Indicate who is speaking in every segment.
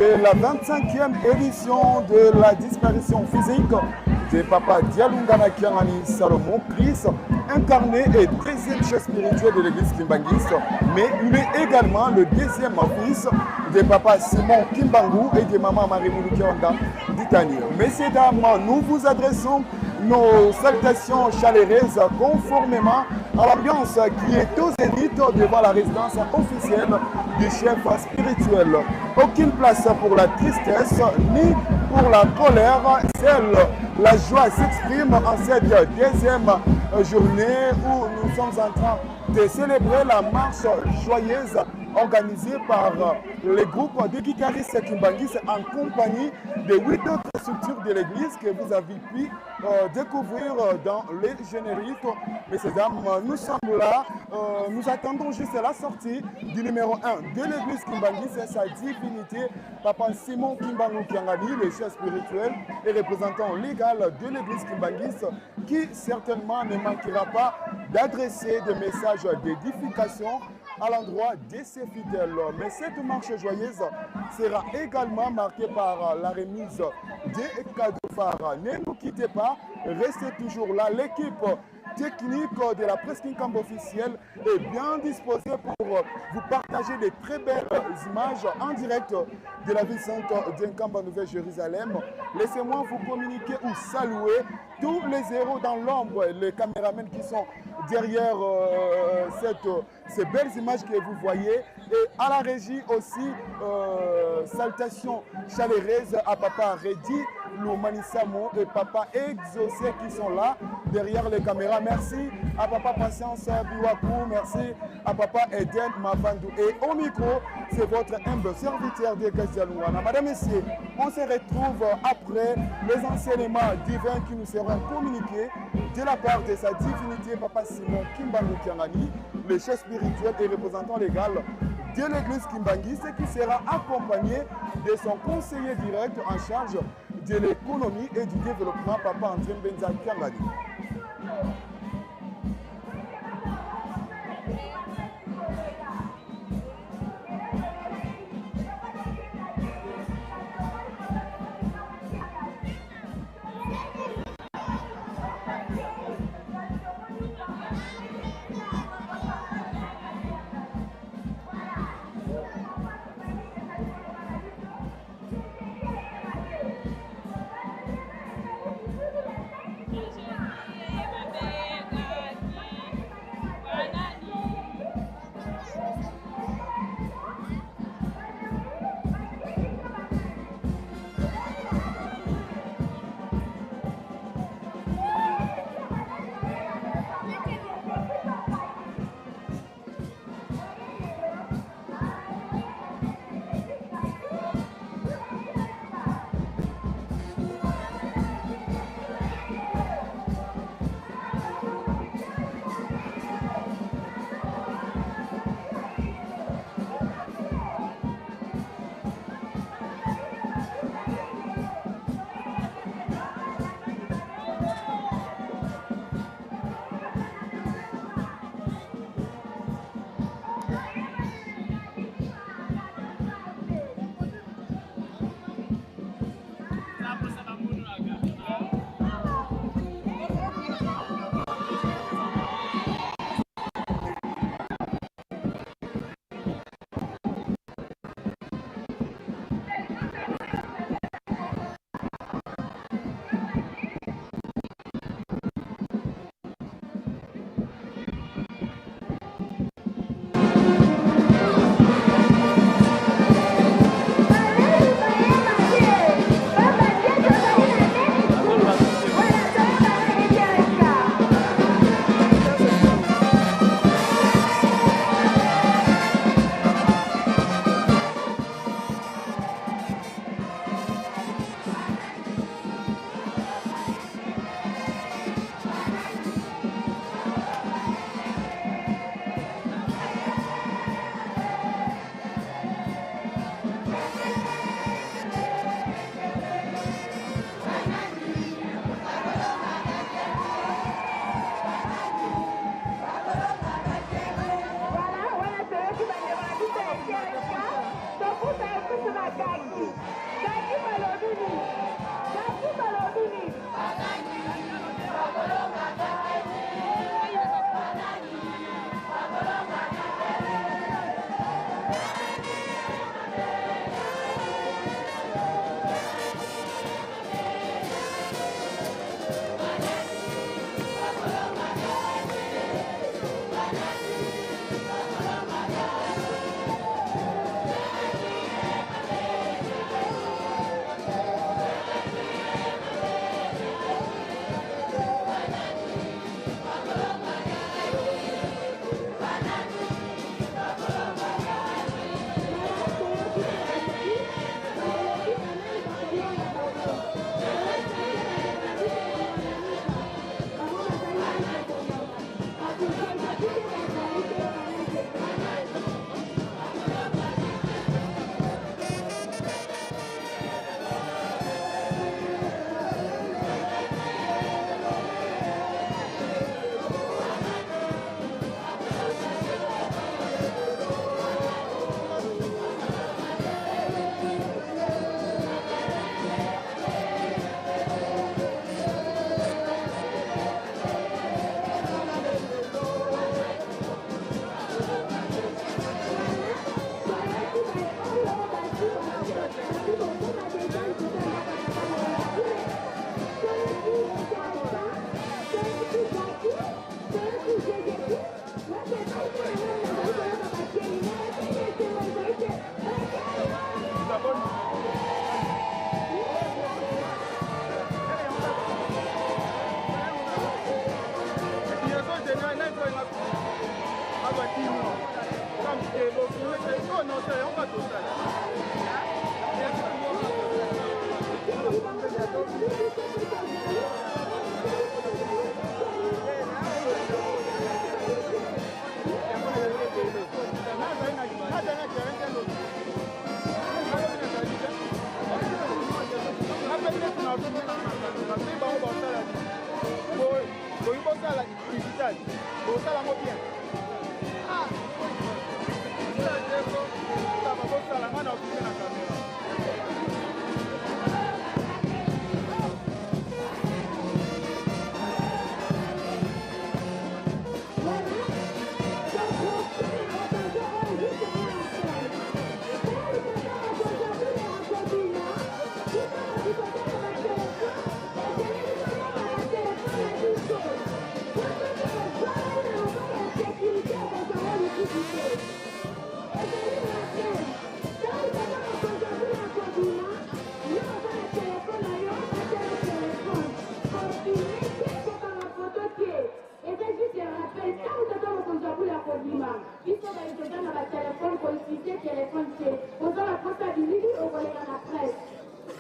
Speaker 1: C'est la 25e édition de la disparition physique de Papa Dialungana Kiangani Salomon Chris, incarné et deuxième chef spirituel de l'église Kimbangiste, mais il est également le deuxième fils de Papa Simon Kimbangu et de Maman Marie-Moulou Kianda d'Itanie. Messieurs, dames, nous vous adressons nos salutations chaleureuses conformément à l'ambiance qui est au zénith devant la résidence officielle du chef spirituel. Aucune place pour la tristesse ni pour la colère. Seule la joie s'exprime en cette deuxième journée où nous sommes en train de célébrer la marche joyeuse organisée par les groupes de guitaristes Kimbangis en compagnie de 8 autres structures de l'église que vous avez pu découvrir dans les génériques. Messieurs, dames, nous sommes là, nous attendons juste la sortie du numéro 1 de l'église Kimbangis et sa divinité, Papa Simon Kimbangu Kiangani, le chef spirituel et représentant légal de l'église Kimbangis, qui certainement ne manquera pas d'adresser des messages d'édification à l'endroit de ses fidèles. Mais cette marche joyeuse sera également marquée par la remise des cadeaux phares. Ne nous quittez pas, restez toujours là. L'équipe technique de la Presqu'île Camp officielle est bien disposée pour vous partager des très belles images en direct de la ville sainte d'Enkamba en Nouvelle-Jérusalem. Laissez-moi vous communiquer ou saluer tous les héros dans l'ombre, les caméramans qui sont derrière ces belles images que vous voyez. Et à la régie aussi, salutations chaleureuses à Papa Redi Loumanisamo et Papa Exaucé qui sont là derrière les caméras. Merci à Papa Patience Biwaku, merci à Papa Eden Mavandou. Et au micro, c'est votre humble serviteur de Gazialouana. Madame, Messieurs, on se retrouve après les enseignements divins qui nous seront communiqués de la part de sa divinité Papa Simon Kimbangu Kiangani, le chef spirituel et représentant légal de l'église Kimbangis, qui sera accompagné de son conseiller direct en charge de l'économie et du développement, Papa André Benza Kiangani.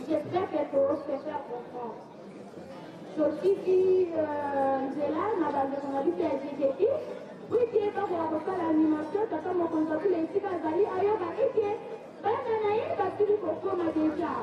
Speaker 2: J'espère qu'elle peut faire comprendre. Sophie Nzela, madame de mon avis, c'est exécutif. Oui, qui est pas pour faire l'animation, t'attends mon contact, les petits Kazali, ailleurs, bah, et qui est, bah, Nanaï, parce que nous comprenons déjà.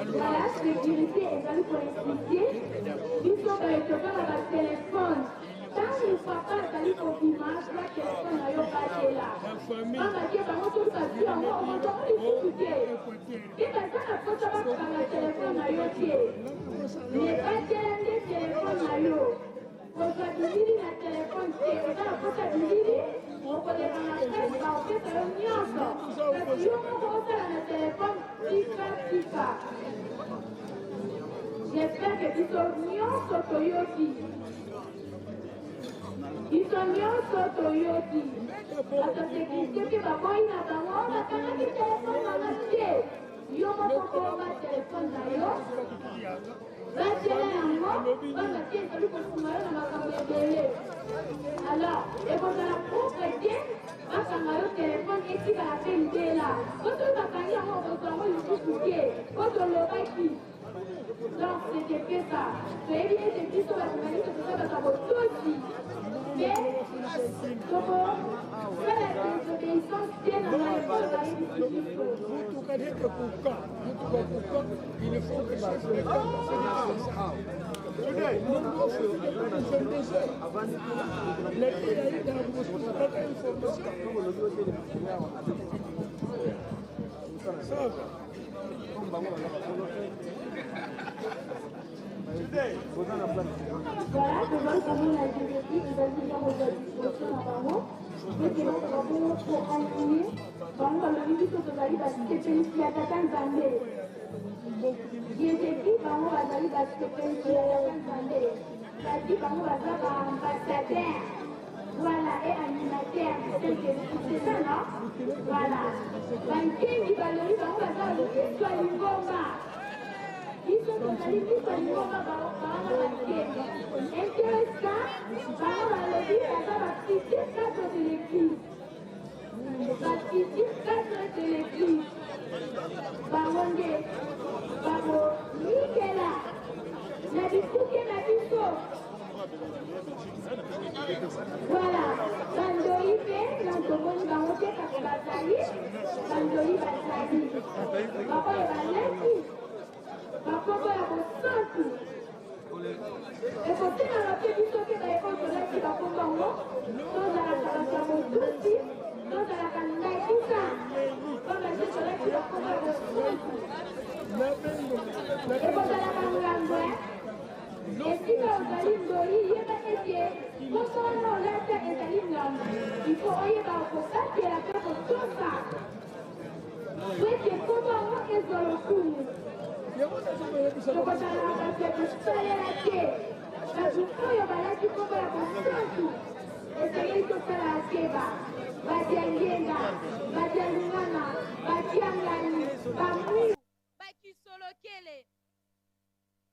Speaker 2: Voilà, sécurité égale pour expliquer. Ils sont dans les tokens à votre téléphone. Quand le papa est allé au dimanche, le téléphone n'a pas été là. Quand la guerre va rentrer dans la vie, on va les écouter. Et maintenant, la fois, ça va pour le téléphone n'a pas été. Mais pas de téléphone n'a pas. Aujourd'hui, le téléphone, c'est la fois du lit. On peut les rendre la tête, on fait un nuance. Parce que on va faire le téléphone, tika. J'espère que ils sont nuance Toyoti. Ils sont nuance Toyoti. Parce que c'est qui va voir une attente, on va faire un téléphone dans la tête. Yo, on va faire un téléphone d'ailleurs. Alors, et pour la propriété, on va le téléphone et qui va appeler là. Quand on va parler, on va le quand on l'aura qui. Donc, c'était que ça. C'est bien, c'est plus sur la humanité, c'est ça, ça va tout aussi. Mais, comment faire la désobéissance bien dans la école
Speaker 3: vous trouvez que pour quand il faut que ça se fasse. Les pays dans
Speaker 2: voilà, devant comment la génétique, nous allons dire aux dispositions avant. Et que nous avons pour animer, pendant le minute de la vie, parce que c'est une fille à Tanzanie. Génétique, pendant la vie, parce que c'est une fille à Tanzanie. La vie, pendant la vie, ambassadeur. Voilà, et animateur. C'est ça, non? Voilà. Banking, il va le dire, pendant la vie, soit une bombe. Ils sont allés tous à l'Union intéressant, par la vie, ça va participer 4 de l'église. Participe 4 de l'église. Baronde, Baro, Nicola, la discussion la biso. Voilà, Bandori fait, l'antomone Baronde, Kakobazali, Bandori Bazali. Papa est Balaki. Bakoko ya bosantu ekotela na mpe biso mpe baekonsolaki bakombango tozalaka bato ya motusi tozalaka ndaikisa mpona nde tozalaki bakoma bosantu Weke komba ezo lokumu. Tokotala na bato ya kosalela te. Bato oyo balaki kombo ya kosantu. Esengeli tosala akeba. Batia ngenga, batia lungana, batia ngani, bamwi.
Speaker 4: Bakisolokele.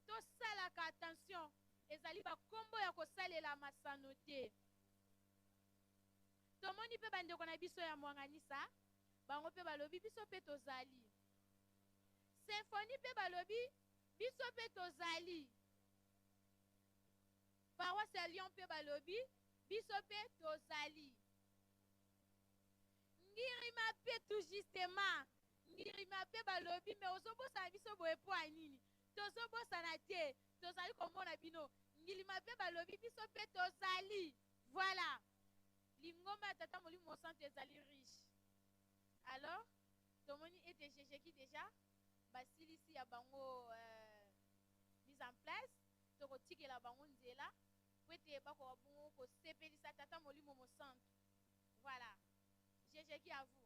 Speaker 4: Tosalaka attention. Ezali bakombo ya kosalela masano te. Tomoni pe bandeko na biso ya mwanganisa. Bango pe balobi biso pe tozali. Symphonie pe balobi biso pe tozali. Paroisse ya Lyon pe balobi biso pe tozali. Ngirima pe tout justement. Ngirima pe balobi me ozobosa biso boye po anini. Tozobosa na te. Tozali komona bino. Ngirima pe balobi biso pe tozali. Voilà. Lingoma tata molimo mosantu ezali riche. Alors, tomoni ete Jéjeki déjà basilisi ya bango mise en place. Tokotikela bango nzela po ete bakoka bongo kosepelisa tata molimo mosantu. Voilà. Jéjeki à vous.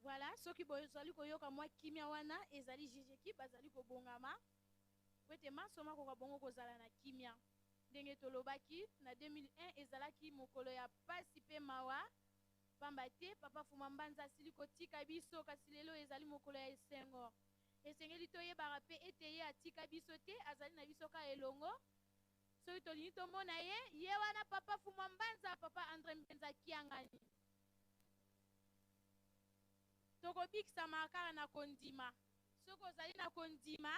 Speaker 4: Voilà, ceux qui bozali koyoka mwa kimia wana ezali Jéjeki bazali kobongama. Kwete masoma ko bongo kozala na kimia. Ndenge tolobaki na 2001 ezalaki mokolo ya pasi pe mawa. Pamba te papa Fuma Mbanza asili kotika biso kasi lelo ezali mokolo ya esengo. Esengeli toyebaka pe ete ye atika biso te azali na biso ka elongo. Soki tolingi tomona ye wana papa Fuma Mbanza papa André Mbenza Kiangani. Tokobikisa makara na kondima. Soko ozali na kondima,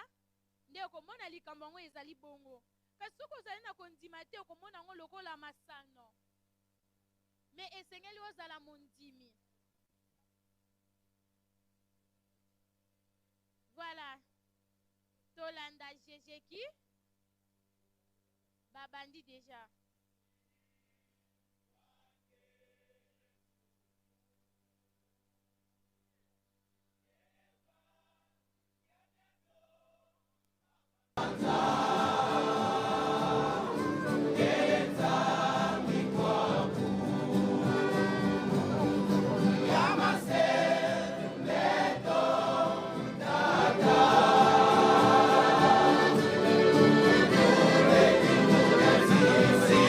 Speaker 4: nde okomona likambo ngo ezali bongo. Kasi soko ozali na kondima te okomona ngo lokola masano. Me esengeli ozala mondimi. Voilà. Tolanda Jéjeki. Babandi déjà.
Speaker 5: See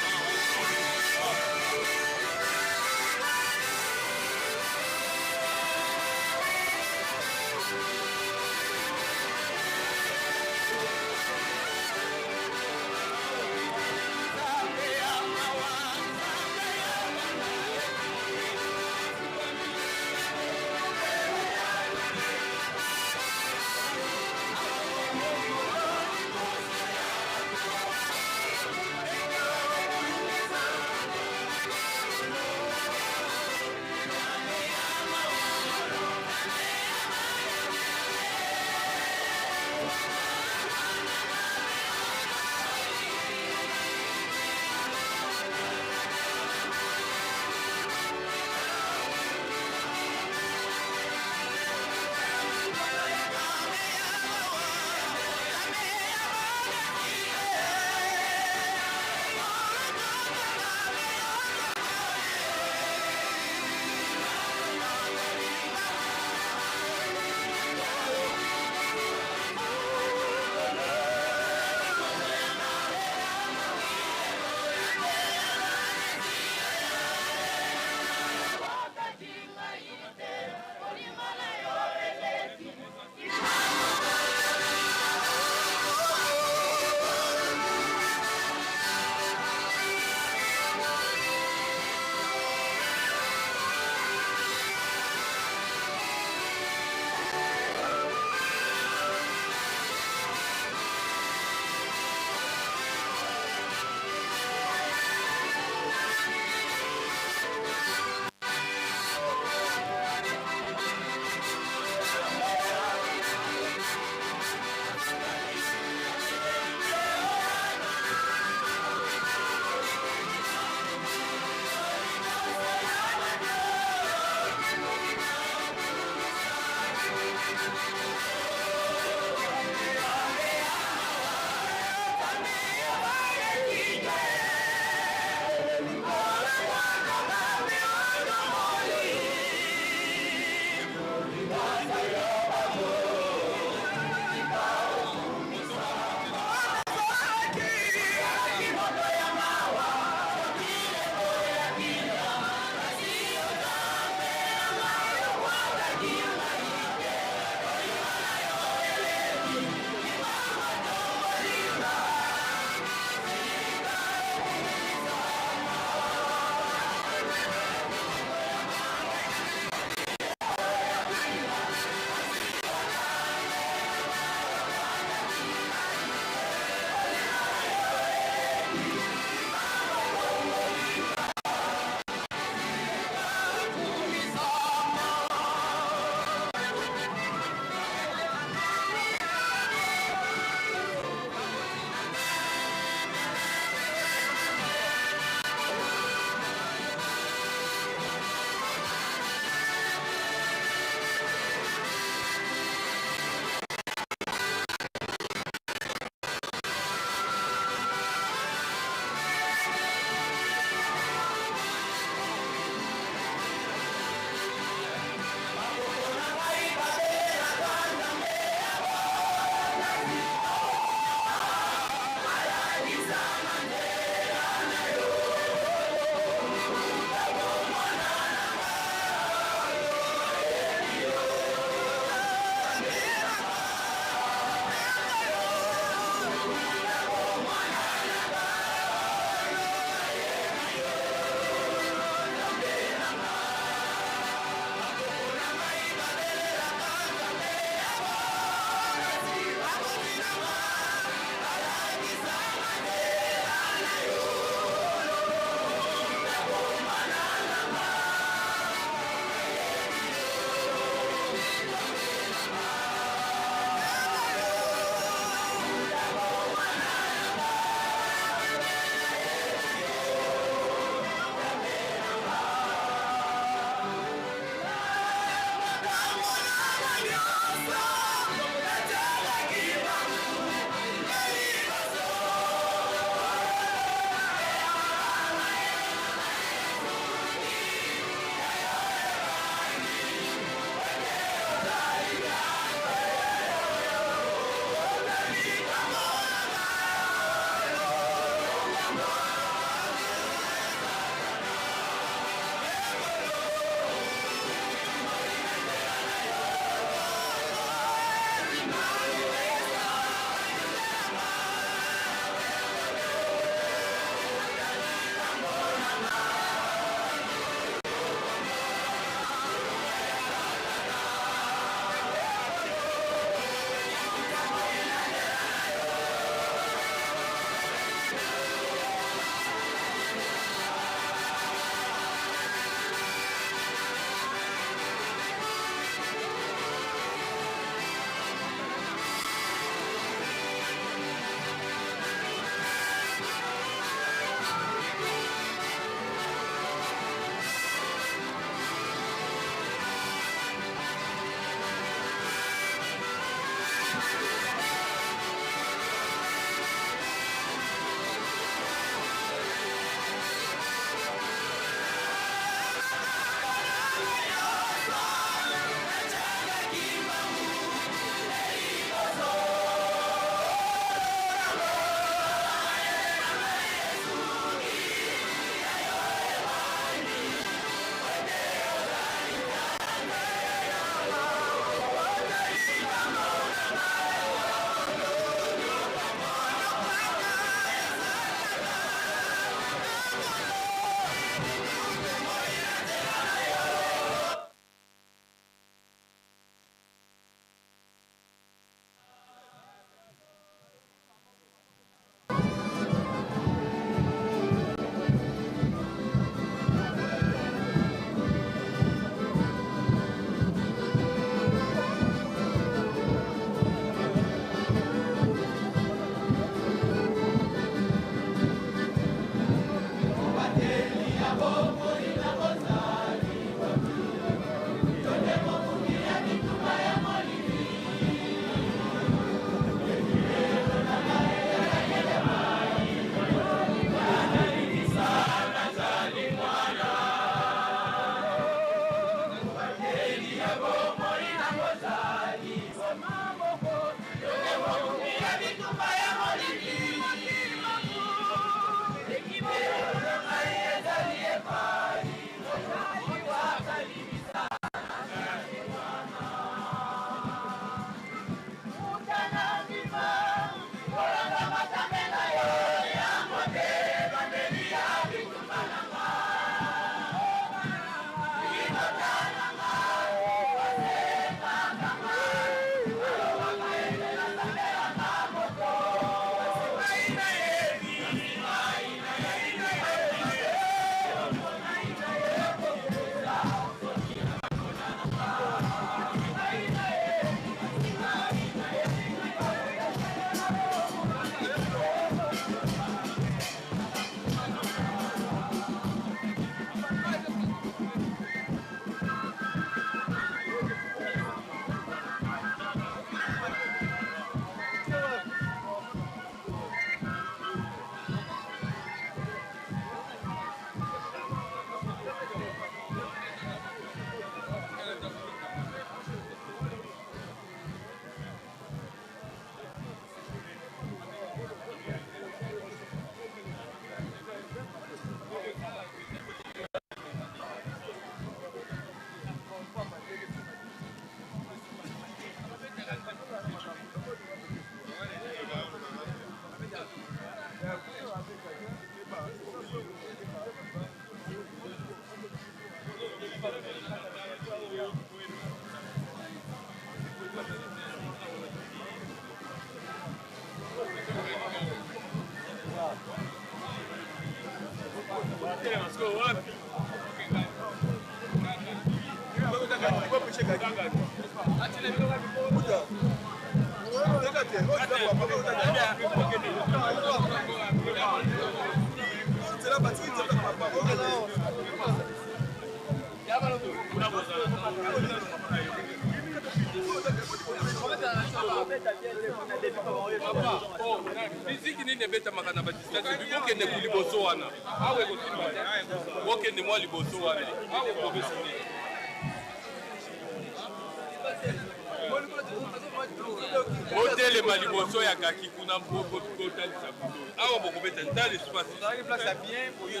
Speaker 5: Hôtel Maliboso ya kaki kuna mboko total sabuto. Awa boko beta ndale espace.
Speaker 6: Dans place à bien pour yo.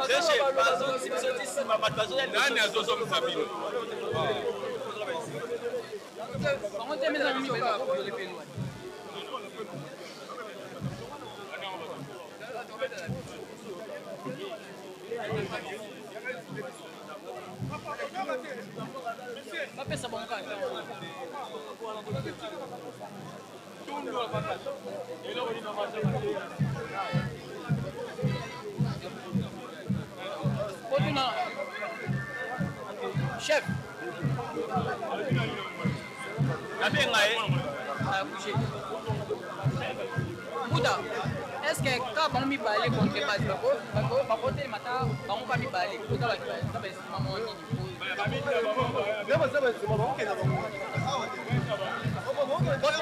Speaker 6: C'est chez Bazon si vous êtes ici mama tazo ya
Speaker 5: nani azozo msabino.
Speaker 6: Comment tu mes amis beta pour les peine. Ma pesa bon kan. Chef. Bouddha, est-ce que quand on mi balé contre base ba côté mata on pas mi balé tout ça ba maman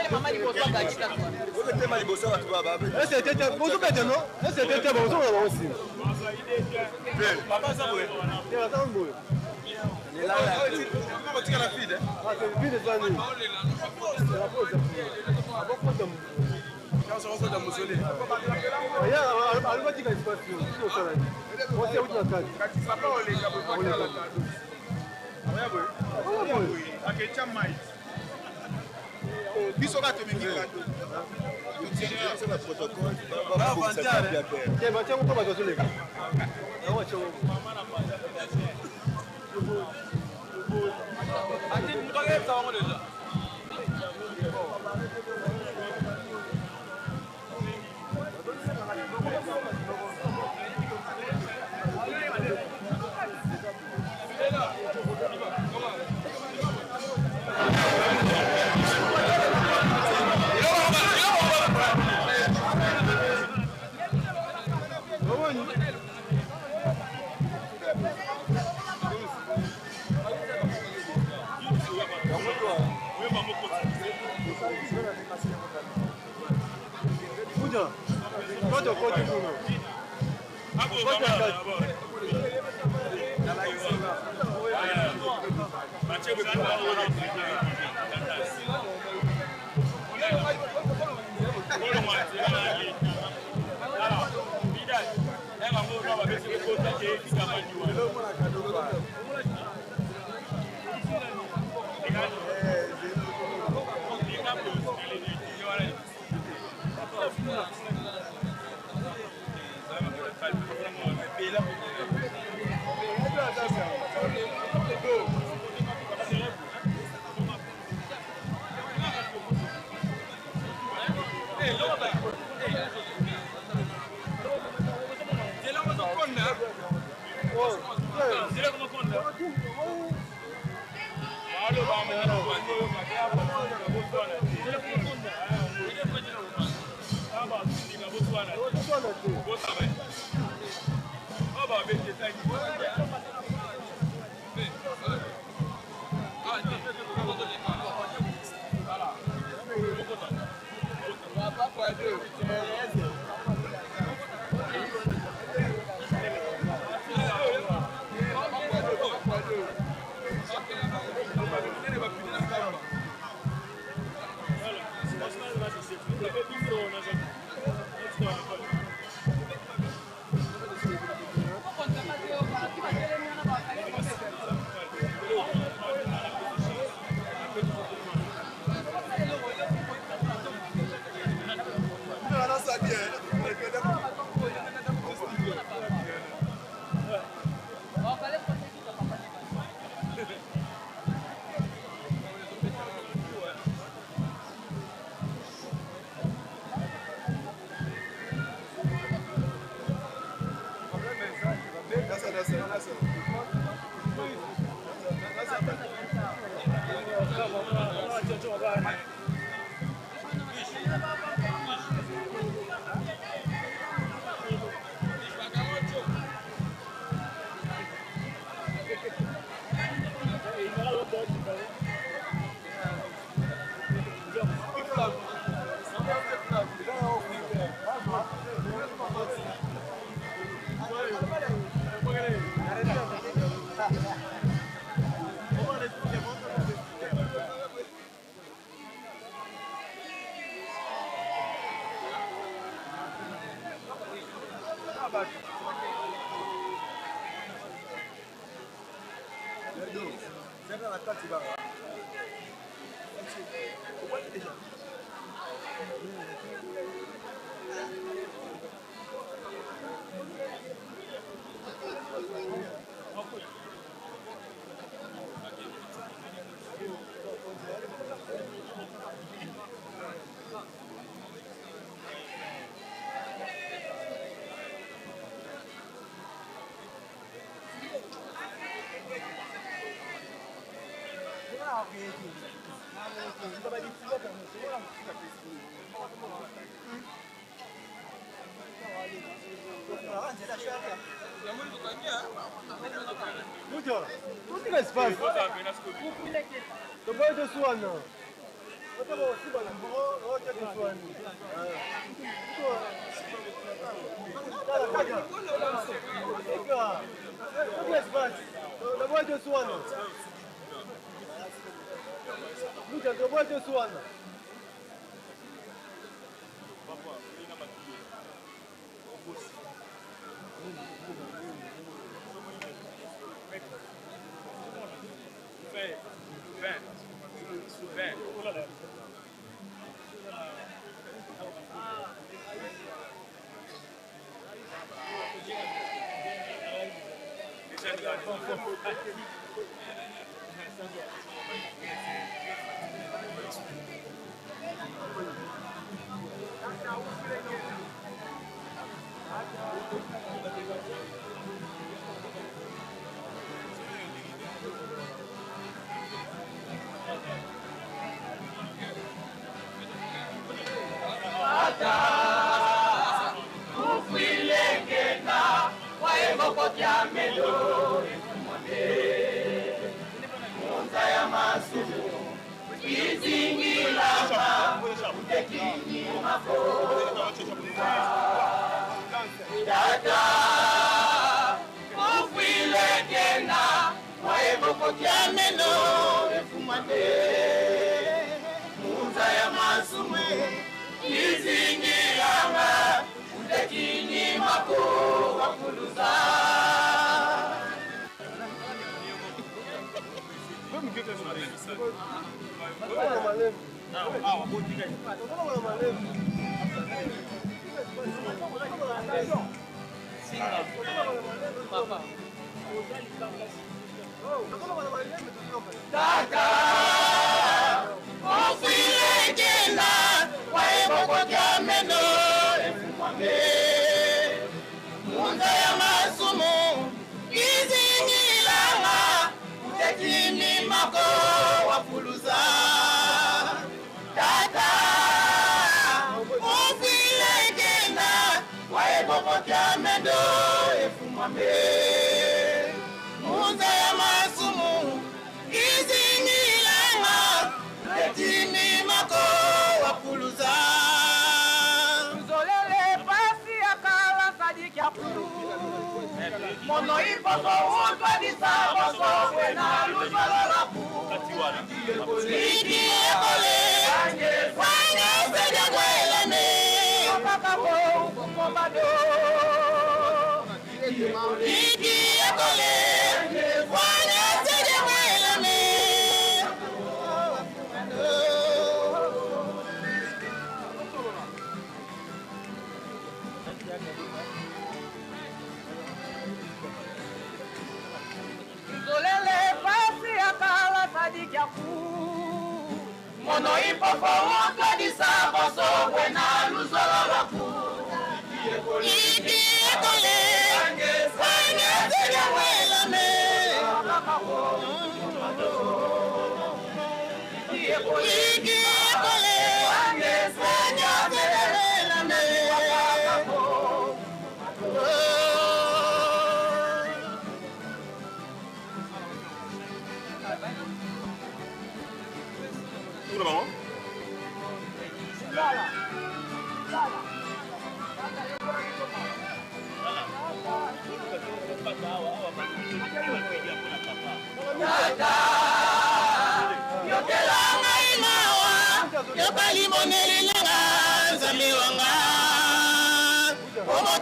Speaker 6: ni maman ni boso ga chita quoi côté mali boso ba tuba ba c'était boso bête non c'était boso là aussi papa ça boy il attend boy il est là comment tu as la fille ah c'est une fille de ça ni c'est la pause quand on rencontre dans Mossolé. Il y a un petit qui se passe sur le sol. On sait où tu as fait. Ça pas on les a pas là. Ouais boy. Ouais boy. Akecha mai. Biso ka to mingi ka to. C'est le protocole. Ba vanzare. Ke ba tshego ba zo le ka. Ya wa tshego. Ati mutole ta ngo déjà. Tudo que se faz. Depois do suano. Depois do suano. Depois do suano.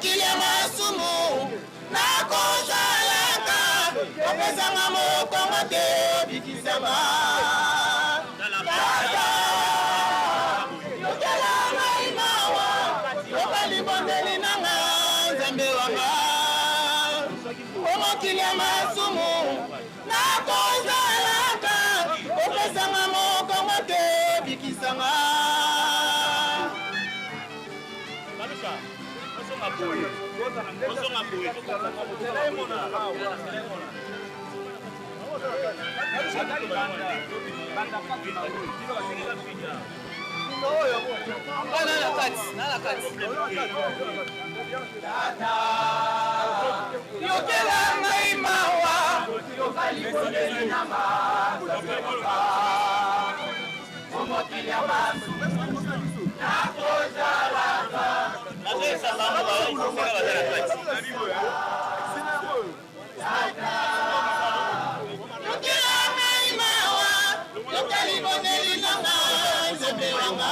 Speaker 7: mokili ya masumu nakozalaka opesanga mokongo te bikisanga yokela ngai mawa yokali bondeli nanga nzambe wanga omokili ya masumu nakozalaka opesanga mokongo te bikisanga yokela ngai mawa yokali bondeli nanga omokili ya masumu nakozalaka yokela ngai mawa yokali bondeli nanga nzambe wanga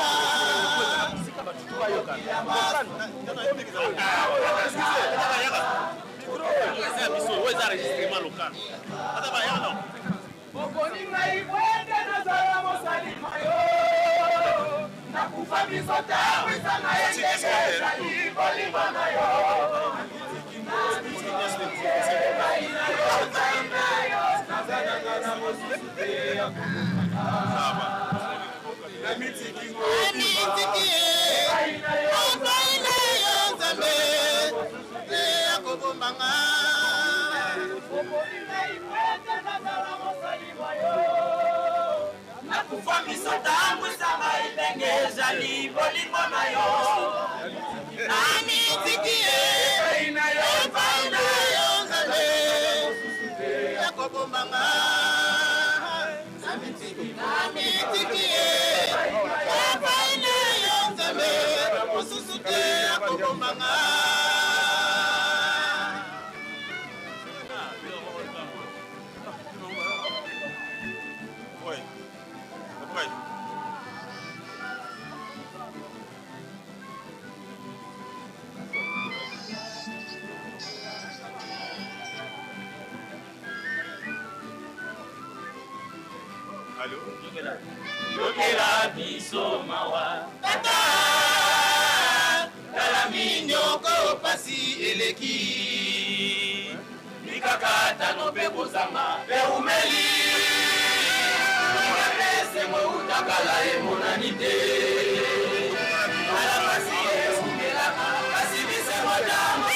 Speaker 7: okoni ngai bwende nazala mosalima yo nakufa biso tawisa ngai ezali kolimba na yo nakufa biso tawisa ngai ndenge ezali kolimba na yo namitikie na yo nzambe yakobombanga namitikie epai na yo nzambe mosusu te yakobombanga yokela biso mawa tata tala minyoko pasi eleki mikakatano mpe kozanga mpe umeli epese moutakala emonani te ala pasi esumelaka kasi bise motango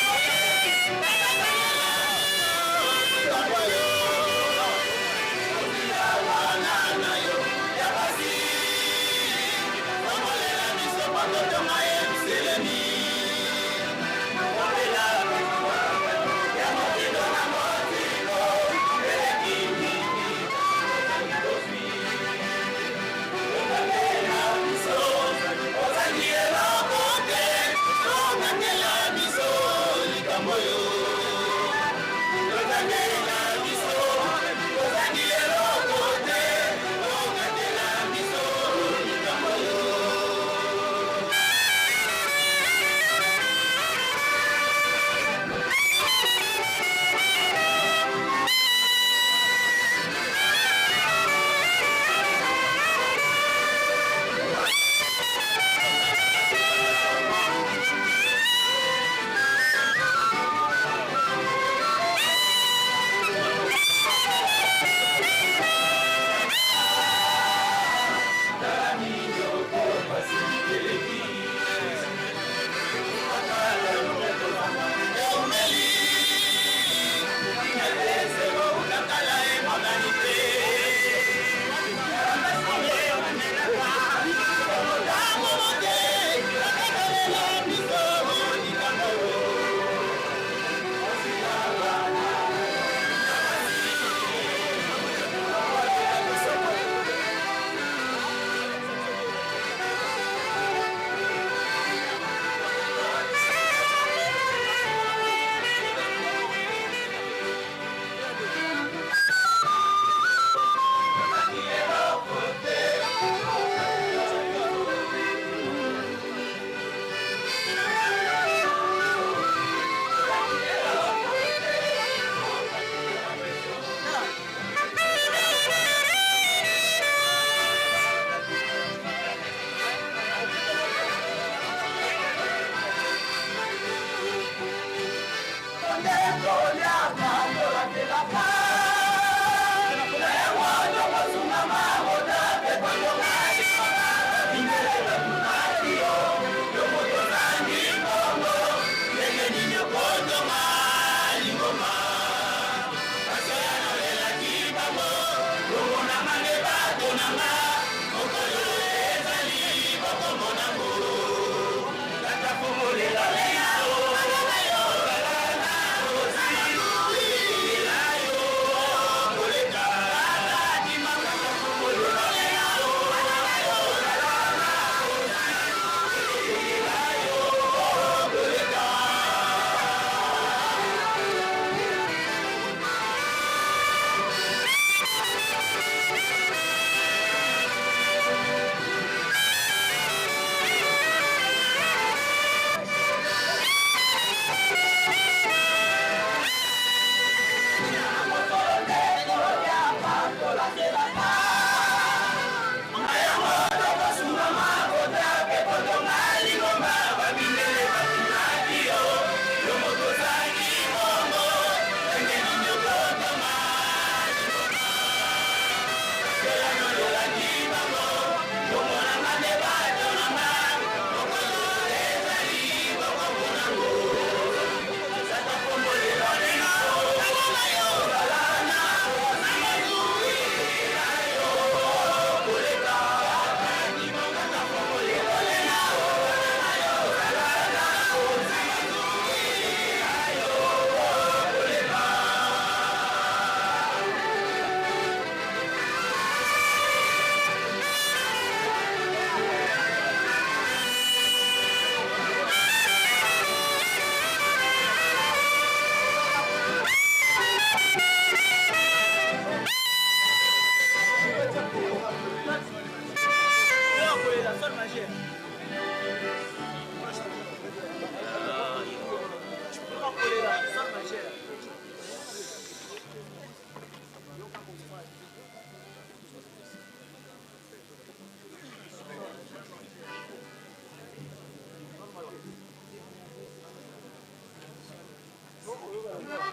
Speaker 7: Thank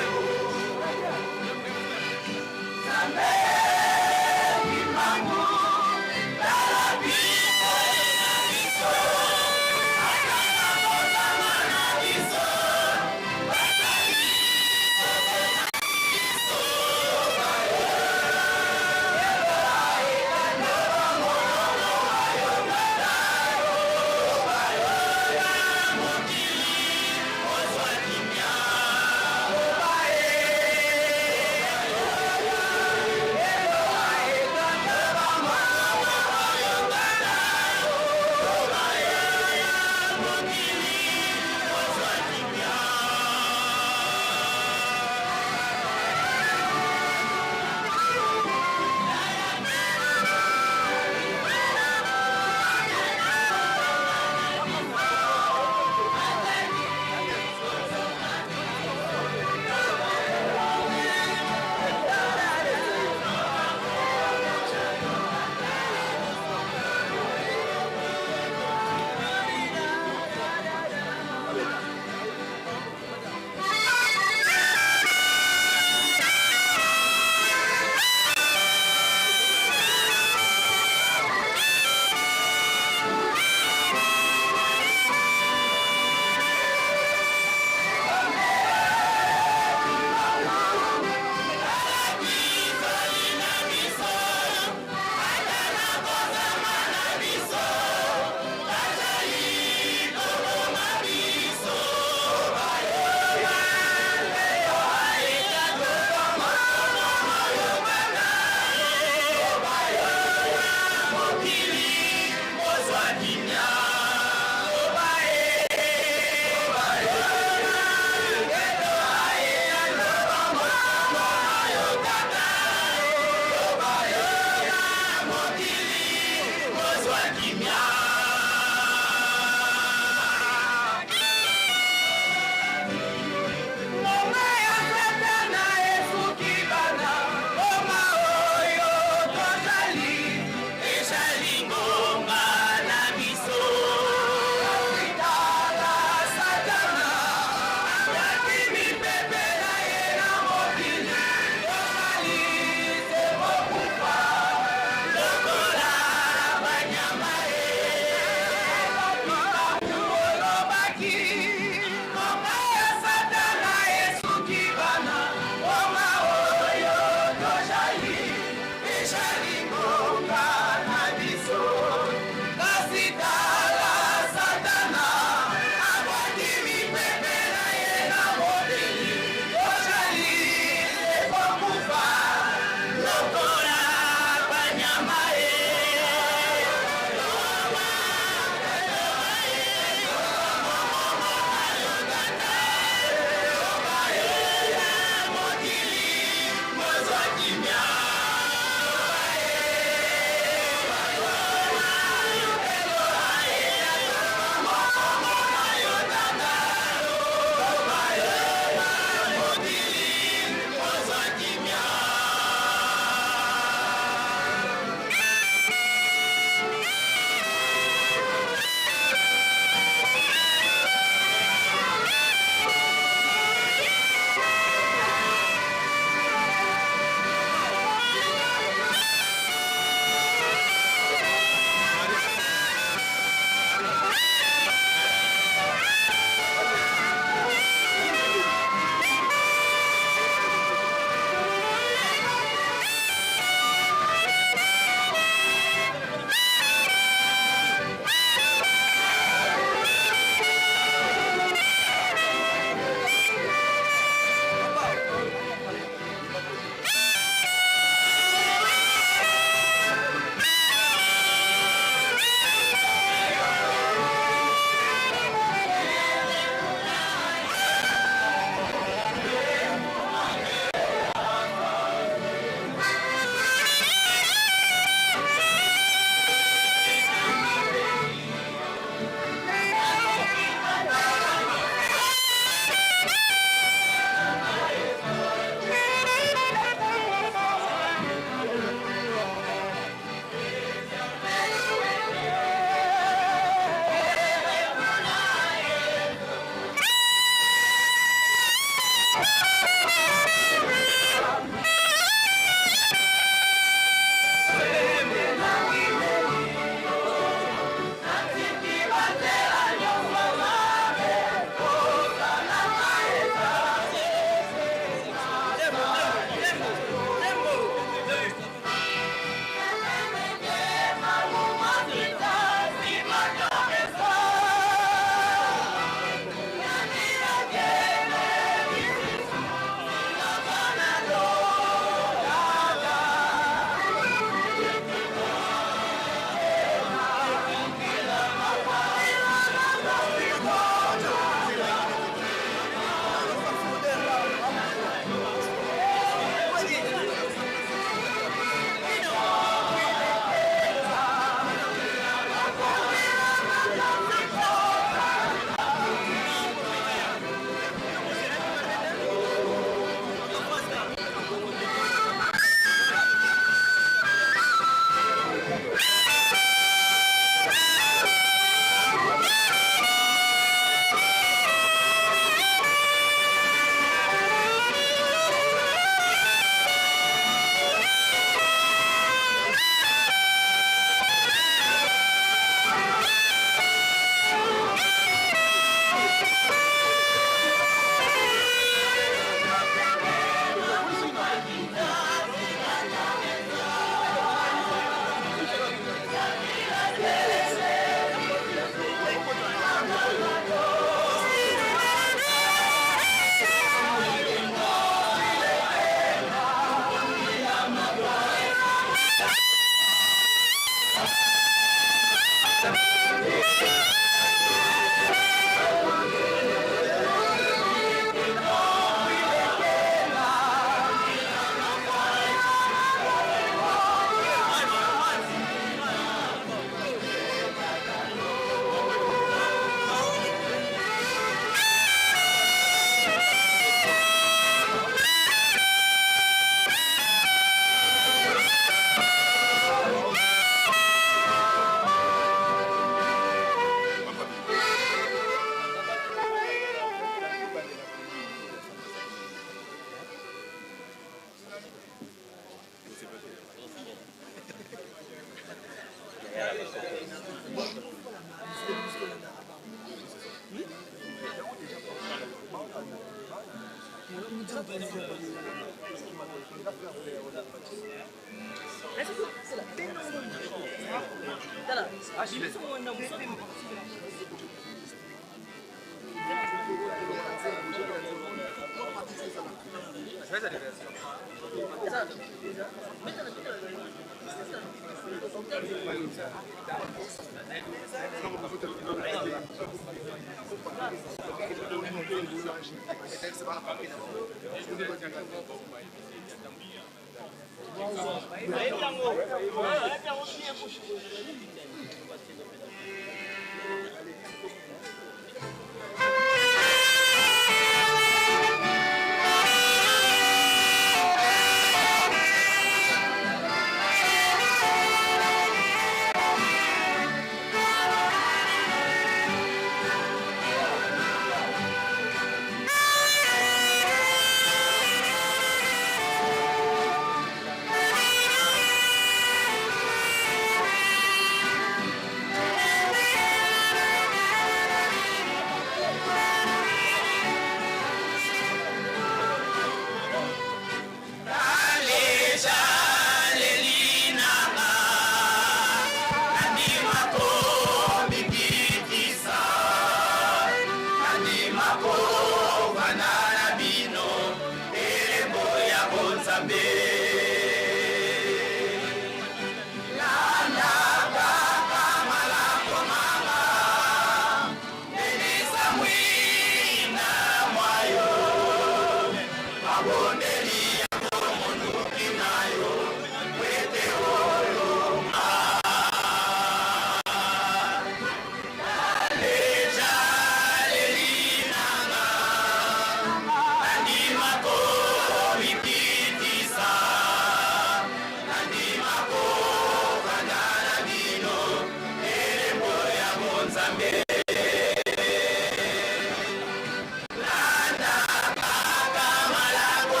Speaker 7: Landa, Kaka, Malago,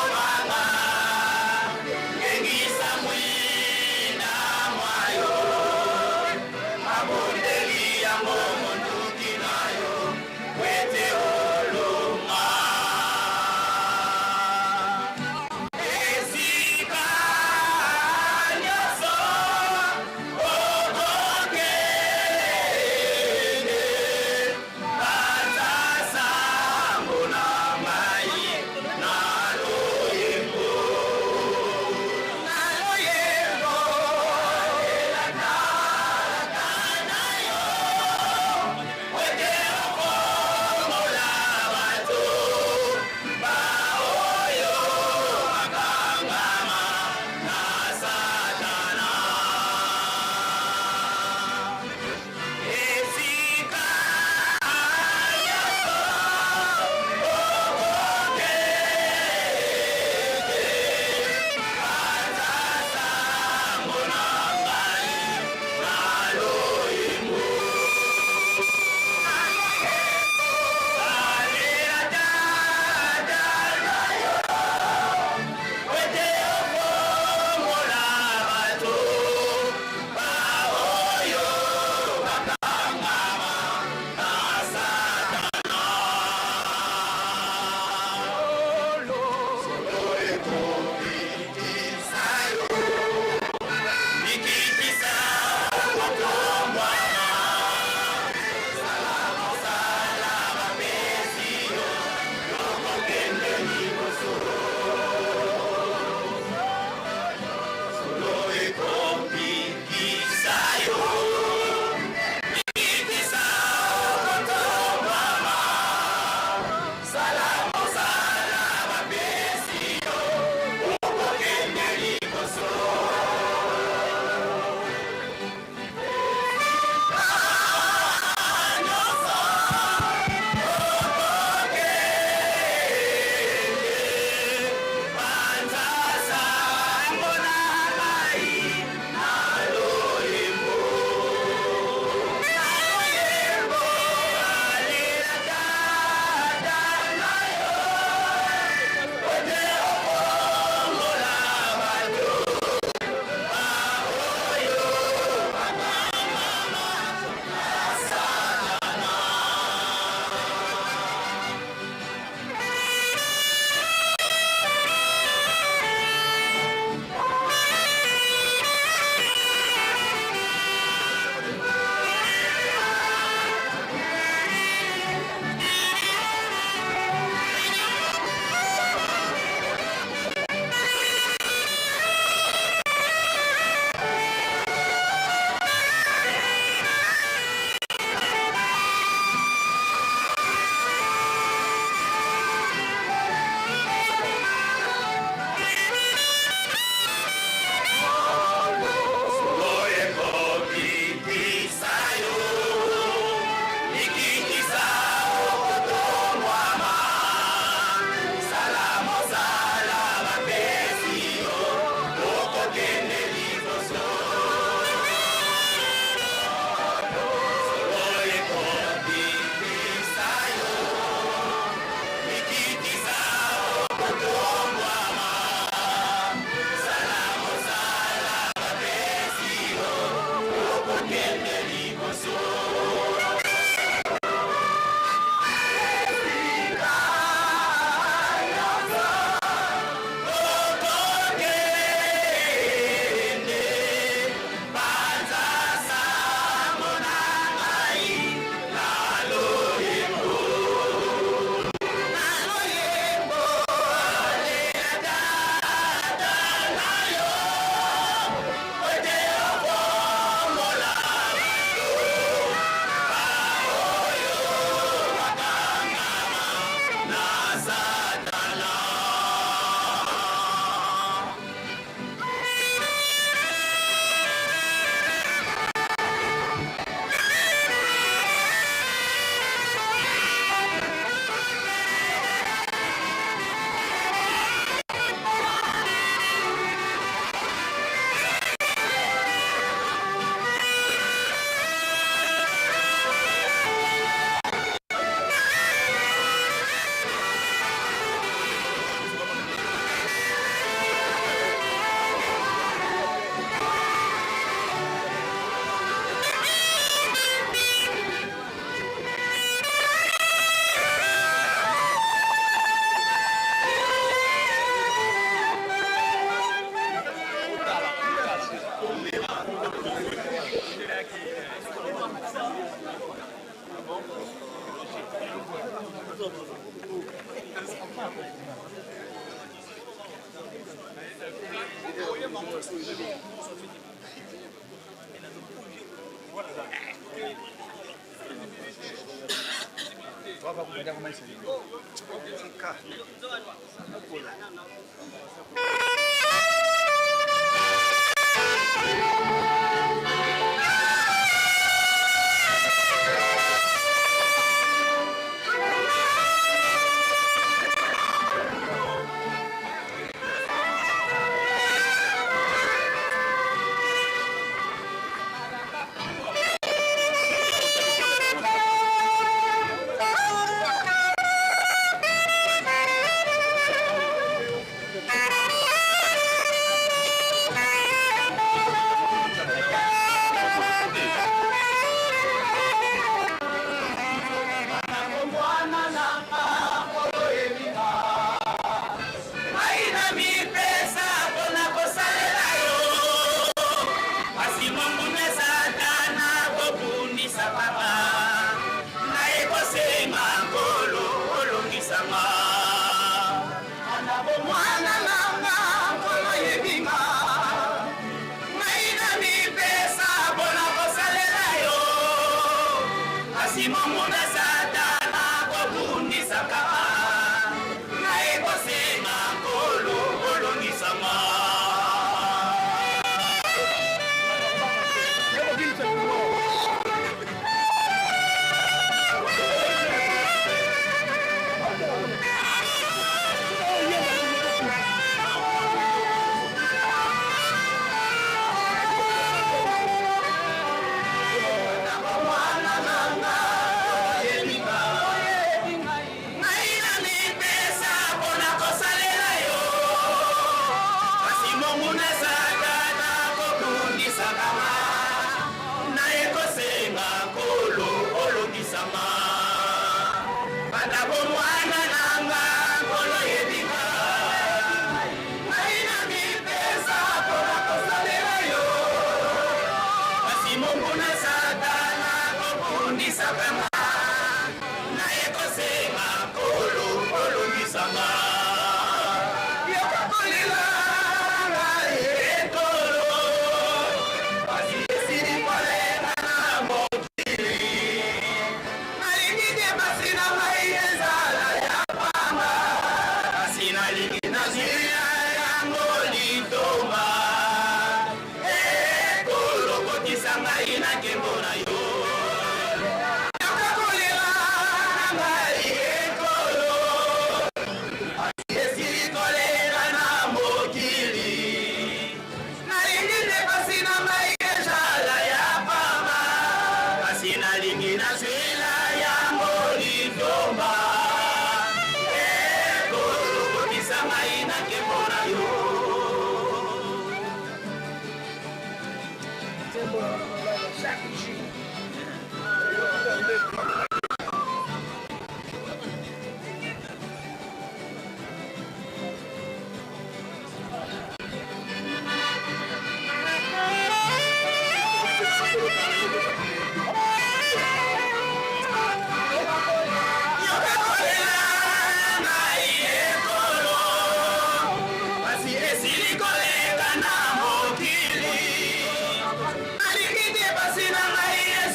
Speaker 7: Sina mai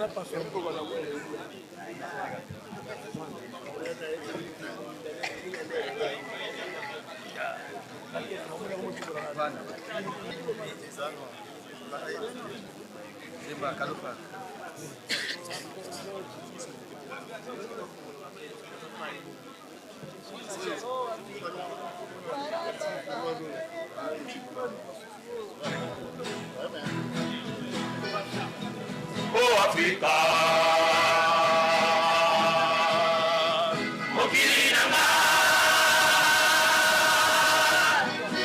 Speaker 3: n'a pas fait.
Speaker 7: Oh Africa, mokili nanga,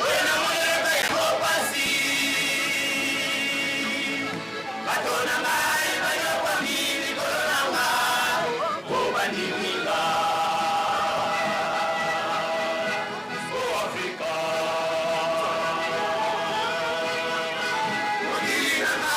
Speaker 7: wena moleka ya mopasi, bato nanga ebanyokwa mikolo nanga, obandimika. Oh Africa, mokili nanga.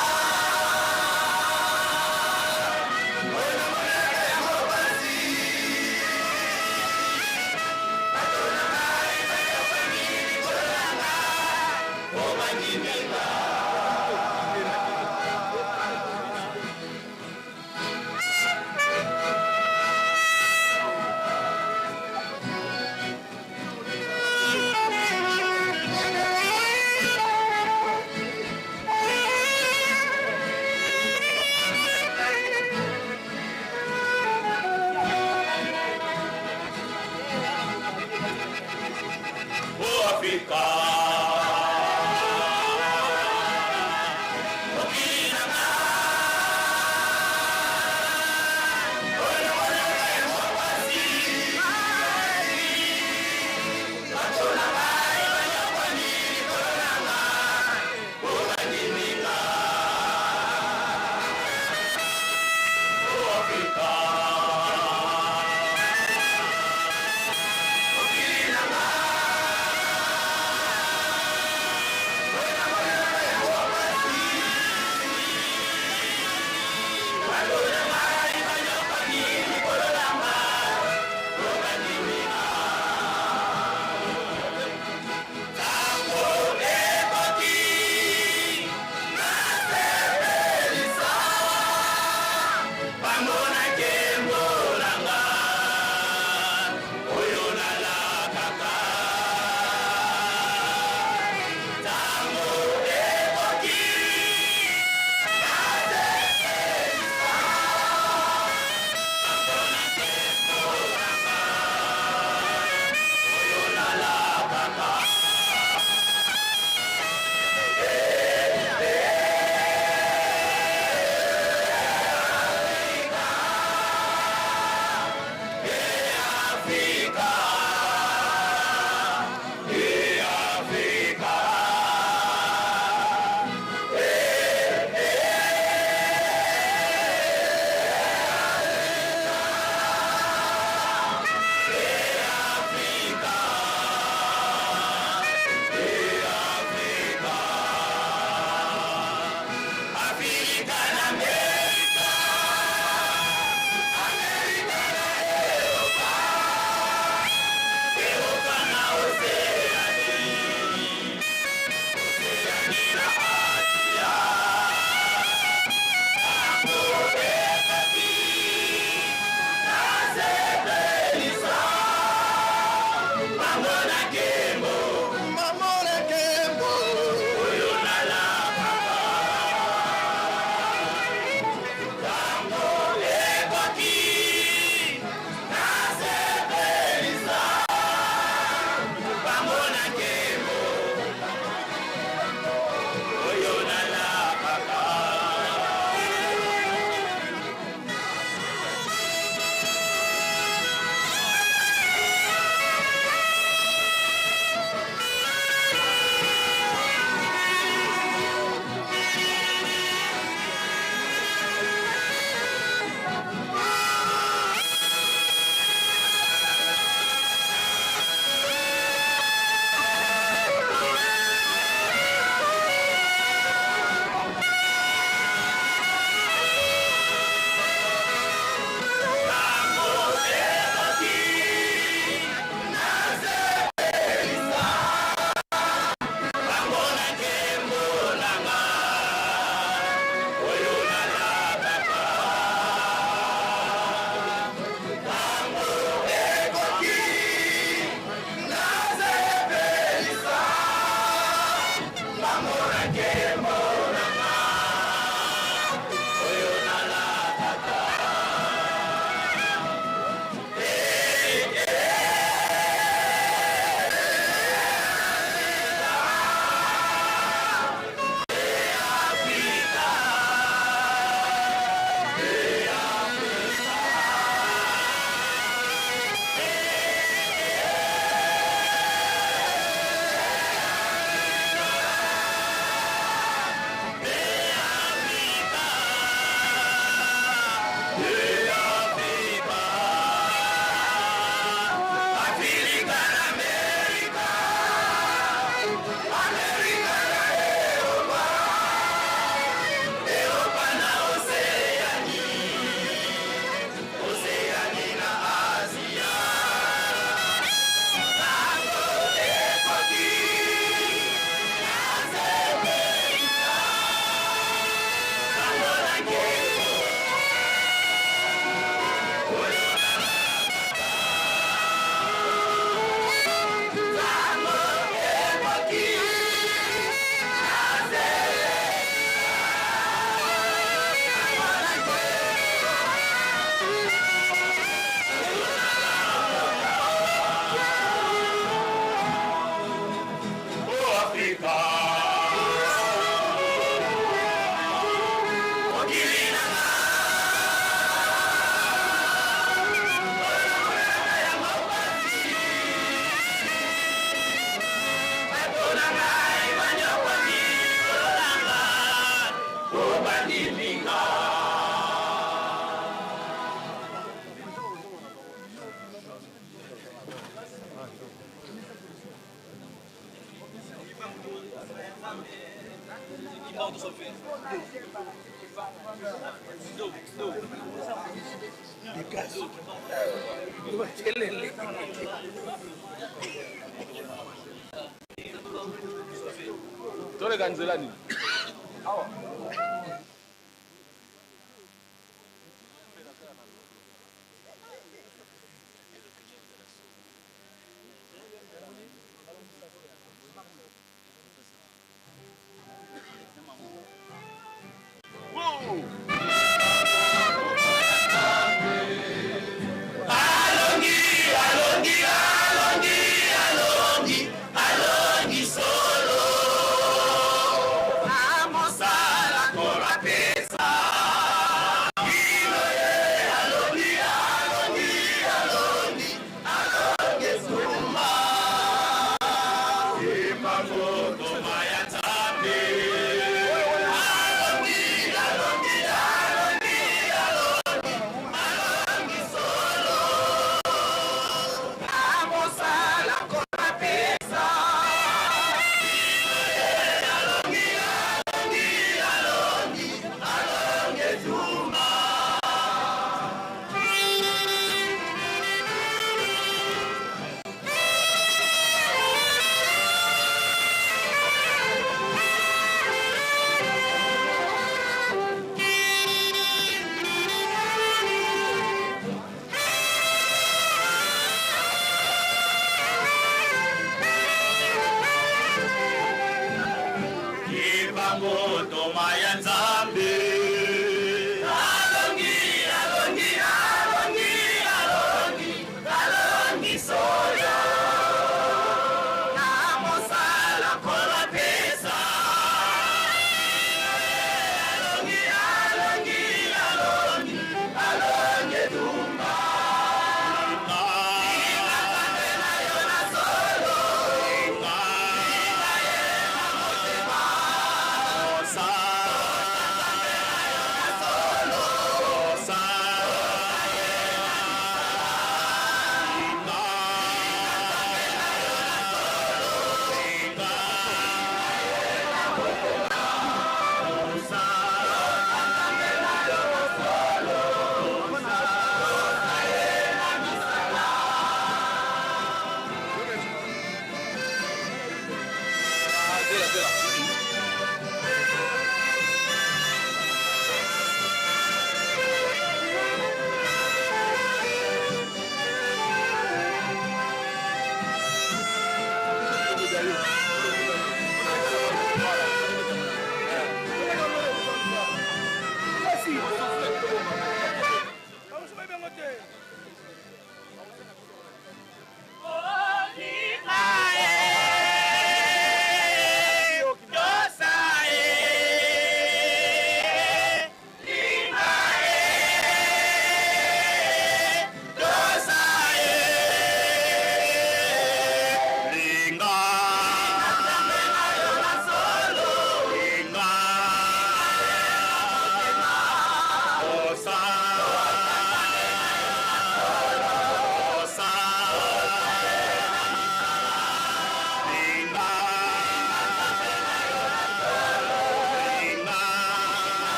Speaker 5: toleka nzela nini awa
Speaker 7: Alongi solo. Amosala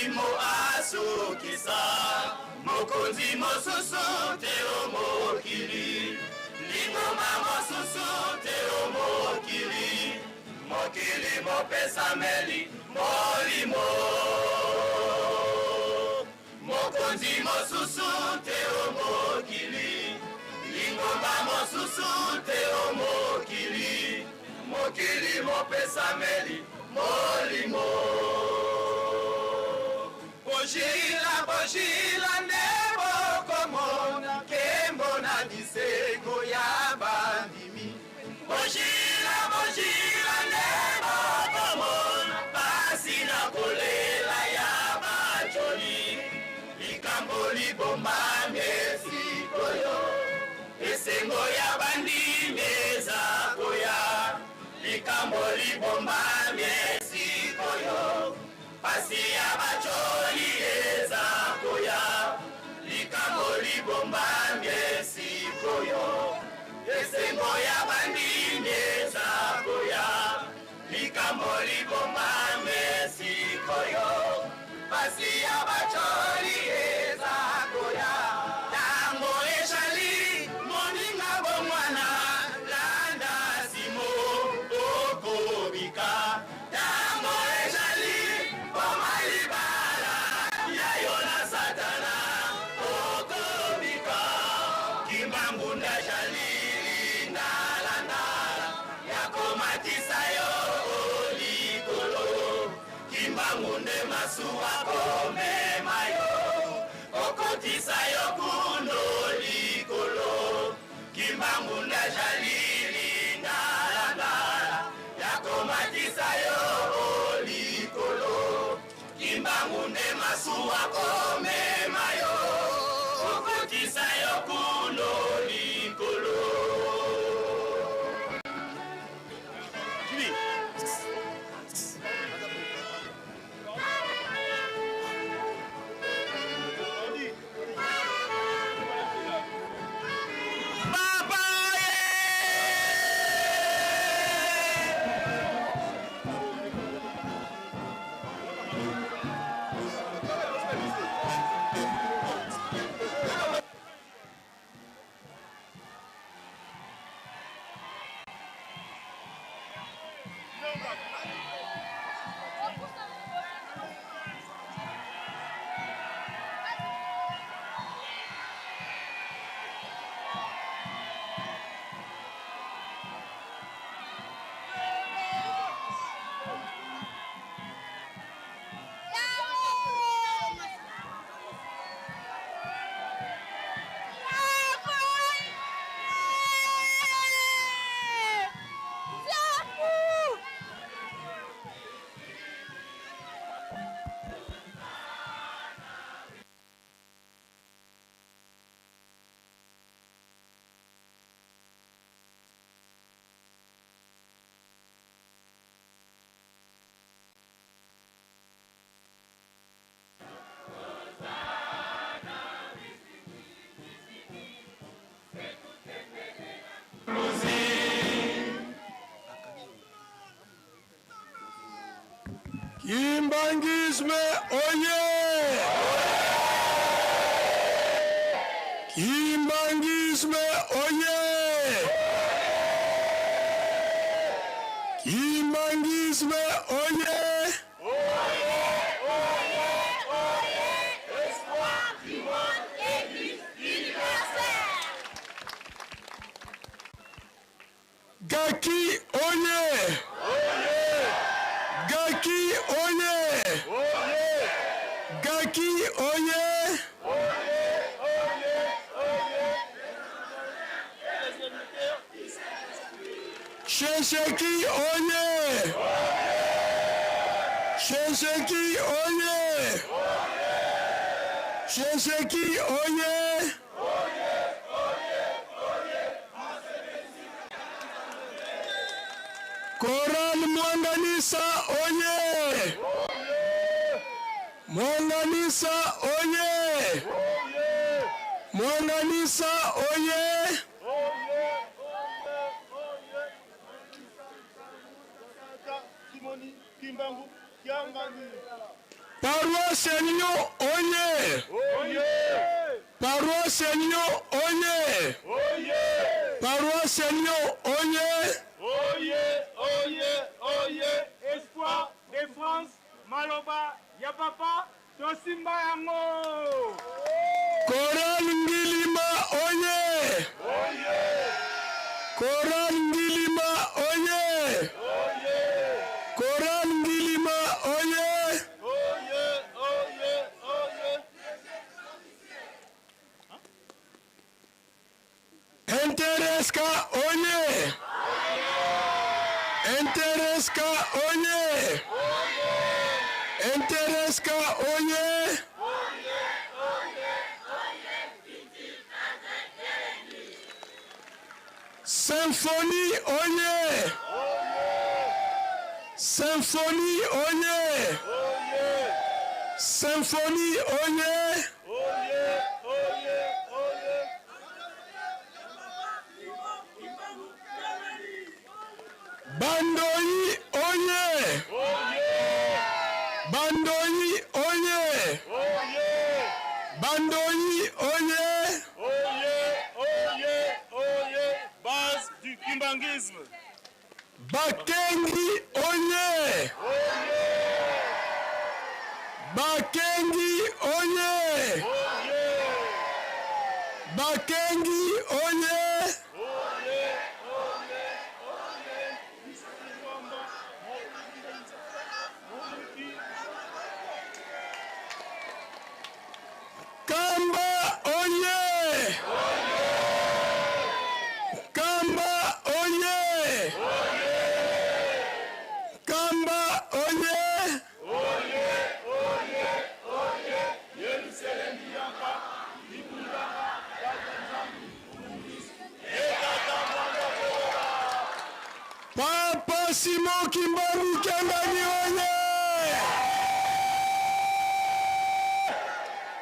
Speaker 7: molimo asukisa mokonzi mosusu te omokili lingoma mosusu te omokili mokili mopesameli molimo mokonzi mosusu te omokili lingoma mosusu te omokili mokili mopesameli molimo bojila ndebo komona kembo na disengo ya bandimi bojila ndebo komona pasi na kolela ya bajoli likambo libomba mesikoyo esengo ya bandimi ezakoya likambo libomba mesikoyo pasi ya bajoli ezakoya likambo libomba mesikoyo esengo ya bandimi ezakoya likambo libomba mesikoyo pasi ya bajoli ezakoya tango eshali moninga bomwana landa simo okobika tango eshali bomalibala yayo na satana okobika kimbambunda shali ndalandala yakomatisa yo likolo kimbangunde masuwa komema yo okotisa yo kundo likolo kimbangunda shali ndalandala yakomatisa yo likolo kimbangunde masuwa komema yo okotisa yo kundo likolo.
Speaker 3: Kimbangisme oye! Kimbangisme oye! Kimbangisme oye!
Speaker 7: Espoir du monde église universelle.
Speaker 3: Gaki oye! Gaki oye! Gaki oye! Shesheki oye! Shesheki oye! Shesheki oye! Koral Mwanganisa oye! Mwanganisa oye! Mwanganisa oye!
Speaker 8: Paroisse Nyon Oye. Paroisse Nyon Oye. Paroisse Nyon Oye.
Speaker 9: Espoir de France, Maloba, ya papa, Tosimba yango.
Speaker 8: Koran Ngilima Oye. Koran Ngilima Oye. Koran Ngilima Oye. Interesca Oye. Interesca Oye. Interesca Oye. Symphonie Oye. Symphonie Oye. Symphonie Oye. Bandoi Oye. Bandoi Oye. Bandoi Oye.
Speaker 9: Base du kimbangisme.
Speaker 8: Bakengi Oye. Bakengi Oye. Bakengi Oye. Kamba Oye. Kamba Oye. Kamba Oye. Papa Simon Kimbangu Kangani Oye.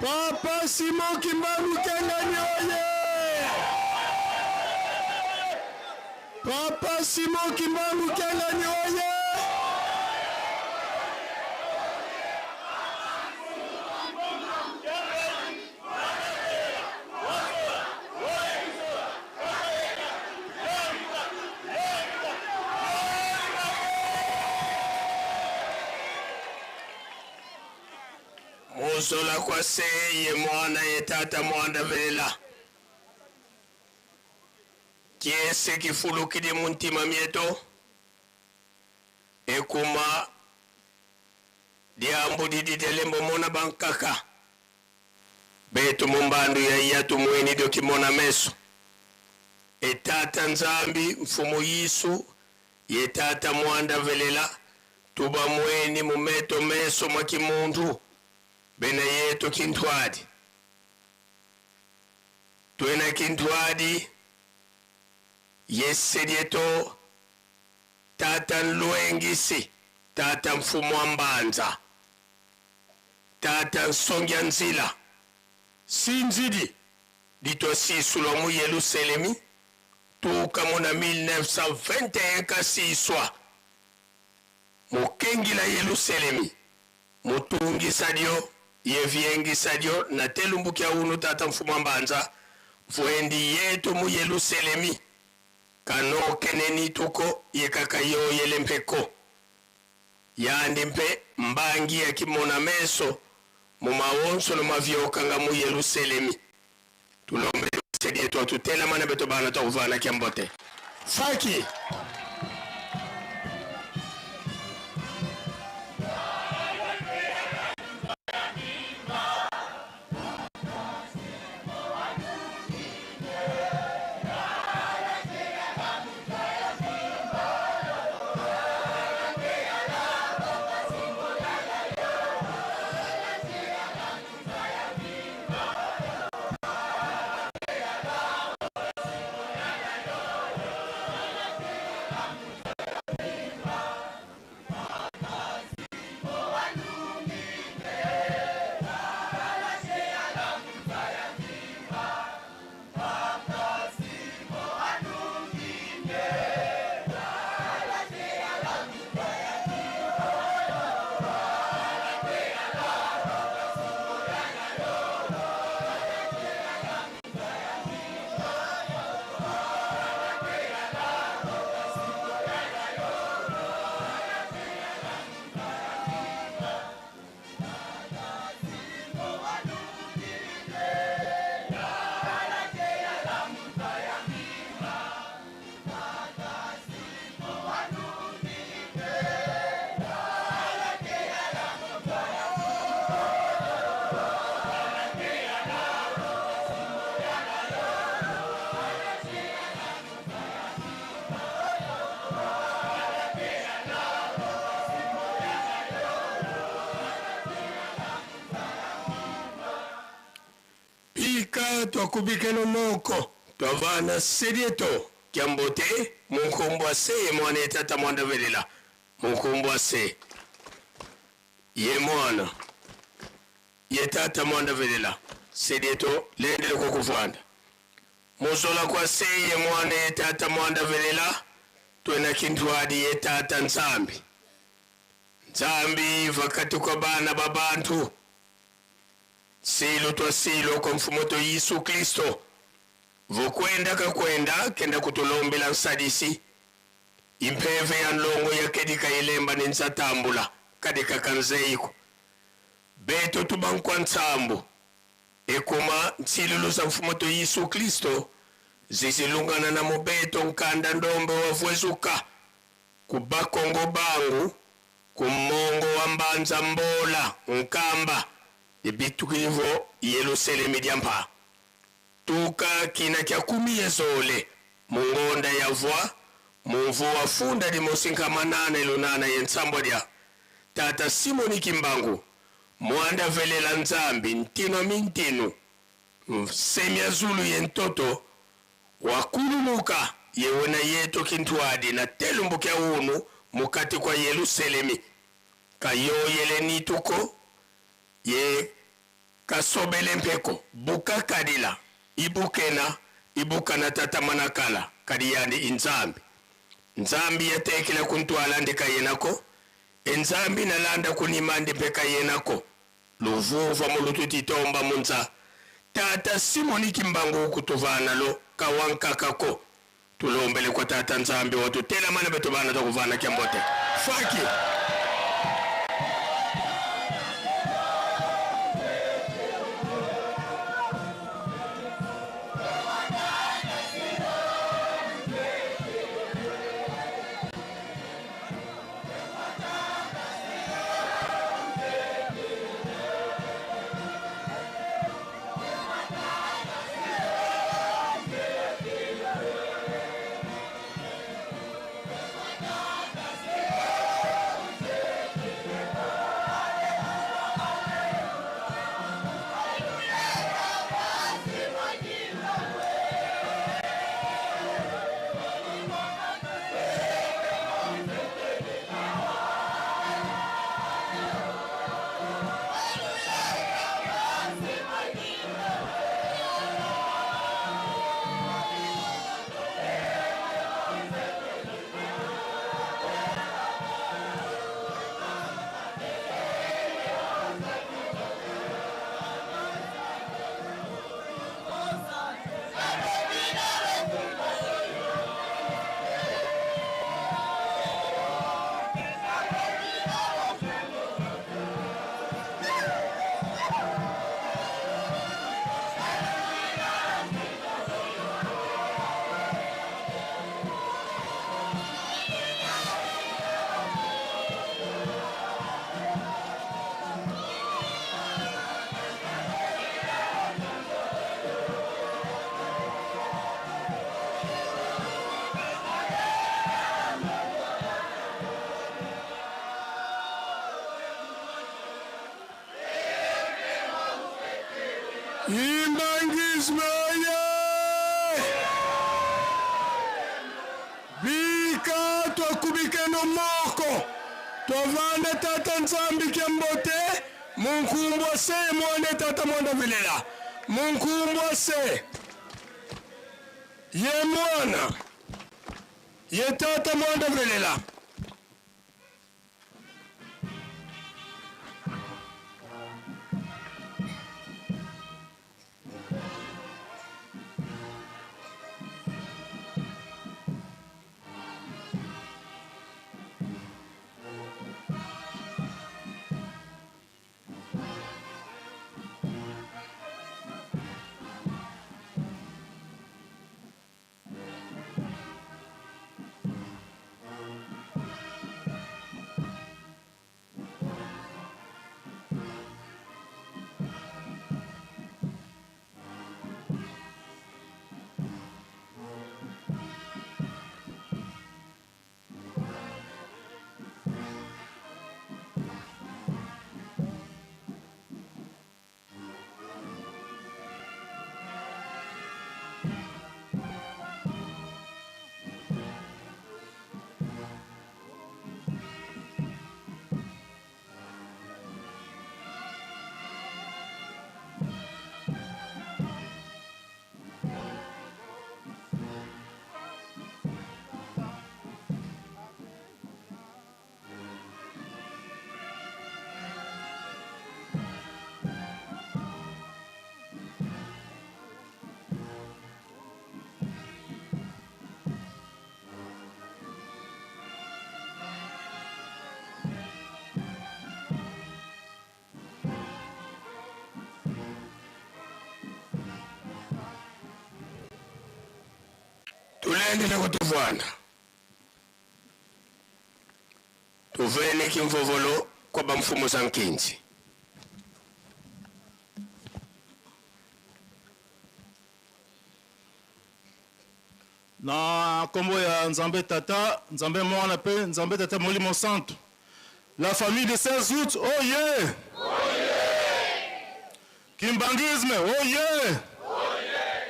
Speaker 8: Papa Simon Kimbangu Kangani Oye. Papa Simon Kimbangu Kangani Oye. Musola kwa seye mwana yetata mwanda vela. Kiese kifulukide muntima mieto. Ekuma diambu didelembo mona bankaka. Betu mumbandu ya yatu mweni do kimona meso. Etata nzambi mfumu Yisu yetata mwanda velela. Tuba mweni mumeto meso makimundu. Bena yeto kintwadi. Tuena kintwadi. Yesedieto. Tata nluengisi. Tata mfumu ambanza. Tata nsongya nzila. Sinzidi. Dito sisula mu Yerusalemi. Tuka muna 1921 kasiswa. Mukengi la Yerusalemi. Mutungi sadio. Yeviengi sadio na telumbukia unu tata mfumu ambanza. Fuendi yetu mu Yerusalemi. Kano keneni tuko yekakayo yelempeko. Yandi mpe mbangi ya kimona meso. Mumawonso no mavyoka nga mu Yerusalemi. Tulombe sedie to tutela mana beto bana to uvana kiambote. Faki. twakubikeno moko twavana sedieto kiambote munkumbwa se mwana tata mwanda velela munkumbwa se ye mwana ye tata mwanda velela sedieto lendele kwa kuvanda muzola kwa se ye mwana ye tata mwanda velela twena kintwadi ye tata nzambi nzambi vakati kwa bana babantu silo twa silo kwa mfumoto Yesu Kristo vokwenda kakwenda kenda kutulombela nsadisi impeve ya nlongo ya kedika ilemba ninzatambula kadika kanzeiko beto tubankwa nsambu ekuma nsiluluza mfumoto Yesu Kristo zizilungana na mubeto nkanda ndombe wavwezuka kubakongo bangu kumongo wa mbanza mbola nkamba ibitukivo Yerusalemu dyampa tuka kina kya kumie zole mungonda yavwa mumvu wafunda limosinka manane lunana yensambo dya tata Simoni Kimbangu mwanda velela nzambi ntino mintinu semya zulu yentoto wakululuka yewona yeto kintwadi na telumbu kya unu mukati kwa Yerusalemi kayoyele nituko ye kasobele mpeko buka kadila ibukena ibukana tata manakala kadiyandi inzambi nzambi yatekela kuntwala ndika yenako enzambi nalanda kunimandi peka yenako luvuva mulututi tomba munza tata Simoni Kimbangu kutuvana lo kawankakako tulombele kwa tata nzambi watutela mana betubana takuvana kiambote faki Imbangisme oye! Bika twakubikeno moko twavanda tata nzambi kiambote munkumbwa se mwande tata mwanda vilela munkumbwa se ye mwana ye tata mwanda vilela endele kutuvwana tuvene kimvovolo kwa bamfumo za nkinzi
Speaker 9: na kombo ya Nzambe Tata, Nzambe Mwana pe, Nzambe Tata Molimo Santo. La famille de 16 août, oh yeah! Oh yeah! Kimbangisme, oh yeah! Oh yeah!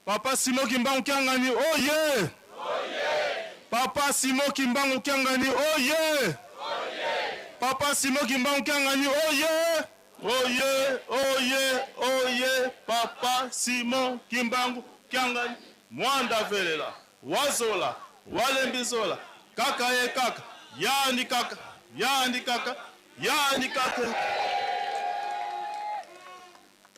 Speaker 9: Papa Simon Kimbangu Kiangani, oh yeah! Oh yeah! Papa Simon Kimbangu Kiangani, oh yeah! Oh yeah! Papa Simon Kimbangu Kiangani, oh yeah! Oh yeah! Oh yeah! Oh yeah! Papa Simon Kimbangu Kiangani. Mwanda velela, wazola, walembizola, kaka ye kaka, yani kaka, yani kaka, yani kaka.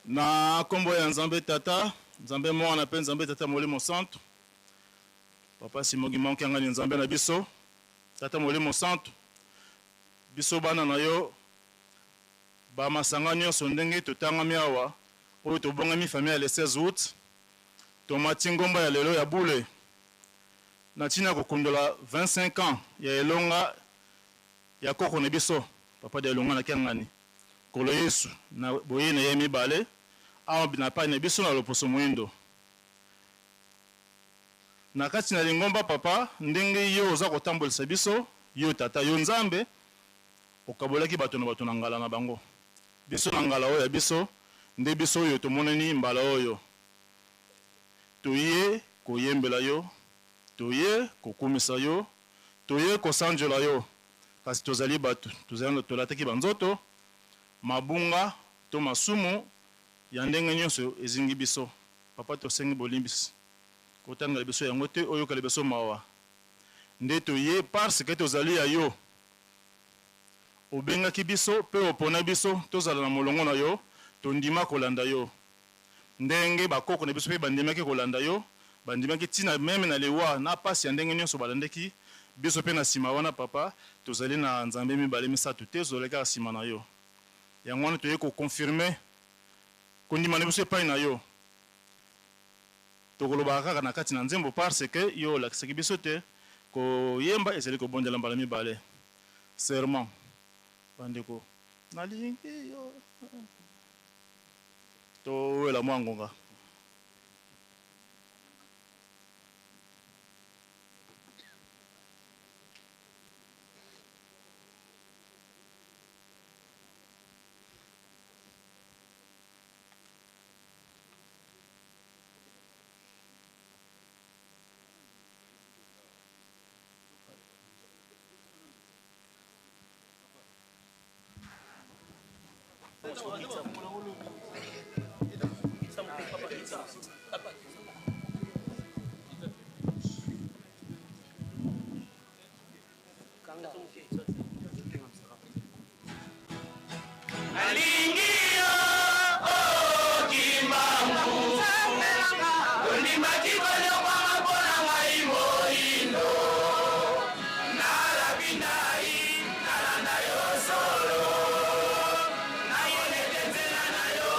Speaker 9: Na kombo ya Nzambe Tata, Nzambe Mwana pe Nzambe Tata Molimo Santo. Papa Simon Kimbangu Kiangani Nzambe na biso, Tata Molimo Santo. Biso bana na yo, ba masanga nyonso ndenge totangami awa, oyo tobongami famille le 16 août. Tomati ngomba ya lelo ya bule na tina kokundola 25 ans ya elonga ya koko na biso papa de elonga na Kiangani kolo Yesu na boye na ye mibale awa na pa na biso na loposo mwindo na kati na lingomba papa ndenge yo oza kotambolisa biso yo tata yo Nzambe okabolaki bato na ngala na bango biso na ngala oyo ya biso nde biso oyo tomonani mbala oyo toye koyembela yo toye kokumisa yo toye kosanjola yo kasi tozali bato tozali tolataki banzoto mabunga to masumu ya ndenge nyonso ezingi biso papa tosengi bolimbisi kotangela biso yango te oyokala biso mawa nde toye parce que tozali ya yo obengaki biso pe opona biso tozala na molongo na yo tondima kolanda yo ndenge bakoko na biso pe bandimaki kolanda yo bandimaki tina meme na lewa na pasi ya ndenge nyonso balandeki biso pe na sima wana papa tozali na Nzambe mibale misato te tozoleka sima na yo yango wana toye kokonfirme kondima na biso epai na yo tokolobaka kaka na kati na nzembo parce que yo olakisaki biso te koyemba ezali kobondela mbala mibale serment bandeko nalingi yo towela mwa ngonga
Speaker 7: Nalanda yo solo, na yone tenzela na yo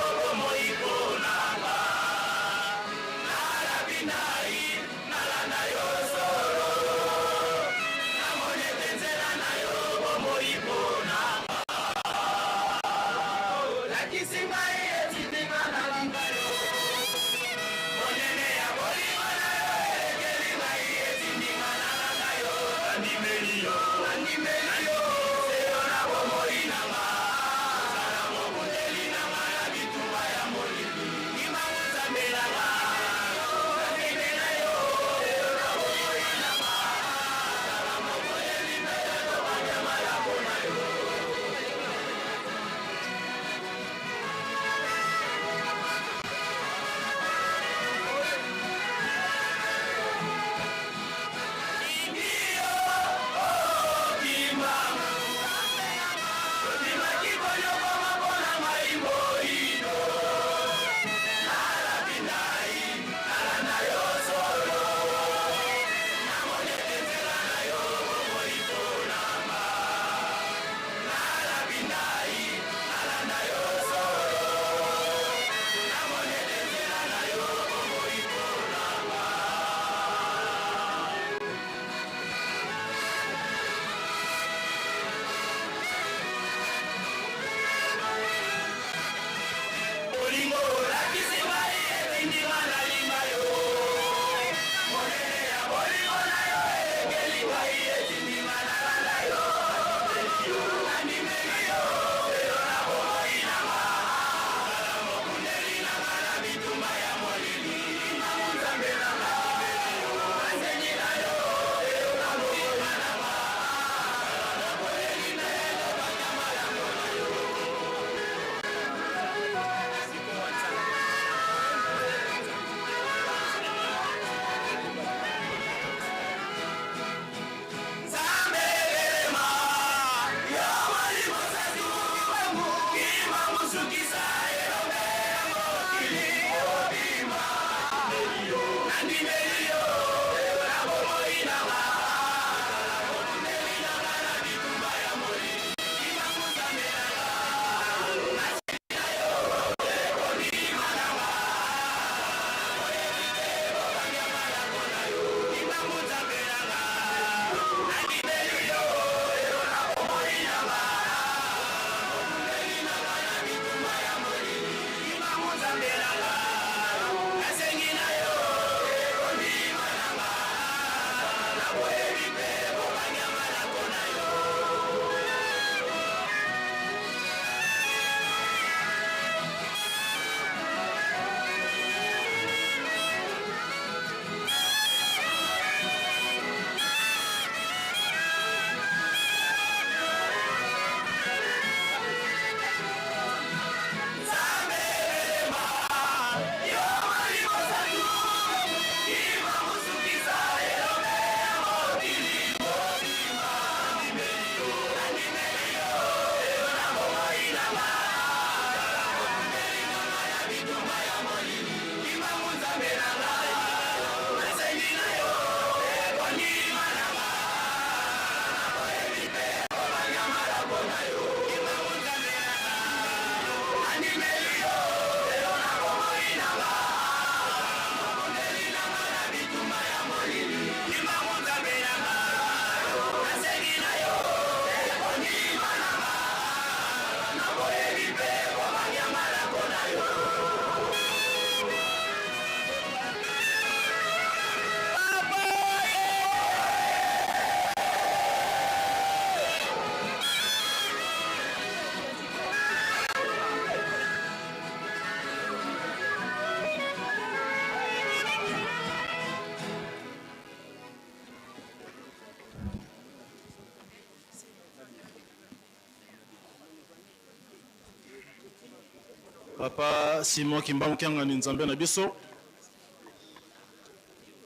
Speaker 9: Papa Simon Kimbamu Kiangani Nzambe na biso.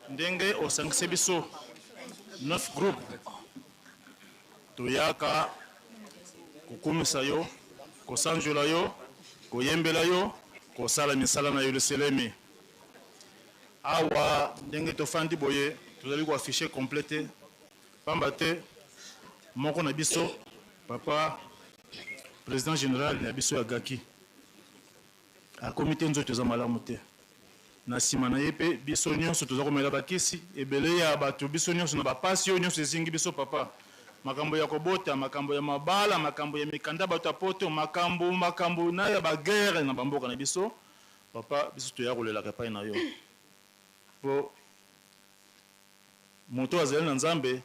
Speaker 9: Ndenge osangise biso 9 groupe. Toyaka kukumisa yo, kosanjula yo, koyembela yo, kosala misala na Yerusalemi. Awa ndenge tofandi boye, tozali ko afficher complété. Pamba te moko na biso papa président général na biso ya Gaki. A comité nzoto za malamu te. Na sima na yepe biso nyonso toza komela bakisi ebele ya bato biso nyonso na bapasi yo nyonso ezingi biso papa. Makambo ya kobota, makambo ya mabala, makambo ya mikanda bato apoto, makambo na ya bagere na bamboka na biso. Papa biso toya kolela kapai na yo. Po moto azali na Nzambe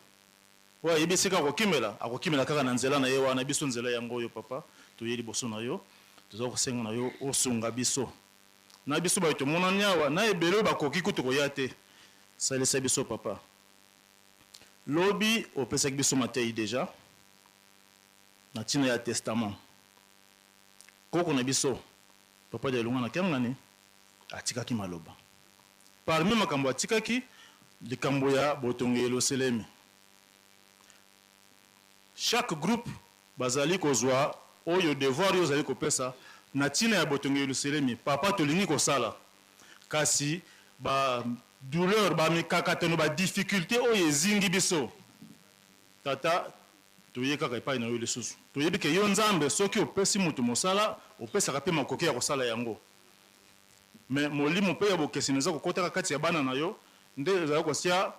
Speaker 9: wa yebisika akokimela kaka na nzela na ye wana biso nzela yango yo papa toye liboso na yo toza kosenga na yo osunga biso na biso ba to mona nyawa na ebele bakoki kutu koya te salisa biso papa lobi opesa biso matei déjà na tina ya testament koko na biso papa de lunga na kangani atikaki maloba parmi makambo atikaki likambo ya botongo Yerusalemi. Chaque groupe bazali kozwa oyo devoir yo zali kopesa na tina ya botongo Yerusalemi papa tolingi kosala kasi ba douleur ba mikakatano ba difficulté oyo ezingi biso tata toyeka ka epai na yo lisusu toyebi ke yo Nzambe soki opesi mutu mosala opesaka pe makoki ya kosala yango mais molimo pe ya bokesi neza kokotaka kati ya bana na yo nde ezali kosia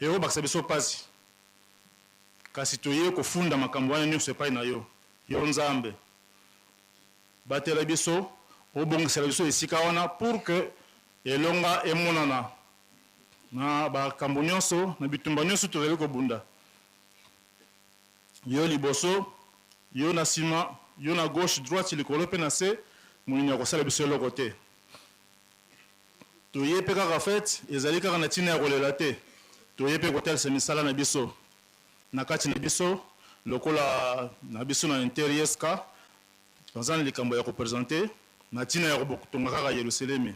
Speaker 9: eo bakisa biso pasi kasi toye kofunda makambo wana nyonso epai na yo Nzambe batela biso obongisela biso esika wana pour que elonga emonana na bakambo nyonso na bitumba nyonso tozali kobunda yo liboso yo na sima yo na gauche droite likolo pe na se monini ya kosala biso eloko te toye pe kaka fete ezali kaka na ntina ya kolela te toye pe kotalisa misala na biso na kati na biso lokola na biso na interieska toza na likambo ya kopresente na ntina ya kotonga kaka Yerusalemi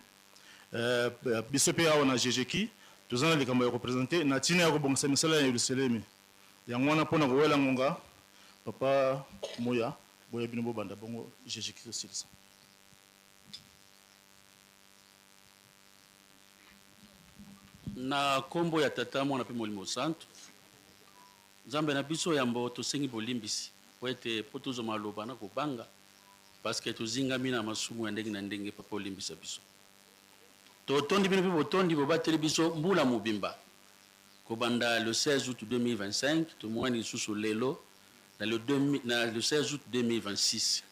Speaker 9: biso pe awa na jejeki toza na likambo ya kopresente na ntina ya kobongisa misala ya Yerusalemi yango wana mpona kowela ngonga papa moya boya bino bobanda bongo jejeki kosilisa
Speaker 10: na kombo ya tata mwana pe molimo santo Nzambe na biso yambo tosengi bolimbisi po ete po tozwa maloba na kobanga parce que tozingami na masumu ya ndenge na ndenge papa olimbisa biso totondi bino pe botondi bobateli biso mbula mobimba kobanda le 16 août 2025 tomwani lisusu lelo na le 16 août 2026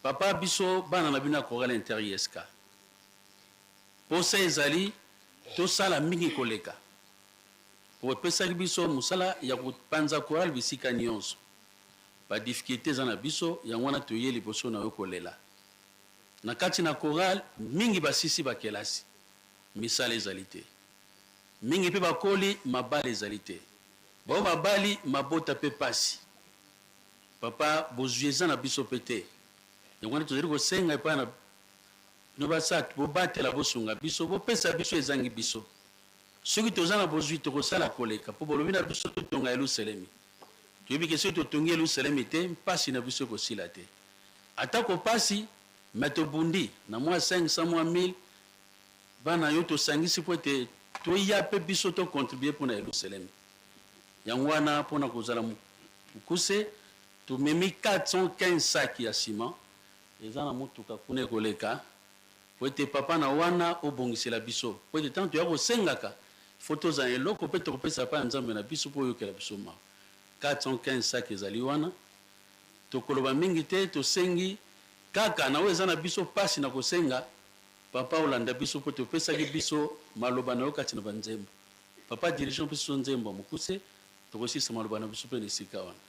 Speaker 10: papa biso bana na bino ya chorale interieska posa ezali tosala mingi koleka po epesaki biso mosala ya kopanza chorale bisika nyonso badifficulté eza na biso yango wana toye liboso na yo kolela na kati na chorale mingi basisi bakelasi misala ezali te mingi mpe bakoli mabali ezali te bao mabali mabota mpe pasi papa bozwi eza na biso mpe te yango wana tozali kosenga epai na no basat bobatela bosunga biso bopesa biso ezangi biso soki toza na bozwi tokosala koleka mpo bolobi na biso totonga Yerusalemi toyebi ke soki totongi Yerusalemi te mpasi na biso ekosila te atako pasi me tobundi na mwa 500 mwa 1000 bana yo tosangisi po ete toya mpe biso tocontribue mpona Yerusalemi yango wana mpona kozala mokuse tomemi 415 saki ya ciment eza na motuka kuna ekoleka po ete papa na wana obongisela biso po ete ntango toya kosengaka fo tozala eloko mpe tokopesa pa ya Nzambe na biso mpo oyokela biso mawa 415 saki ezali wana tokoloba mingi te tosengi kaka na oyo eza na biso pasi na kosenga papa olanda biso mpo topesaki biso maloba na yo kati na banzembo papa dirigeant mpe so nzembo mokuse tokosilisa maloba na biso mpe na esika wana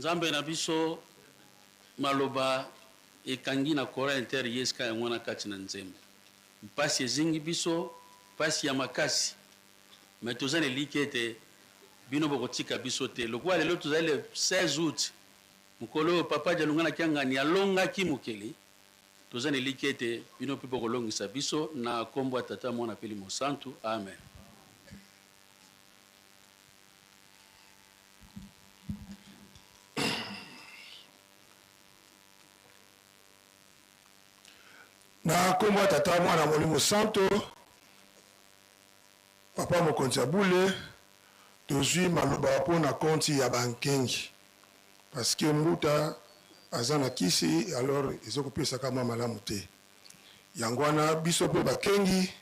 Speaker 10: nzambe na biso maloba ekangi na kora inter yeska ya mwana kati na nzembo mpasi ezingi biso mpasi ya makasi me toza na eliki ete bino bokotika biso te lokola lelo tozali le 16 août mokolo oyo papa dialunganaki angani alongaki mokili toza na eliki ete bino mpe bokolongisa biso na kombo ya tata mwana mpe mosantu amen.
Speaker 11: Na kombo ya tata mwana molimo santo papa mokonzi ya bule tozwi maloba mpo na konti ya bankengi parce que mbuta aza na kisi alors ezokopesaka mwa malamu te yango wana biso mpe bakengi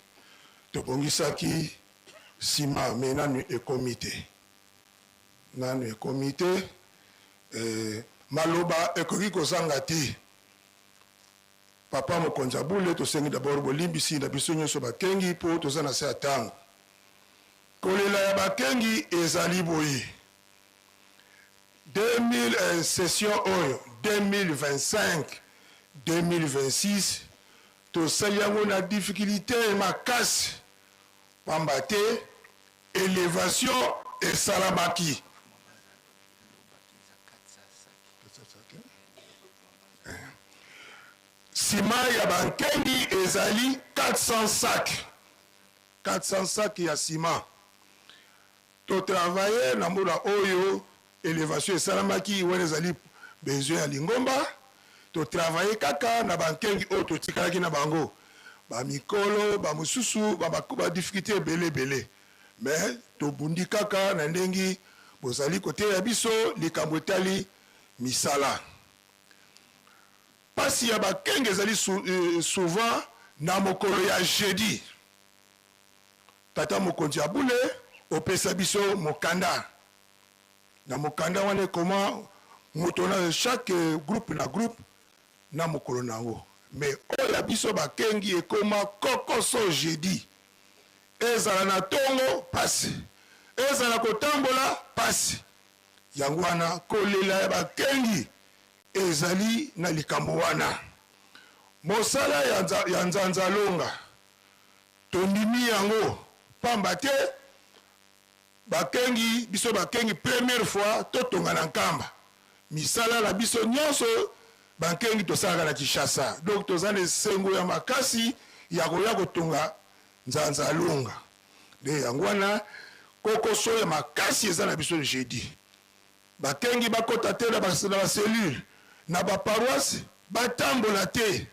Speaker 11: tobongisaki nsima me nanu ekomi te maloba ekoki kozanga te. Papa mokonzi ya bule tosengi d'abord bolimbisi na biso nyonso bakengi mpo toza na se ya ntango kolela ya bakengi ezali boye session oyo 2025-2026 tosali yango na difficulté makasi pamba te élévation esalamaki sima ya bankengi ezali 400 sacs ya sima to travailler na mbula oyo élévation esalamaki wana ezali besoin ya lingomba to travailler kaka na bankengi oyo totikalaki na bango bamikolo bamosusu badifficulté ebele mais tobundi kaka na ndengi bozali kote ya biso likambo etali misala pasi ya bakenge ezali souvent na mokolo ya jeudi tata mokonzi ya bule opesa biso mokanda na mokanda wana ekoma moto na chaque groupe na mokolo nango mais oyo ya biso bakengi ekoma kokoso jeudi ezala na tongo pasi ezala kotambola pasi yango wana kolela ya bakengi ezali na likambo wana mosala ya nzanzalonga tondimi yango pamba te bakengi biso bakengi première fois totonga na nkamba misala na biso nyonso bakengi tosalaka na Kinshasa donc toza na esengo ya makasi ya koya kotonga nzanzalonga de yango wana kokoso ya makasi eza na biso jeudi bakengi bakota te na baselule na baparoise batambola te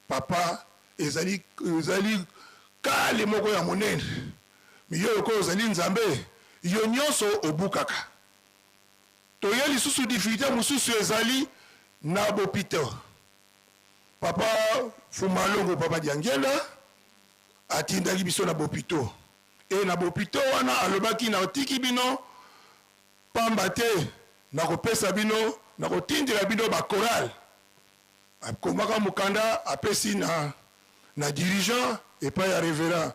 Speaker 11: papa ezali kale moko ya monene miyo oko ozali nzambe yo nyonso obukaka toye lisusu difficulté mosusu ezali na bopito papa fumalongo papa diangela atindaki biso na bopito e na bopito wana alobaki na otiki bino pamba te na kopesa bino na kotindela bino bakoral akomaka mokanda apesi na dirigeant epai ya révérend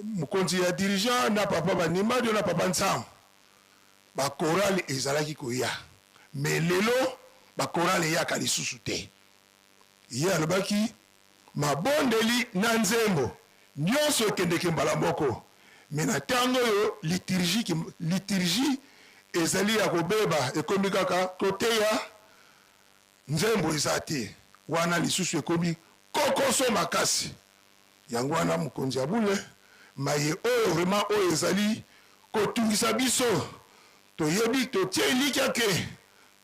Speaker 11: mokonzi ya dirigeant na papa banimbadio na papa nsambo bakoral ezalaki koya me lelo bakoral eyaka lisusu te ye alobaki mabondeli na nzembo nyonso ekendeki mbala moko me na ntango oyo liturgie ezali ya kobeba ekomi kaka koteya nzembo eza te wana lisusu ekomi kokoso makasi yango wana mokonzi ya bule maye oyo vraiment oyo ezali kotungisa biso toyebi totie elikya ke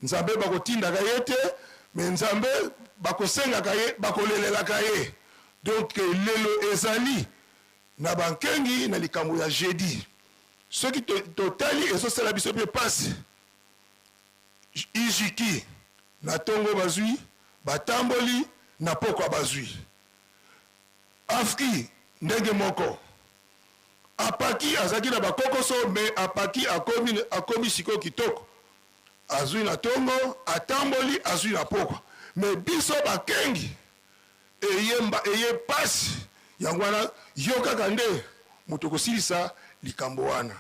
Speaker 11: nzambe bakotindaka ye te me nzambe bakosengaka ye bakolelelaka ye donc lelo ezali na bankengi na likambo ya jeudi soki totali ezosala biso mpe pasi ijiki na tongo bazwi batamboli na pokwa bazwi afki ndenge moko apaki azalaki na bakokoso me apaki akomi sikoyo kitoko azwi na tongo atamboli azwi na pokwa me biso bakengi eye pasi yango wana yo kaka nde moto kosilisa likambo wana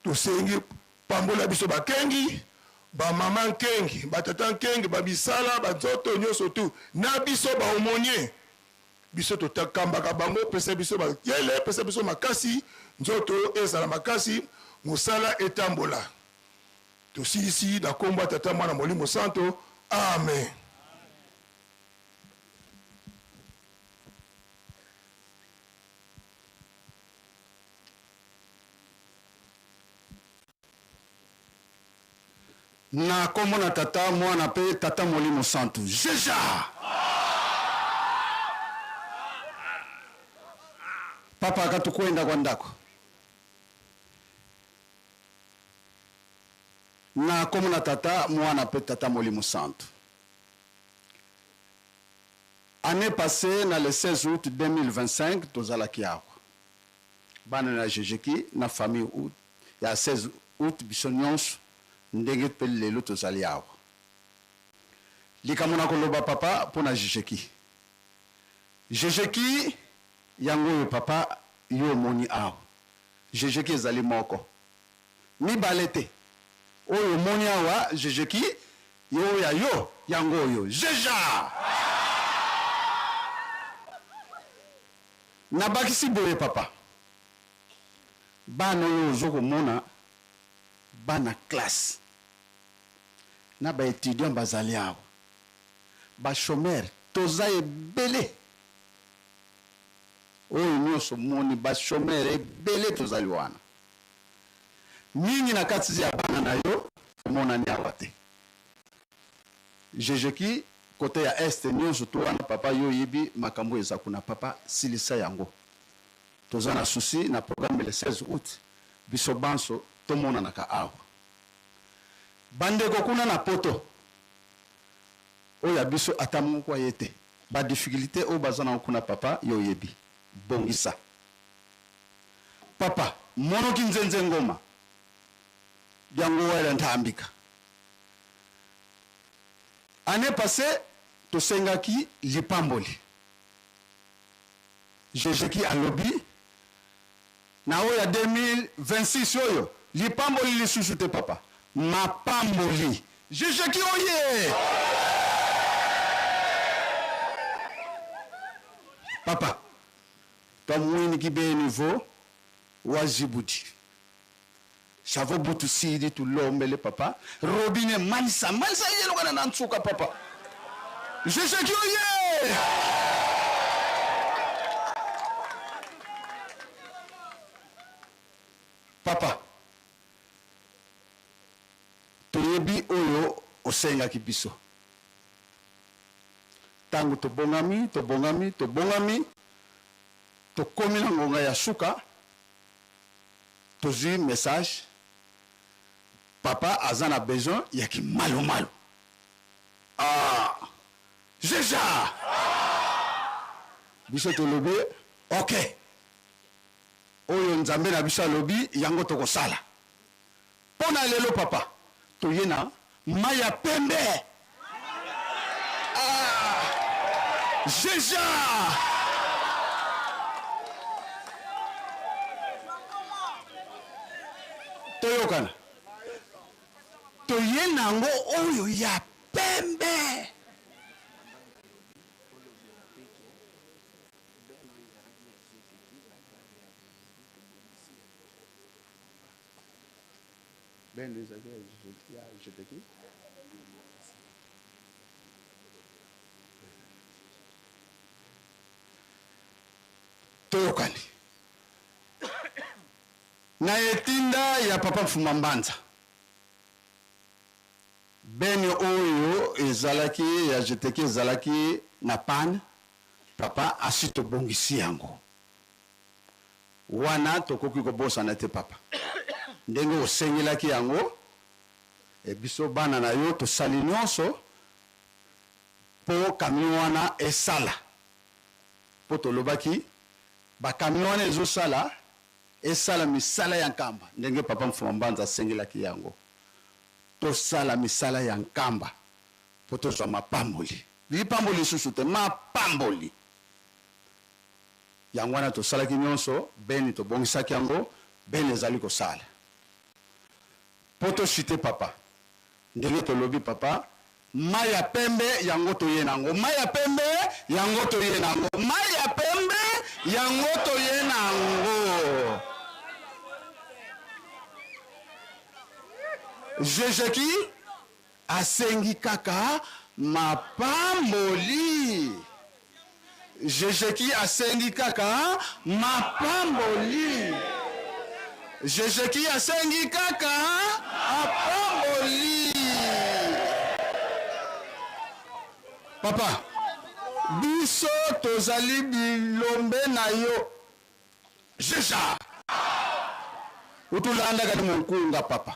Speaker 11: tosengi pambola biso bakengi bamama nkengi batata nkengi babisala banzoto nyonso tu na biso baomonie biso totakambaka bango pesa biso bakele pesa biso makasi nzoto ezala makasi mosala etambola tosilisi na kombo tata mwana molimo santo amen.
Speaker 12: Na kombo na tata mwana pe tata molimo santo jeja papa akatukwenda kwa ndako na kombo na tata mwana pe tata molimo santo. Année passée na le 16 août 2025 tozalaki awa bana na jejeki na famille août ya 16 août biso nyonso ndenge pe lelo tozali awa likambo na koloba papa mpona jejeki yango oyo papa yo omoni awa jejeki ezali moko mibale te oyo omoni awa jejeki yo ya yo yango oyo jeja nabakisi boye papa bana oyo ozokomona bana classe na baétudiant bazali awa bachomere toza ebele oyo nyonso moni bachomere ebele tozali wana mingi na kati ya bana na yo omonani awa te jejeki kote ya este nyonso to wana papa yo yebi makambo eza kuna papa silisa yango toza na susi na programme le 16 août biso banso tomonanaka awa bandeko kuna na poto oyo ya biso ata moko aye te badifficulté oyo baza nango kuna papa yo yebi bongisa papa monoki nzenze ngoma yango wele ntambika année passée tosengaki lipamboli jejeki alobi na oyo ya 2026 oyo lipamboli lisusu te papa mapamboli jejeki oye papa tomwiniki be niveau wa Djibouti chavo butu sidi tulombele papa robine manisa yelo kana na ntsuka papa jejeki oye papa toyebi oyo osengaki biso tango tobongami tokomi na ngonga ya suka tozwi message papa aza na besoin ya kimalomalo jeja biso tolobi ok oyo nzambe na biso alobi yango tokosala mpona lelo papa toye na mai ya pembe jeja toyokana toye nango oyo ya pembe toyokani na etinda ya papa Mfuma Mbanza beni oyo ezalaki ya jeteki ezalaki na pane papa asi tobongisi yango wana tokoki kobosana te papa ndenge osengelaki yango ebiso bana na yo tosali nyonso po kamion wana esala po tolobaki bakamion wana ezosala esala misala ya nkamba ndenge papa Mfuma Mbanza asengelaki yango tosala misala ya nkamba po tozwa mapamboli lipamboli susu te mapamboli yango wana tosalaki nyonso beni tobongisaki yango beni ezali kosala poto chite papa ndenge tolobi papa maya pembe yango toye nango maya pembe yango toye nango maya pembe yango toye nango Jejeki asengi kaka mapamboli Jejeki asengi kaka mapamboli Jejeki asengi kaka mapamboli Papa biso tozali bilombe na yo Jeja utulanda kati munkunga papa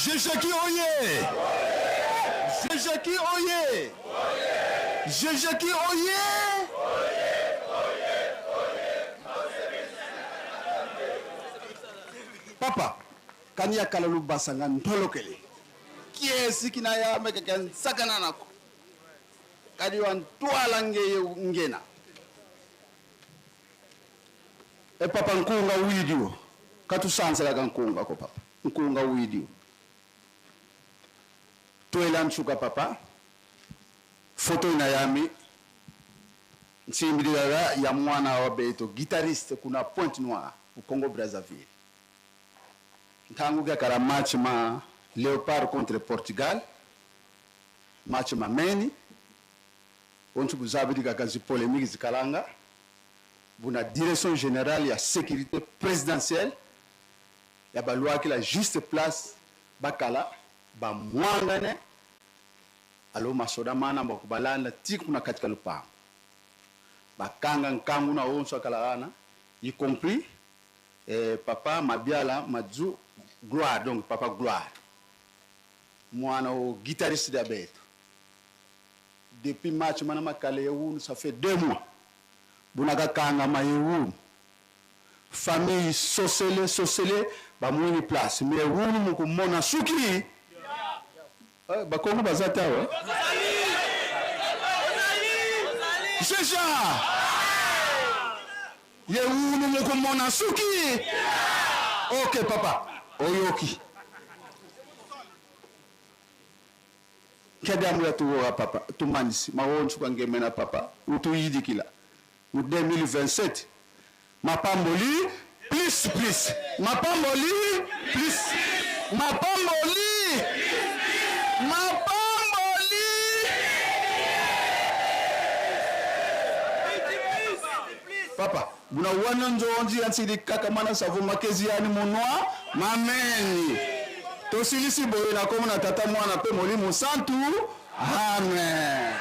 Speaker 12: Jejeki oye! Jejeki oye! Jejeki oye! Papa, kani ya kalalu basanga ntolokele. Kiesi kinaya mekeke nsakana nako. Kadi wan tuala ngena. E papa nkunga widio. Katu sansela nkunga ko papa. Nkunga widio. Tuela nchuka papa. Foto inayami. Nsimbidira ya mwana wa beto guitariste kuna Pointe Noire au Congo Brazzaville. Ntangu kala match ma Léopard contre Portugal. Match ma meni. Ontu buzabidi kakazi polémique zikalanga. Buna direction générale ya sécurité présidentielle. Ya balwa ki la juste place bakala ba mwangane. Alo masoda mana bakubalanda tiku na katika lupango. Bakanga nkangu na onso akalana, y compris papa Mabiala Madzu Gloire, donc papa Gloire. Mwana au guitariste d'Abeto. Depuis match manama Kaleoun, ça fait 2 mois. Bunaka kanga mayeoun. Famille sosele, ba mouni place. Mais oun moko mona suki. Ba kongo bazata wa. Jeja! Ye oun moko mona suki. Ok papa, oyoki. Kadamu ya tuwa papa, tumanisi, maonchu kangemena papa, utu yidi kila. Ou 2027, mapamboli, plus. Mapamboli, plus. Mapamboli, papa, buna wana njonji yansidi kaka mana savu makezi yani monwa, mameni. Tosilisi boye na komo na tata mwana pe Molimo Santu. Amen.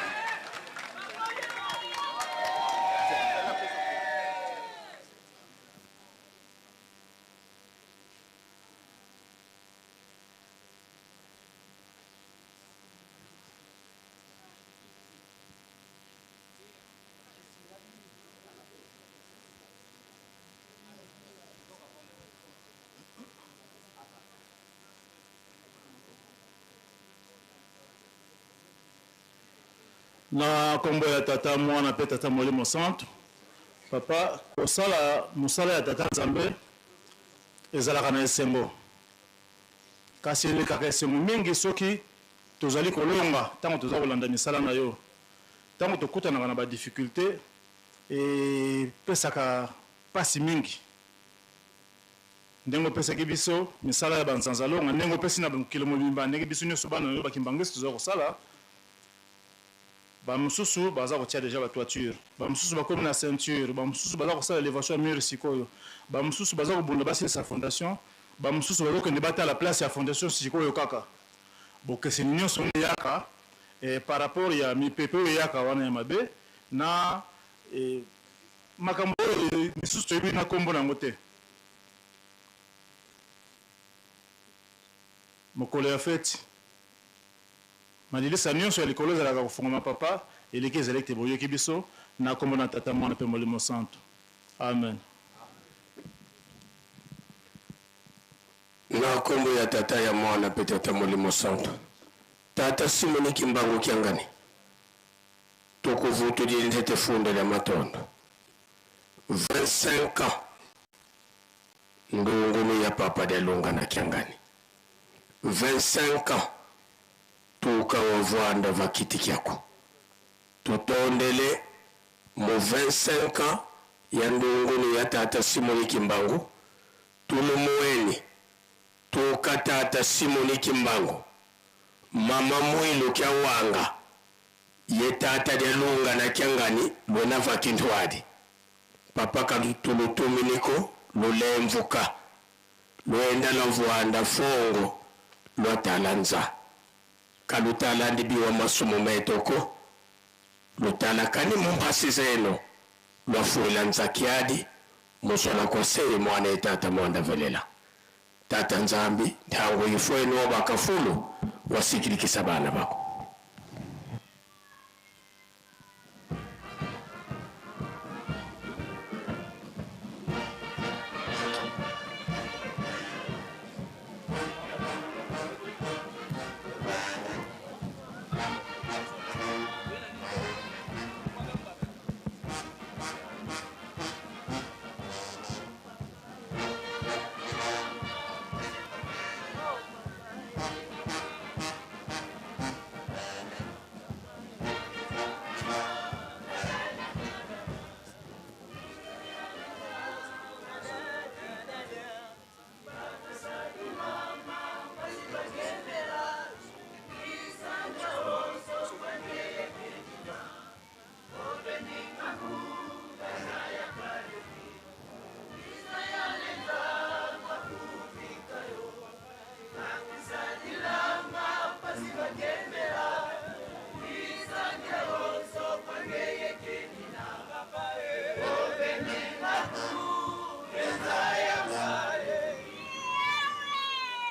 Speaker 9: Na kombo ya tata mwana pe tata Molimo Santu. Papa, musala ya tata Nzambe ezalaka na esengo. Kasi elekaka esengo mingi soki tozali kolonga tango tozali kolanda misala na yo. Tango tokutanaka na ba difficulté pesaka pasi mingi. Ndengo pesaki biso misala ya banzanza longa, ndengo pesi na mokilo mobimba ndenge biso nyonso bana yo bakimbangisi tozali kosala. Bamususu baza kotia déjà ba toiture, bamususu bakomi na ceinture, bamususu baza kosala élévation ya mur sikoyo, bamususu baza kobunda basi sa fondation, bamususu baza kokende bata la place ya fondation sikoyo kaka. Bokesi nyonso yaka par rapport ya mipepe yaka wana ya mabe na makambo misusu toyebi na kombo nango te. Mokolo ya feti malilisa nyonso ya likolo ezalaka kofungama papa eleki ezalaki te boyoki biso na kombo na tata mwana pe Molimo Santu. Amen.
Speaker 8: Na kombo ya tata ya mwana pe tata Molimo Santu. Tata Simoni Kimbangu Kiangani. Tokuvutu dilitete funde la matondo. 25 ans. Ndungumi ya papa de Lunga na Kiangani. 25 ans. Tuka wavwanda vakiti kyako. Tutondele mu 25 ans ya ndunguni ya tata Simoni Kimbangu. Tulumuweni. Tuka tata Simoni Kimbangu. Mama mwilu kia wanga. Ye tata de Lunga na Kiangani lwena vakintwadi. Papa kadutulutuminiko lulemvuka. Lwenda lavwanda fongo lwatalanza. Kalutala ndibiwa masumu metoko. Lutala kani mumpasi zeno. Lwafuila nzakiadi. Musona kwa seri mwana etata mwanda velela. tata nzambi ntango ifwe no bakafulu wasikilikisa bana bako.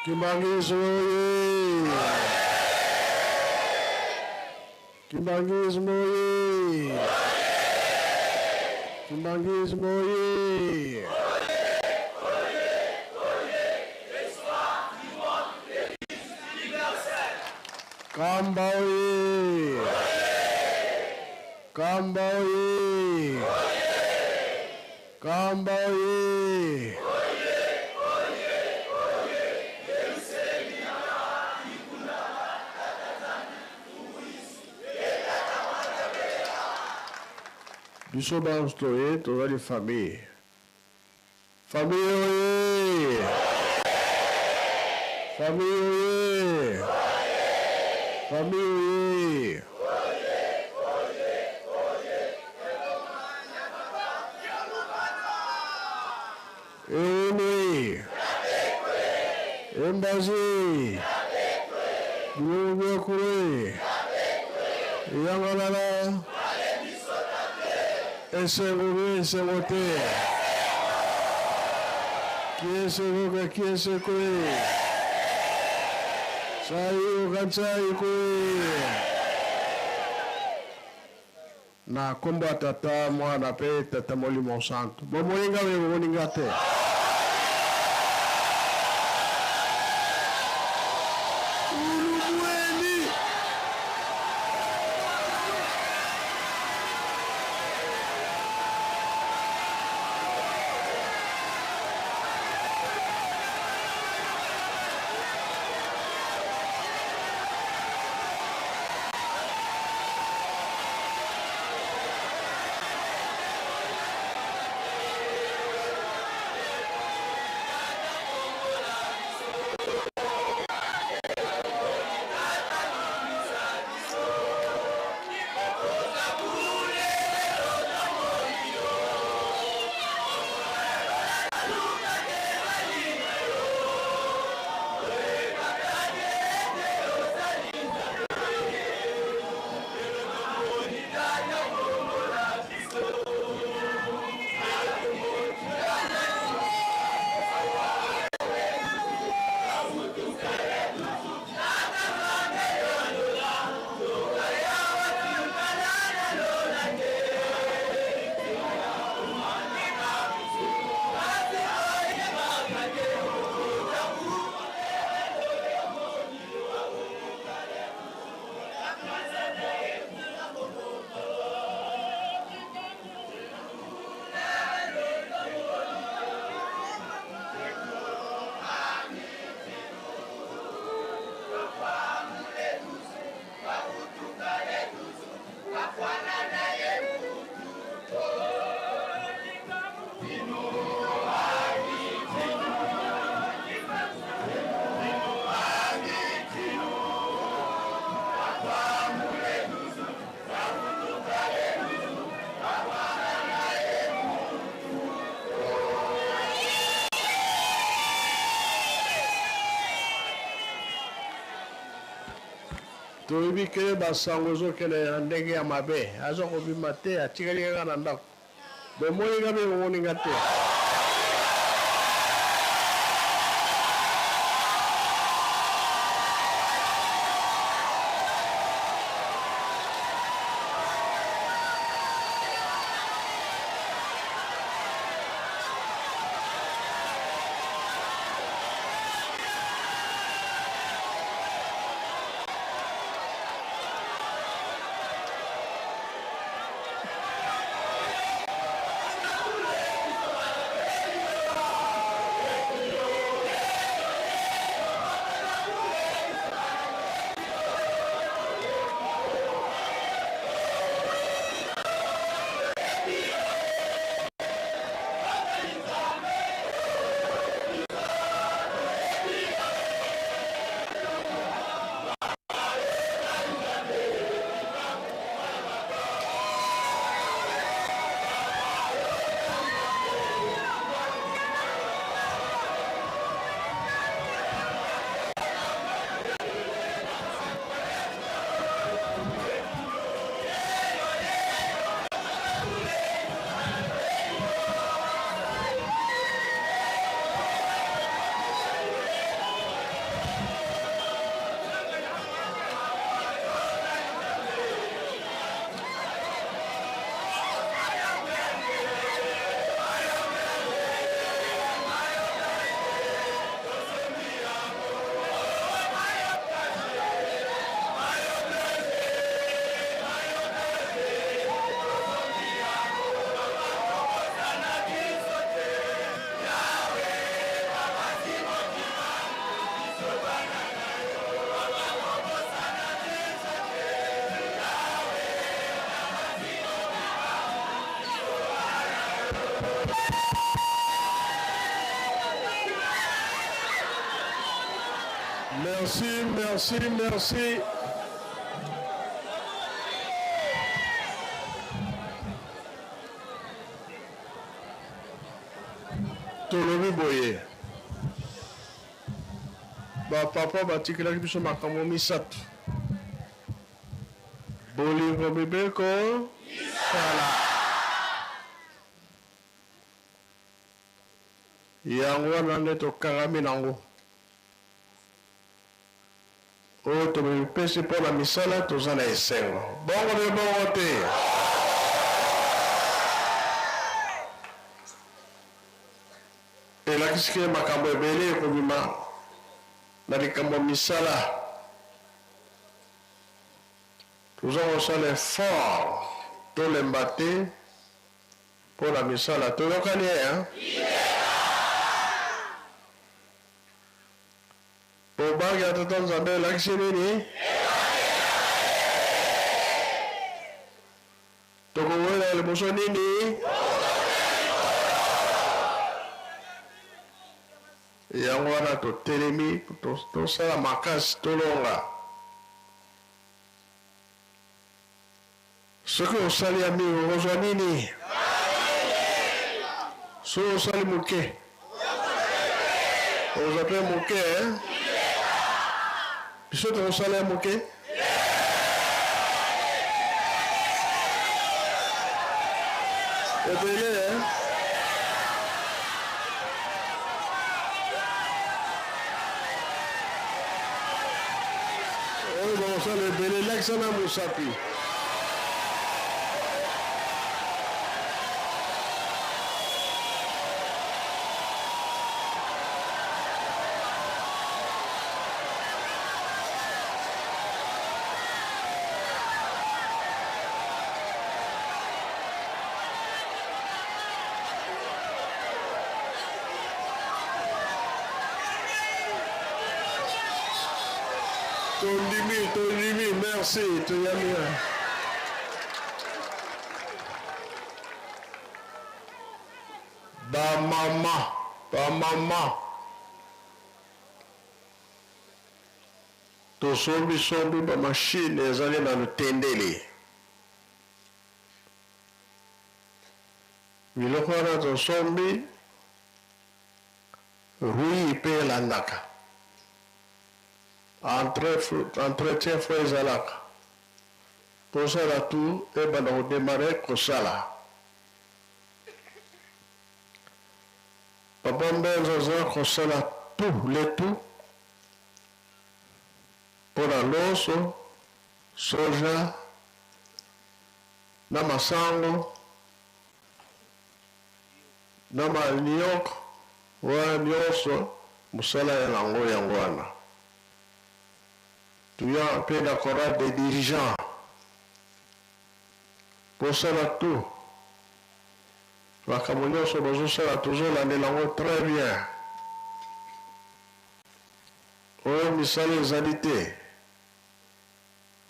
Speaker 13: Kimbangizo ye! Kimbangismo ye! Kimbangismo ye! Kamba ye! Kamba ye! Kamba ye! Biso banstoye toza li famille. Famille oye! Famille oye! Famille oye! Ene! Embazi! Bilongo kure! Yangalala! Ese vote. Qui se vote, qui se coule. Sayu kansai coule. Na komba tata mwana pe tata Molimo Santo. Bomolinga we bomolinga te. toyebi kele basango ezokende na ndenge ya mabe aza kobima te atikali kaka na ndako bomoninga mpe bomoninga te Merci, merci, merci. Tolobi boye. Papa batikelaki biso makambo misato. Bolingo mibeko sala. Yango wana nde tokangami nango. Oyo tomipesi mpo na misala toza na esengo. Bongo mpe bongo te. Elakisi ke makambo ebele ekobima na likambo misala. Toza kosala effort tolemba te mpo na misala. Toyokani ye, Bobangi ya tata Nzambe elakisi nini? Tokowela liboso nini? Yango wana totelemi tosala makasi tolonga. Soki osali ya mingi okozwa nini? Soki osali moke okozwa mpe moke. Biso tokosala ya moke. Ebele oyo bakosala ebele lakisa na mosapi. Tondimi, merci, Toyamia. Ba mama. Tosombi ba machine ezali na lutendeli. Biloko wana tosombi rui mpe elandaka. Entretien fo ezalaka. Tosala tu ebanda kodemare kosala. Papa Mbenza aza kosala tout le tout mpona loso, soja, na masango, na maniok, wana nyonso mosala yango wana. Tuya mpe na chorale des dirigeants posala tout makambo nyonso bazosala tozolandela yango très bien. Oyo misala ezali te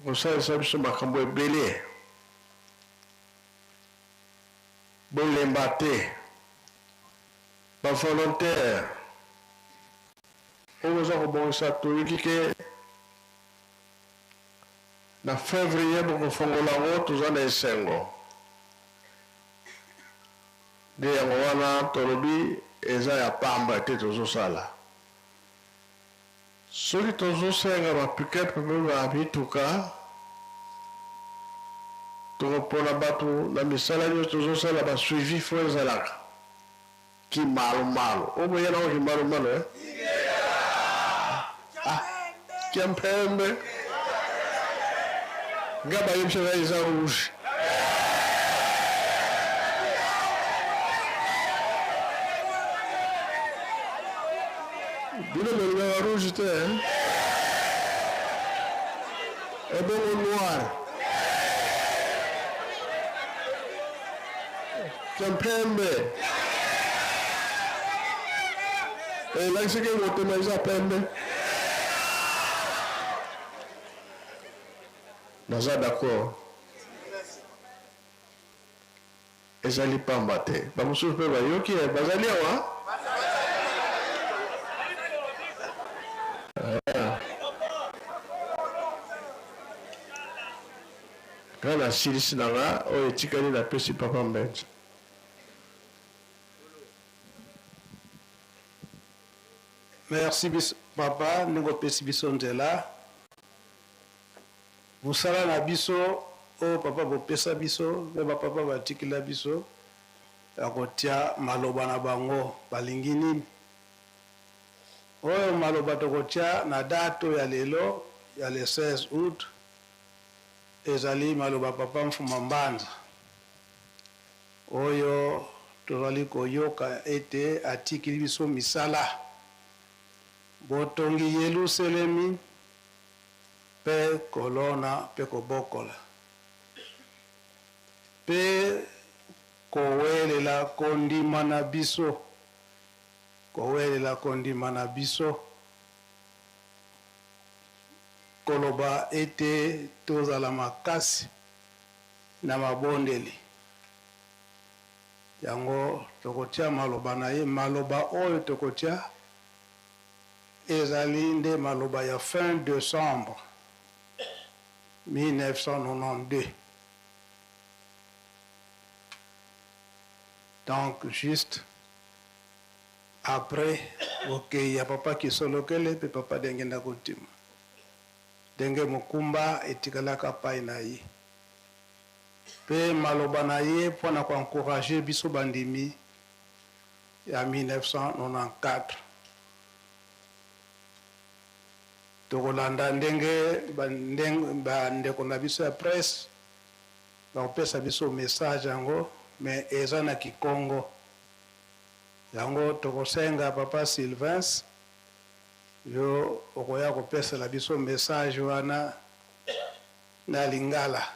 Speaker 13: kosalisa biso makambo ebele bolemba te. Bavolontaire oyo oza kobongisa toyoki ke na février bokofongola yango toza na esengo. Nde yango wana tolobi eza ya pamba te tozosala. Soki tozosenga bapikepe mpe bamituka tokopona bato na misala nyonso tozosala basuivi fo ezalaka kimalumalu. Oboya nango kimalumalu kiampembe nga bayebisa nga eza rouge. Bino melingaka rouge te ebongo noir kiampembe elakisiki motema eza pembe. Naza d'accord. Ezali pamba te. Bamosusu mpe bayoki bazali awa. nga na silisi na nga oyo etikali napesi papa Mbenza.
Speaker 14: Merci papa ndenge opesi biso nzela mosala na biso oyo papa bopesa biso mpe bapapa batikila biso ya kotia maloba na bango balingi nini oyo maloba tokotia na date ya lelo ya le 16 août ezali maloba papa Mfuma Mbanza oyo tozali koyoka ete atikili biso misala botongi Yelusalemi pe kolona pe kobokola pe kowelela kondima na biso koloba ete tozala makasi na mabondeli yango tokotia maloba na ye maloba oyo tokotia ezali nde maloba ya fin décembre 1992 donc juste après okei ya papa kisolokele mpe papa ndenge nda kotima ndenge mokumba etikalaka pai na ye mpe maloba na ye mpona koencourage biso bandimi ya 1994 tokolanda ndenge bandeko na biso ya presse bakopesa biso message yango me eza na Kikongo yango tokosenga papa Sylvain yo okoya kopesela biso message wana na Lingala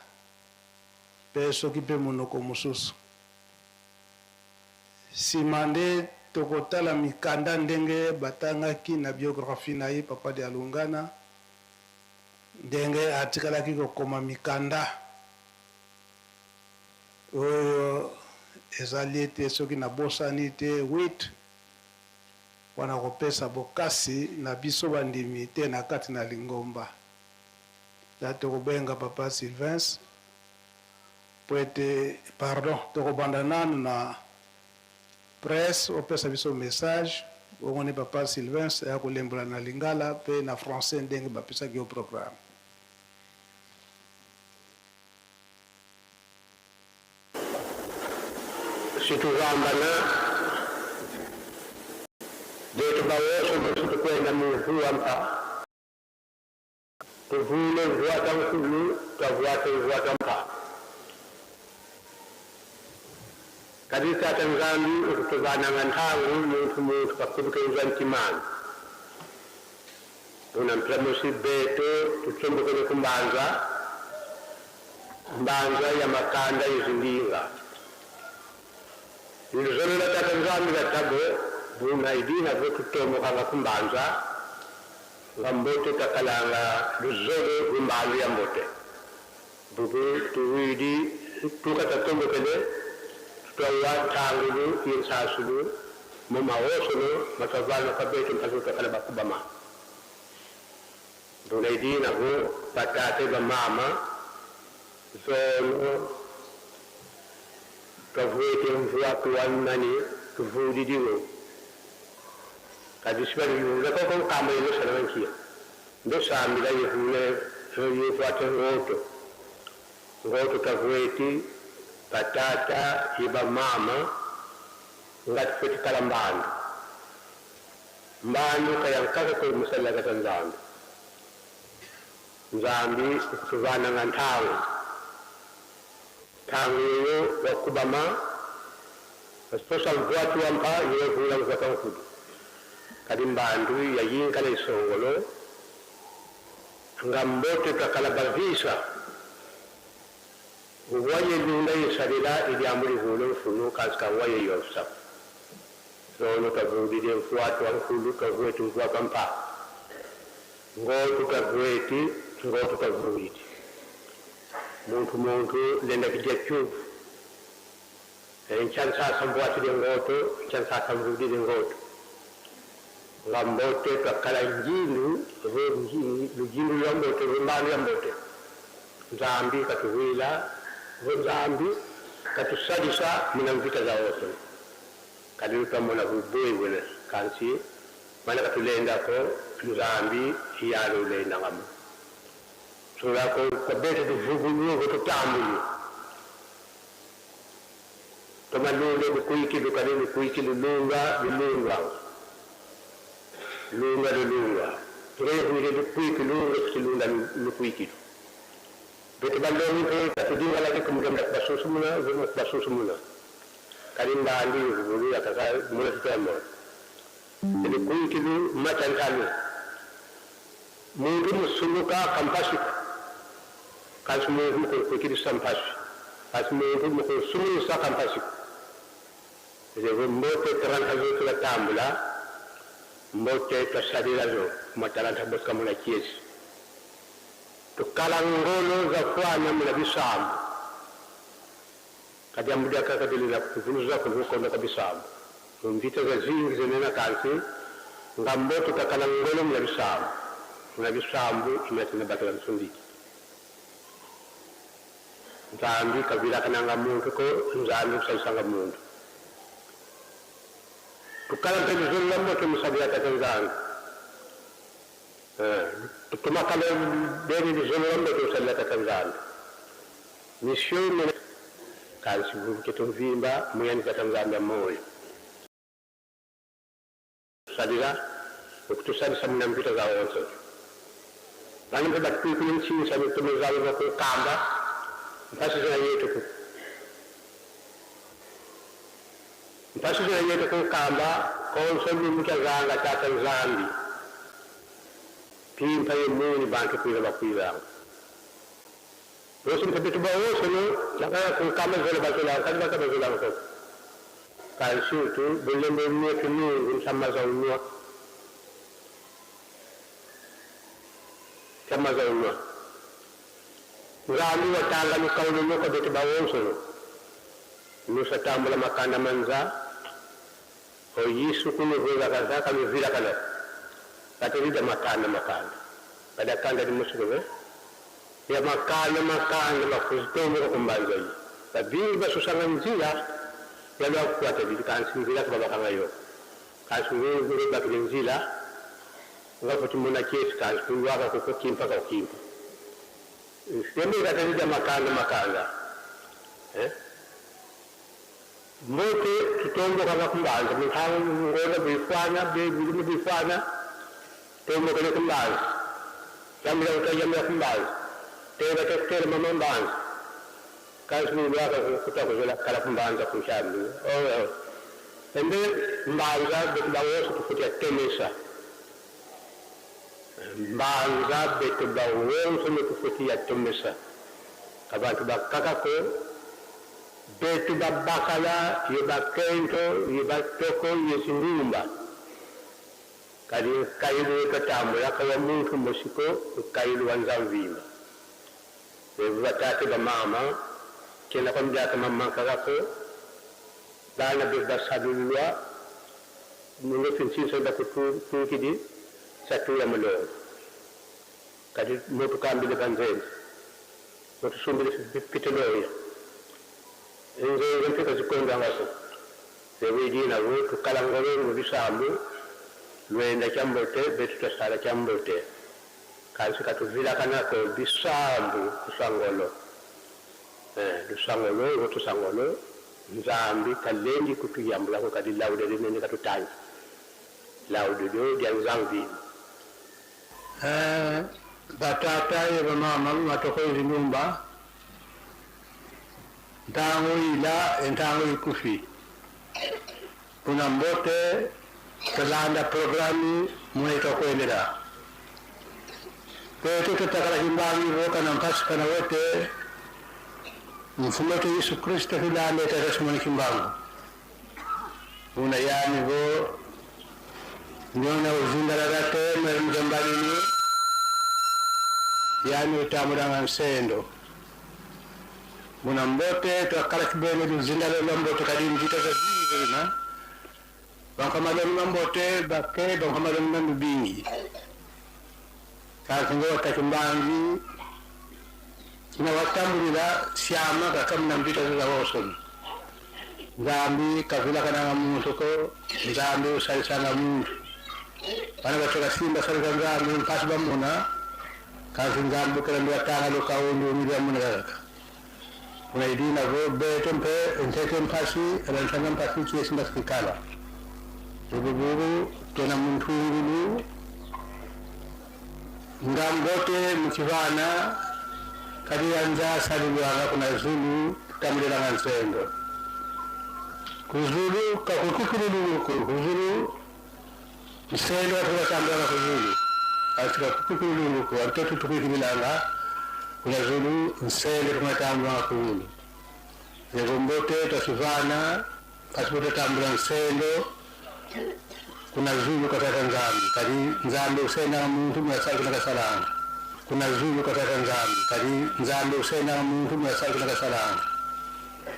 Speaker 14: mpe soki mpe monoko mosusu nsima nde tokotala mikanda ndenge batangaki na biographie na ye papa de Alungana ndenge atikalaki kokoma mikanda oyo ezali ete soki nabosani te 8 wana kopesa bokasi na biso bandimi te na kati na Lingomba ya tokobenga papa Sylvain po ete pardon tokobanda nanu na presse opesa biso message ongoni papa Sylvain ya kolembola na Lingala pe na français ndenge bapesaki yo programme
Speaker 15: situvambana detu bawoso tukwenda muvuampa tuvule vuata mkulu tavuata vuatampa kadisa tanzambi ukutuvana ngantangu muntu kakubuke uzantimani unamplamusi beto tuchombokele kumbanza mbanza ya makanda izindinga ilizolola tatanzambi gatabo buna idina votutomo kanga kumbanza ngambote takalanga luzolo gumbalu ya mbote bubu tuwidi tukatatombokele tangulu insasulu mama wosono matavana kabeto mpazuka kala bakubama dona idina ho patate ba mama zono kavwete mvua tuwanani tuvudi diwo kadishbali yunga ko kama ile salamankia ndo sambila yehule yefuate ngoto kavwete patata iba mama ngati feti kala mbandu kayankaka ko musalla kata nzambi kutuvana ngantawo tangiyo wakubama special voice wampa yevula ngatakudu kadi mbandu yayinka na isongolo ngambote kakala bavisa waye lunda yisalila ili amuli hulu mfunu kasika waye yosa zono kavudi de mfuatu wa mfulu kavweti mfuwa kampa ngotu kavweti ngotu kavudi muntu lenda kijia chubu nchansa sambuati de ngotu nchansa samvudi de ngotu ngambote kakala njindu lujindu yambote vimbanu yambote nzambi katuwila nzambi katusalisa muna mvita za wote kadiri pamona bubuyi wele kansi mana katulenda ko nzambi yalo lenda ngam sura ko kabete du vugulu ko tambulu to malule ko kuiki du kadini kuiki lunga Terus ni du kuiki lunga lu kuiki bete baloni ko katudi wala ke kemudian dak baso semula kadin bandi vugulu akaka mula tamo jadi kuiki du macan kali mungkin suluka kampasik kan semua itu kuiki du sampas kan semua itu sulu sa kampasik jadi mbote terang hazo kila tambula mbote kasadira zo matalan habos kamula kies to kalangolo za fwana mula bisam kadi amudia kaka dilila kufunuza kuvuko bisam mvita za zingi zenena kansi ngamboto takalangolo mula bisambu imetina batalan sundiki nzambi kabila kananga muntu ko nzambi saisanga muntu tukala television lambo ke musabia tatanzanga tumakala beri di zone lambo ke musabia tatanzanga mission ne kansi ke tumvimba muyani tatanzanga moyo sadira ukutusani samuna mpita za wonso bani mbeba kuikunin chini sabi tumezawi na kukamba mpasi zina yetu kukamba konso mmuka zanga tata nzambi pimpa yemuni bantu kuila bakuilanga rosi mpepetu ba woso no nakaya kukamba zole bazolanga kadi baka bazolanga koko kansutu bulembe mwetu nungu nsamaza unua nzambi watanga mikaulo moka bete ba woso no nusa tambula makanda manza o yisu kunu vila kaza kami vila kana katerida makanda pada kanda di musuko ya makanda makuzitomo kumbanza yi tabi basusanga njia ya lwa kwata di kansi vila kwa bakanga yo kansi vila bakile njila ngapo tumuna kesi kansi kulwaka kukimpa kwa kimpa siyembe katerida makanda mote tutombo kama kumbanza mthango ngona bifanya bebulu bifanya tombo kale kumbanza jamla utayamya kumbanza tega tekere mama mbanza kazi waka kutakozola kala kumbanza kushambi ende mbanza betawoso tufutia temesa mbanza betawoso tufutia temesa abantu bakakako betu babakala yebakento yebatoko yesingumba kadi kailu katambula kawa muntu musiko kailu wanzamvimba bebatate ba mama kena kwa mjaka mama kakako bana bebasadulwa mungo finsinso da kutukidi satu ya mlo kadi motu kambile banzeni motu sumbile pitoloya nze mpeka zikonda ngaso sewe dina wo tukalangolo mubisambu lwenda chambote betu tasala chambote kansi katuvila kanako bisambu kusangolo lusangolo wotu sangolo nzambi kalendi kutuyambula ko kadi lawde limene katutanyi lawde do dia nzambi
Speaker 13: batata yeba mama matoko izingumba ntango ila ntango ikufi kuna mbote kalanda programi mweto kuendelea kwetu tutakala himbani voka na mpasi kana wote mfumoto Yesu Kristo hilande teresmoni kimbangu una yani vo nyona uzindalagate mwere mjambalini yani utamuranga nsendo muna mbote twakala kibene luzindalo lombote kadi mjita za zingi na bankamaloni mbote bake bankamaloni mbingi kazi ngota kimbangi inawatambulira syama kakamuna mpita za wosomi nzambi kavila kananga muntu ko nzambi usalisanga muntu bana batoka simba salika nzambi mpasi bamuna kazi nzambi kala ndio tanga lokawundi umira muna kaka kuna idina vo beto mpe nteke mpasi alansanga mpasi kiye simba sikala bubu tena muntu ngulu ngambote mukivana kadi yanza salilwanga kuna zulu tamulira nsendo kuzulu kakukukulu kuzulu nsendo tukatambula kuzulu katika kukukulu ko atoto tukikilanga kuna zulu nsendo tukatambula kuzulu ngombote tasivana pasipote tambula nsendo kuna zulu kataka nzambi kadi nzambi usenda muntu mwasali kuna salanga kuna zulu kataka nzambi kadi nzambi usenda muntu mwasali kuna salanga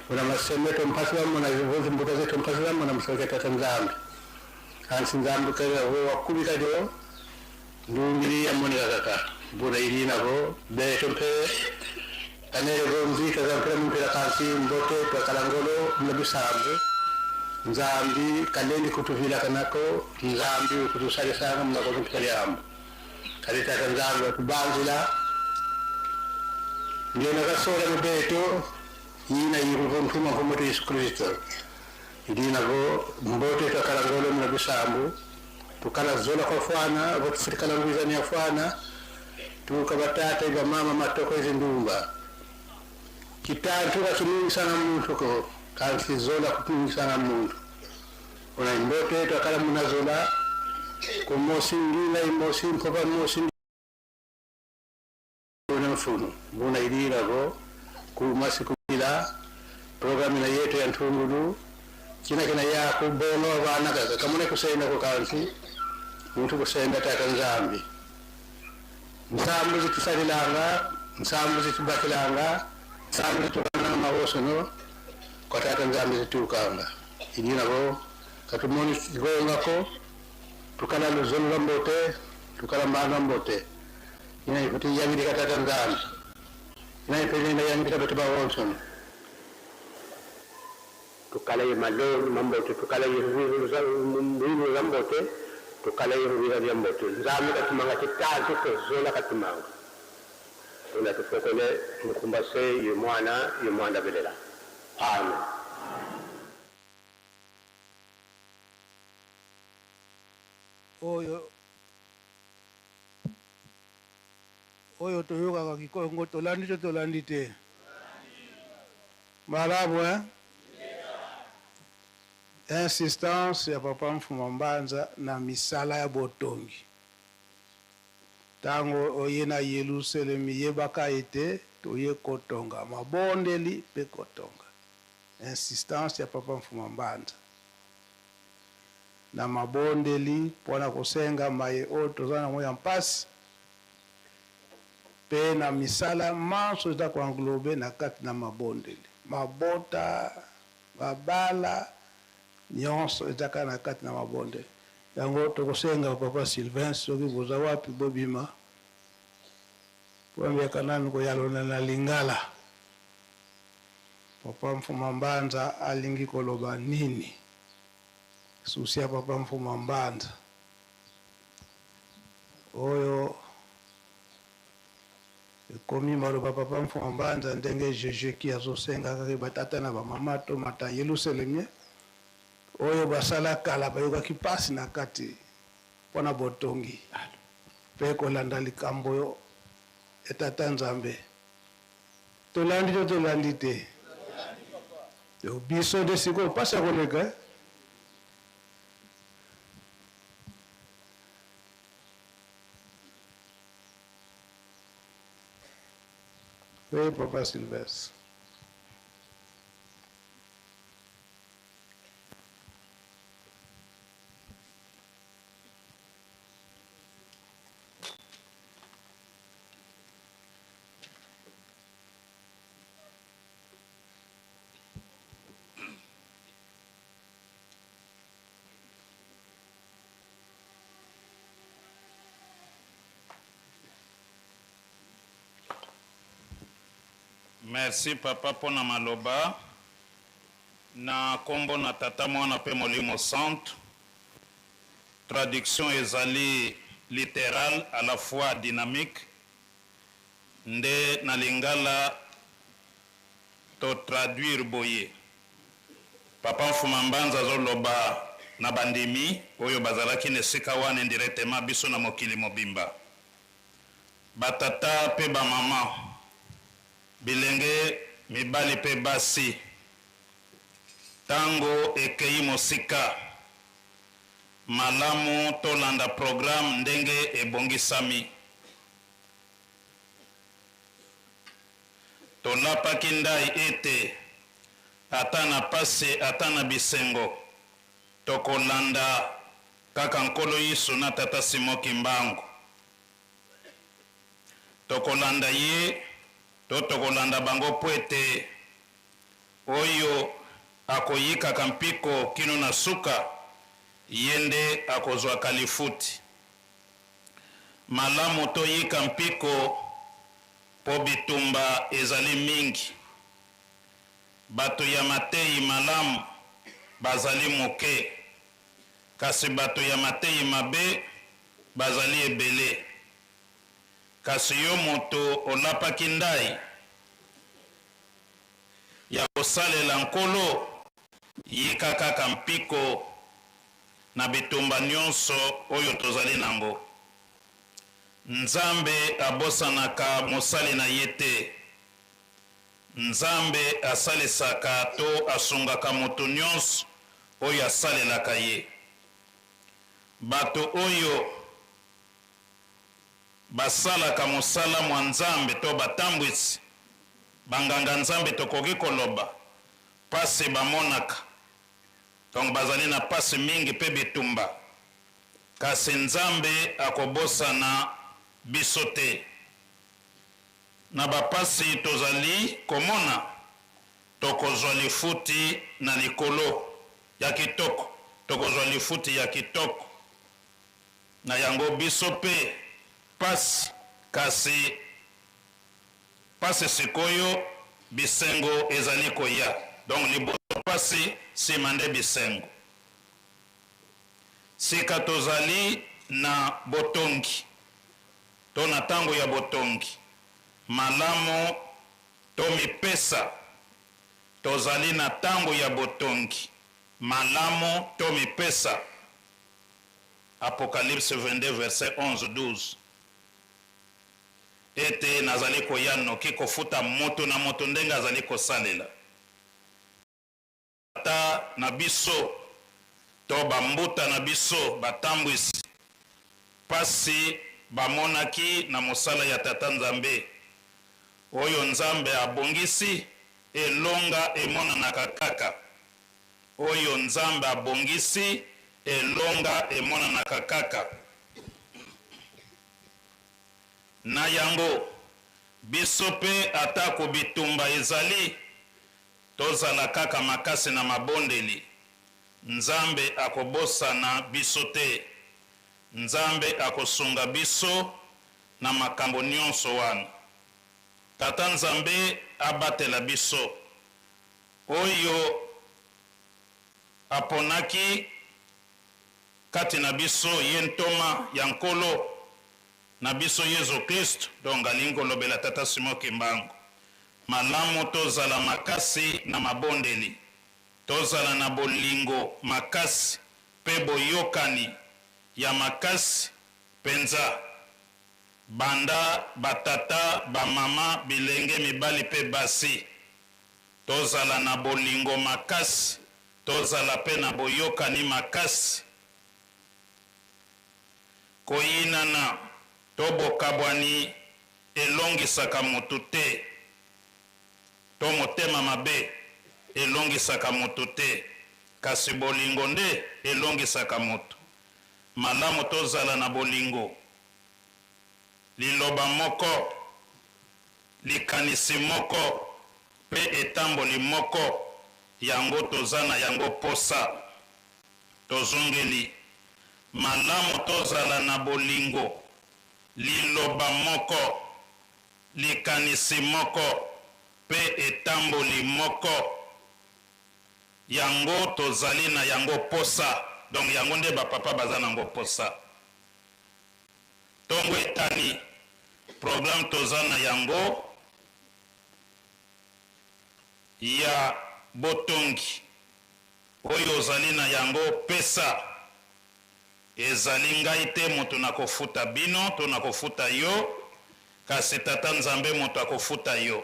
Speaker 13: kuna masemeto mpasi wa mwana zivozi mbuka zetu mpasi wa mwana msalika tata nzambi kansi nzambi kaya ho wakubi kadi ho ndungiri ya mwani kaka mbuna ilina ho beto mpe kanere ho mzika za mpira mpira kansi mbote kwa kalangolo mnabisambu nzambi kalendi kutuvila kanako nzambi kutusali sana mnako mpikali yambo kalita nzambi watubanzila ndio nakasora mbeto yina yiruvo ntuma kwa Yesu Kristo idina go mbote takalangolo mnabisambu tukala zola kwa fwana votufikala ngwizani ya fwana tukabatata iba mama matoko hizi ndumba kitatu katunungi sana muntu ko kansi zola kutungi sana muntu una mbote takala munazola kumosi ngila imosi mpopa mosi una mfuno buna ilira go kumasi kumila programu yetu ya ntungulu kina ya kubono bana kaka kamune kusenda ko kansi muntu kusenda taka nzambi nsambu zitusalilanga nsambu zitubakilanga nsambu zitubana mawosono kwa taka nzambi zitukanga idina go katumoni gonga ko tukala luzolo mbote tukala mbana mbote ina ifuti yamiri katata nzambi ina ipelenda yamiri katata Wilson
Speaker 15: tukala yemaloni mambote tukala yeruzo za mbote tukala yeruzo za mbote nzambi katumanga kitatu kozola katumanga tuna tufokole mukumbase yemwana belela amen.
Speaker 14: oyo toyoka ka kikongo tolandi te malamu insistance ya papa Mfuma Mbanza na misala ya botongi tango oye na Yerusalemi yebaka ete toye kotonga mabondeli pe kotonga insistance ya papa Mfuma Mbanza na mabondeli pona kusenga maye oto zana moya mpasi pe na misala manso za kwa nglobe na kati na mabondeli mabota babala nyonso ezaka na kati na mabondeli yango tokosenga papa Sylvain soki boza wapi bobima pwambia kanani koyalona na lingala papa Mfuma Mbanza alingi koloba nini susia papa Mfuma Mbanza oyo komi maloba papa Mfuma Mbanza ndenge jejeki azosenga kaka batata na bamama to mata Yerusalemi oyo basala kala bayokaki pasi na kati mpona botongi mpe kolanda likambo oyo etata Nzambe tolandi to tolandi te biso de sikoyo pasi ya koleka oui papa Sylvestre.
Speaker 9: Merci papa pona maloba. Na kombo na tata mwana pe molimo centre. Traduction ezali littérale à la fois dynamique. Nde na lingala to traduire boye. Papa Mfuma Mbanza zoloba na bandimi oyo bazalaki nesika wana indirectement biso na mokili mobimba. Batata pe ba mama bilenge mibali pe basi tango ekei mosika malamu tolanda programme ndenge ebongisami tolapaki ndai ete ata na pasi ata na bisengo tokolanda kaka nkolo Yesu na tata Simoki Mbangu tokolanda ye to tokolanda bango po ete oyo akoyika mpiko kino na suka yende akozwa kalifuti malamu toyika mpiko po bitumba ezali mingi bato ya matei malamu bazali moke kasi bato ya matei mabe bazali ebele kasi yo moto olapaki ndai ya kosalela nkolo yika kaka mpiko na bitumba nyonso oyo tozali nango nzambe abosanaka mosali na ye te nzambe asalisaka to asungaka moto nyonso oyo asalelaka ye bato oyo basalaka mosala mwa nzambe to batambwisi banganga nzambe tokoki koloba pasi bamonaka donc bazali na pasi mingi pe bitumba kasi nzambe akobosana biso te na bapasi tozali komona tokozwa lifuti na likolo ya kitoko tokozwa lifuti ya kitoko na yango biso pe pasi kasi pasi sikoyo bisengo ezali koya donc liboso pasi nsima nde bisengo sika tozali na botongi to na ntango ya botongi malamu to mipesa tozali na ntango ya botongi malamu to mipesa Apocalypse 22 verset 11-12 ete nazali koya noki kofuta moto na moto ndenge azali kosalela ata na biso to bambuta na biso batambwisi pasi bamonaki na mosala ya tata nzambe oyo nzambe abongisi elonga emonanaka kaka oyo nzambe abongisi elonga emonanaka kaka na yango biso pe atako bitumba ezali tozala kaka makasi na mabondeli nzambe akobosana biso te nzambe akosunga biso na makambo nyonso wana tata nzambe abatela biso oyo aponaki kati na biso ye ntoma ya nkolo na biso Yesu Kristo donc alingi kolobela tata Simoki Mbangu malamu tozala makasi na mabondeli tozala na bolingo makasi pe boyokani ya makasi penza banda batata bamama bilenge mibali pe basi tozala na bolingo makasi tozala pe na boyokani makasi koyinana to bokabwani elongisaka motu te to motema mabe elongisaka motu te kasi bolingo nde elongisaka motu malamu tozala na bolingo liloba moko likanisi moko pe etamboli moko yango toza na yango posa tozongeli malamu tozala na bolingo liloba moko likanisi moko
Speaker 16: pe etamboli moko yango tozali na yango posa donc yango nde bapapa baza nango posa ntongo etani programme toza na yango ya botongi oyo ozali na yango pesa ezali ngai te moto nakofuta bino to nakofuta yo kasi tata nzambe moto akofuta yo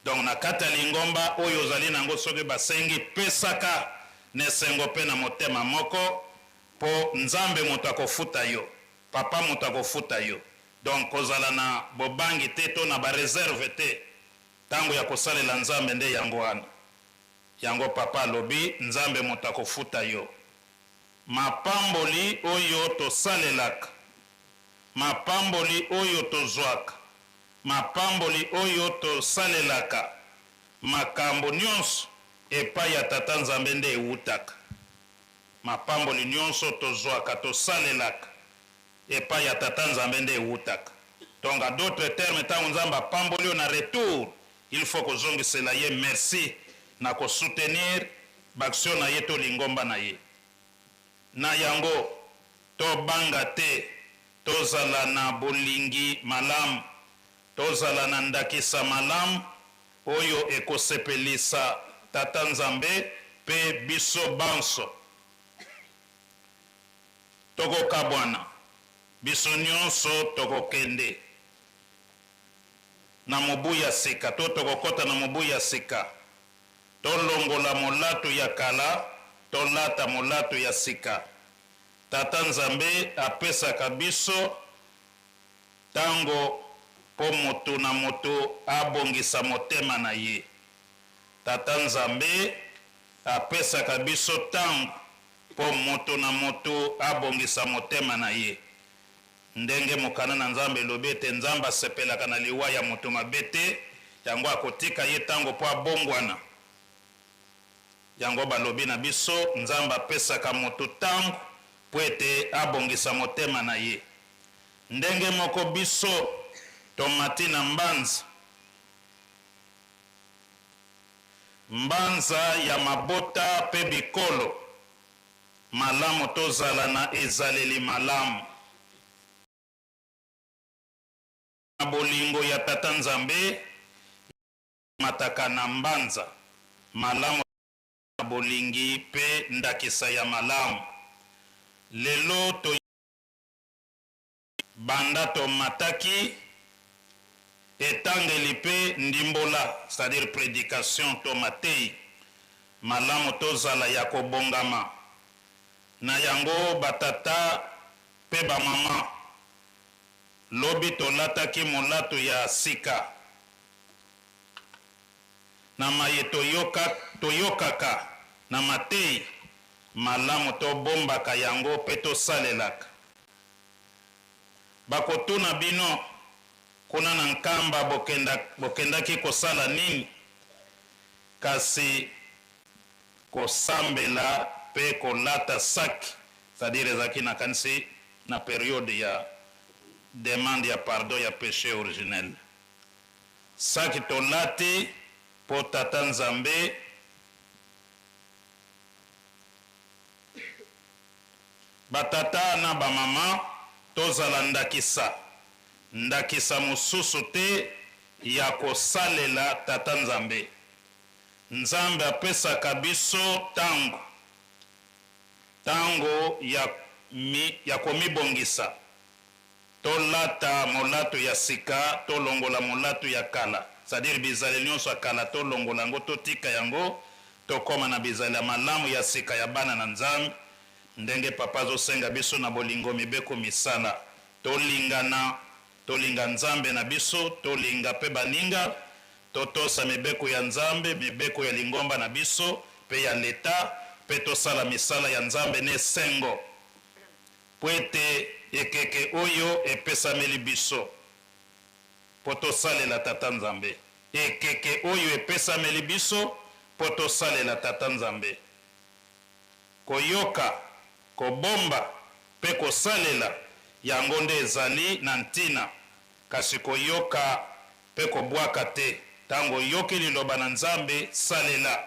Speaker 16: donc na kati ya lingomba oyo ozali nango soki basengi pesaka na esengo mpe na motema moko mpo nzambe moto akofuta yo papa moto akofuta yo donc kozala na bobangi te to na bareserve te ntango ya kosalela nzambe nde yango wana yango papa alobi nzambe moto akofuta yo mapamboli oyo tosalelaka mapamboli oyo tozwaka mapamboli oyo tosalelaka makambo nyonso epai ya tata nzambe nde ewutaka mapamboli nyonso tozwaka tosalelaka epai ya tata nzambe nde ewutaka donc à d'autres termes ntango nzambe apamboli yo na retour il faut kozongisela ye merci na kosoutenir baction na ye to lingomba na ye na yango tobanga te tozala na bolingi malamu tozala na ndakisa malamu oyo ekosepelisa tata nzambe pe biso banso tokokabwana biso nyonso tokokende na mobu ya sika to tokokɔta na mobu ya sika tolongola molato ya kala tolata molato ya sika tata nzambe apesaka biso ntango mpo moto na moto abongisa motema na ye tata nzambe apesaka biso ntango mpo moto na moto abongisa motema na ye ndenge mokana na nzambe elobi ete nzambe asepelaka na liwa ya moto mabe te yango akotika ye ntango mpo abongwana yango balobi na biso nzambe apesaka moto ntango mpo ete abongisa motema na ye ndenge moko biso tomati na mbanza ya mabota mpe bikolo malamu tozala na ezaleli malamu na bolingo ya tata nzambe mataka na mbanza malamu na bolingi mpe ndakisa ya malamu lelo to banda tomataki etangeli mpe ndimbola c'est-à-dire prédication tomatei malamu tozala ya kobongama na yango batata mpe bamama lobi tolataki molato ya sika na maye toyokaka na matei malamu tobombaka yango mpe tosalelaka bakotuna bino kuna na nkamba bokendaki kosala nini kasi kosambela mpe kolata saki c'est-à-dire ezalaki nakanisi na periode ya demande ya pardon ya péché originel saki tolati mpo tata nzambe batata na bamama tozala ndakisa mosusu te ya kosalela tata nzambe nzambe apesaka biso ntango ya komibongisa tolata molato ya sika tolongola molato ya kala c'est-à-dire bizaleli nyonso ya kala tolongola yango totika yango tokoma na bizaleli ya malamu ya sika ya bana na nzambe ndenge papa azosenga biso na bolingo mibeko misala tolinga nzambe na biso tolinga mpe baninga totosa mibeko ya nzambe mibeko ya lingomba na biso mpe ya leta mpe tosala misala ya nzambe na esengo po ete ekeke oyo epesameli biso mpo tosalela tata nzambe ekeke oyo epesameli biso mpo tosalela tata nzambe koyoka kobomba mpe kosalela yango nde ezali na ntina kasi koyoka mpe kobwaka te tango yoki liloba na nzambe salela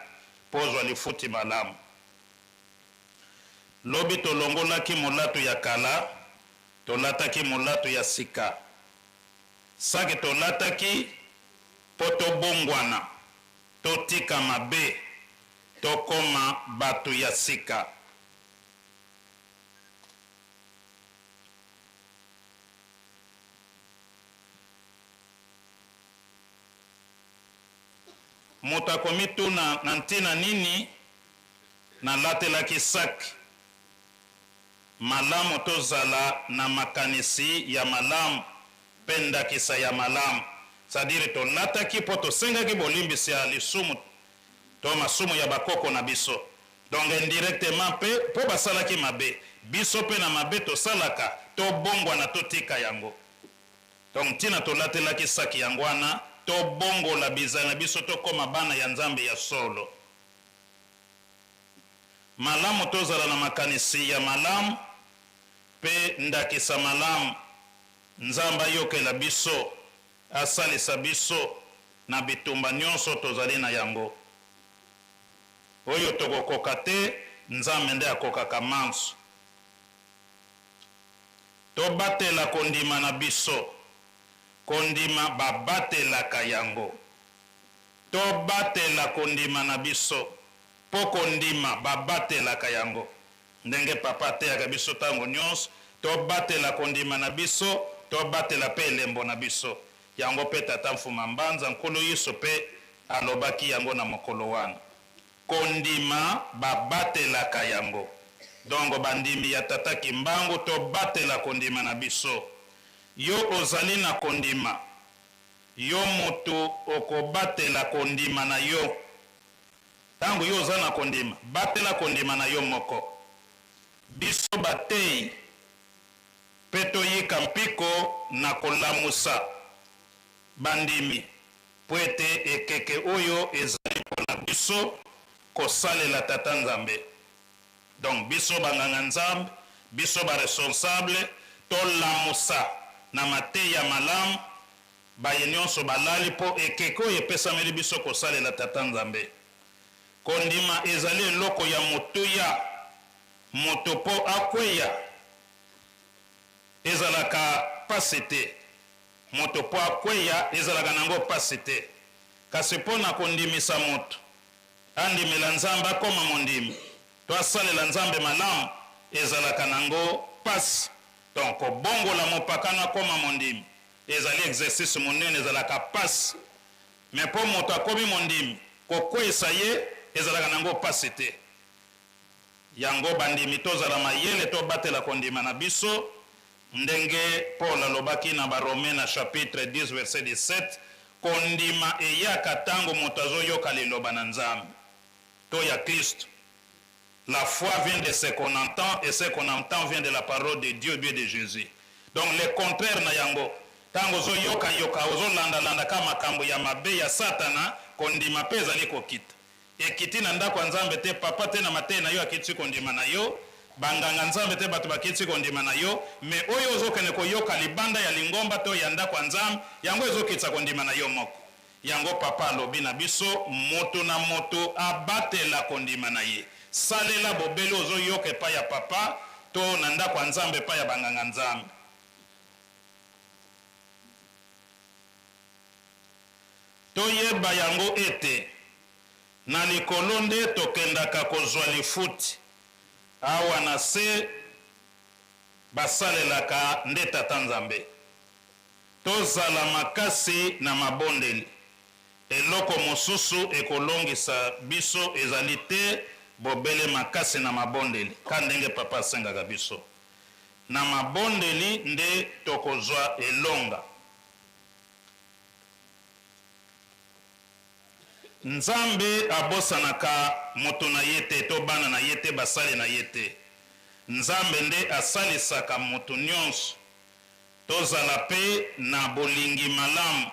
Speaker 16: pozwa lifuti malamu. Lobi tolongolaki molatu ya kala tolataki molatu ya sika. Saki tolataki po tobongwana totika mabe tokoma batu ya sika. Moto akomi tuna na ntina nini nalatelaki saki malamu tozala na makanisi ya malamu mpe ndakisa ya malamu. C'est-à-dire tolataki po tosengaki bolimbisi ya lisumu to masumu ya bakoko na biso. Donc indirectement mpe po basalaki mabe biso mpe na mabe tosalaka tobongwana totika yango. Donc ntina tolatelaki saki yango wana tobongola bizala na biso tokoma bana ya nzambe ya solo. Malamu tozala na makanisi ya malamu pe ndakisa malamu. Nzamba yokela biso asalisa biso na bitumba nyonso tozali na yango. Oyo tokokoka te nzambe nde akokaka manso. Tobatela kondima na biso kondima babatelaka yango. Tobatela kondima na biso po kondima babatelaka yango. Ndenge papa ateyaka biso tango nyonso tobatela kondima na biso tobatela pe elembo na biso. Yango pe tata mfuma mbanza nkolo Yesu pe alobaki yango na mokolo wana. Kondima babatelaka yango. Dongo bandimi ya tata kimbangu tobatela kondima na biso. Yo ozali na kondima. Yo mutu okobatela kondima na yo. Tango yo ozali na kondima, batela kondima na yo moko. Biso batei pe toyika mpiko na kolamusa bandimi po ete ekeke oyo ezali mpona biso kosalela tata nzambe. Donc biso banganga nzambe, biso baresponsable tolamusa na mateya ya malamu baye nyonso balali po ekeke oyo epesameli biso kosalela tata nzambe. Kondima ezali eloko ya motuya moto po akweya ezalaka pasi te. Moto po akweya ezalaka nango pasi te. Kasi mpo na kondimisa moto andimela nzambe akoma mondimi to asalela nzambe malamu ezalaka nango pasi. Donc bongola mopakana akoma mondimi ezali exercice monene ezalaka pasi. Mais mpo moto akomi mondimi kokweyisa ye ezalaka nango pasi te. Yango bandimi tozala mayele tobatela kondima na biso ndenge Paul alobaki na Barome na chapitre 10 verset 17 kondima eyaka tango moto azoyoka liloba na nzambe to ya Kristo. La foi vient de ce qu'on entend et ce qu'on entend vient de la parole de Dieu, bien de Jésus. Donc le contraire na yango tango zoyoka yoka ozolanda landa kama makambo ya mabe ya satana kondima pe ezali kokita. Ekiti na ndako nzambe te papa te na mate na yo akiti kondima na yo banganga nzambe te bato bakiti kondima na yo me oyo ozokene koyoka libanda ya lingomba to ya ndako nzambe yango ezokitsa kondima na yo moko. Yango papa alobi na biso moto na moto abatela kondima na ye. Salela bobele ozoyoka epai ya papa to na ndako nzambe epai ya banganga nzambe. Toyeba yango ete na likolo nde tokendaka kozwa lifuti awa na se basalelaka nde tata nzambe. Tozala makasi na mabondeli eloko mosusu ekolongisa biso ezali te bobele makasi na mabondeli ka ndenge papa asengaka biso. Na mabondeli nde tokozwa elonga. Nzambe abosanaka moto na ye te to bana na ye te basali na ye te. Nzambe nde asalisaka moto nyonso tozala pe na bolingi malamu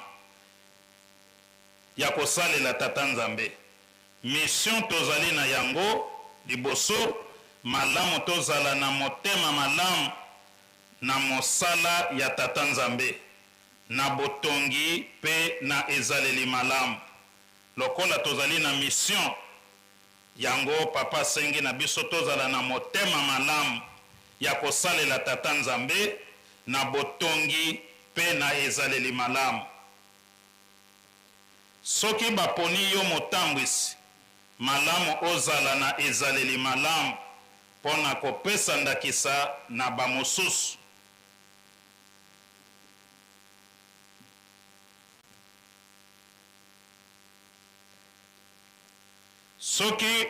Speaker 16: ya kosalela tata nzambe. Mission tozali na yango liboso malamu tozala na motema malamu na mosala ya tata nzambe. na botongi pe na ezaleli malamu. Lokola tozali na mission yango papa sengi na biso tozala na motema malamu ya kosalela tata Nzambe na botongi pe na ezaleli malamu. Soki baponi yo motambwisi malamu ozala na ezaleli malamu pona kopesa ndakisa na bamosusu. Soki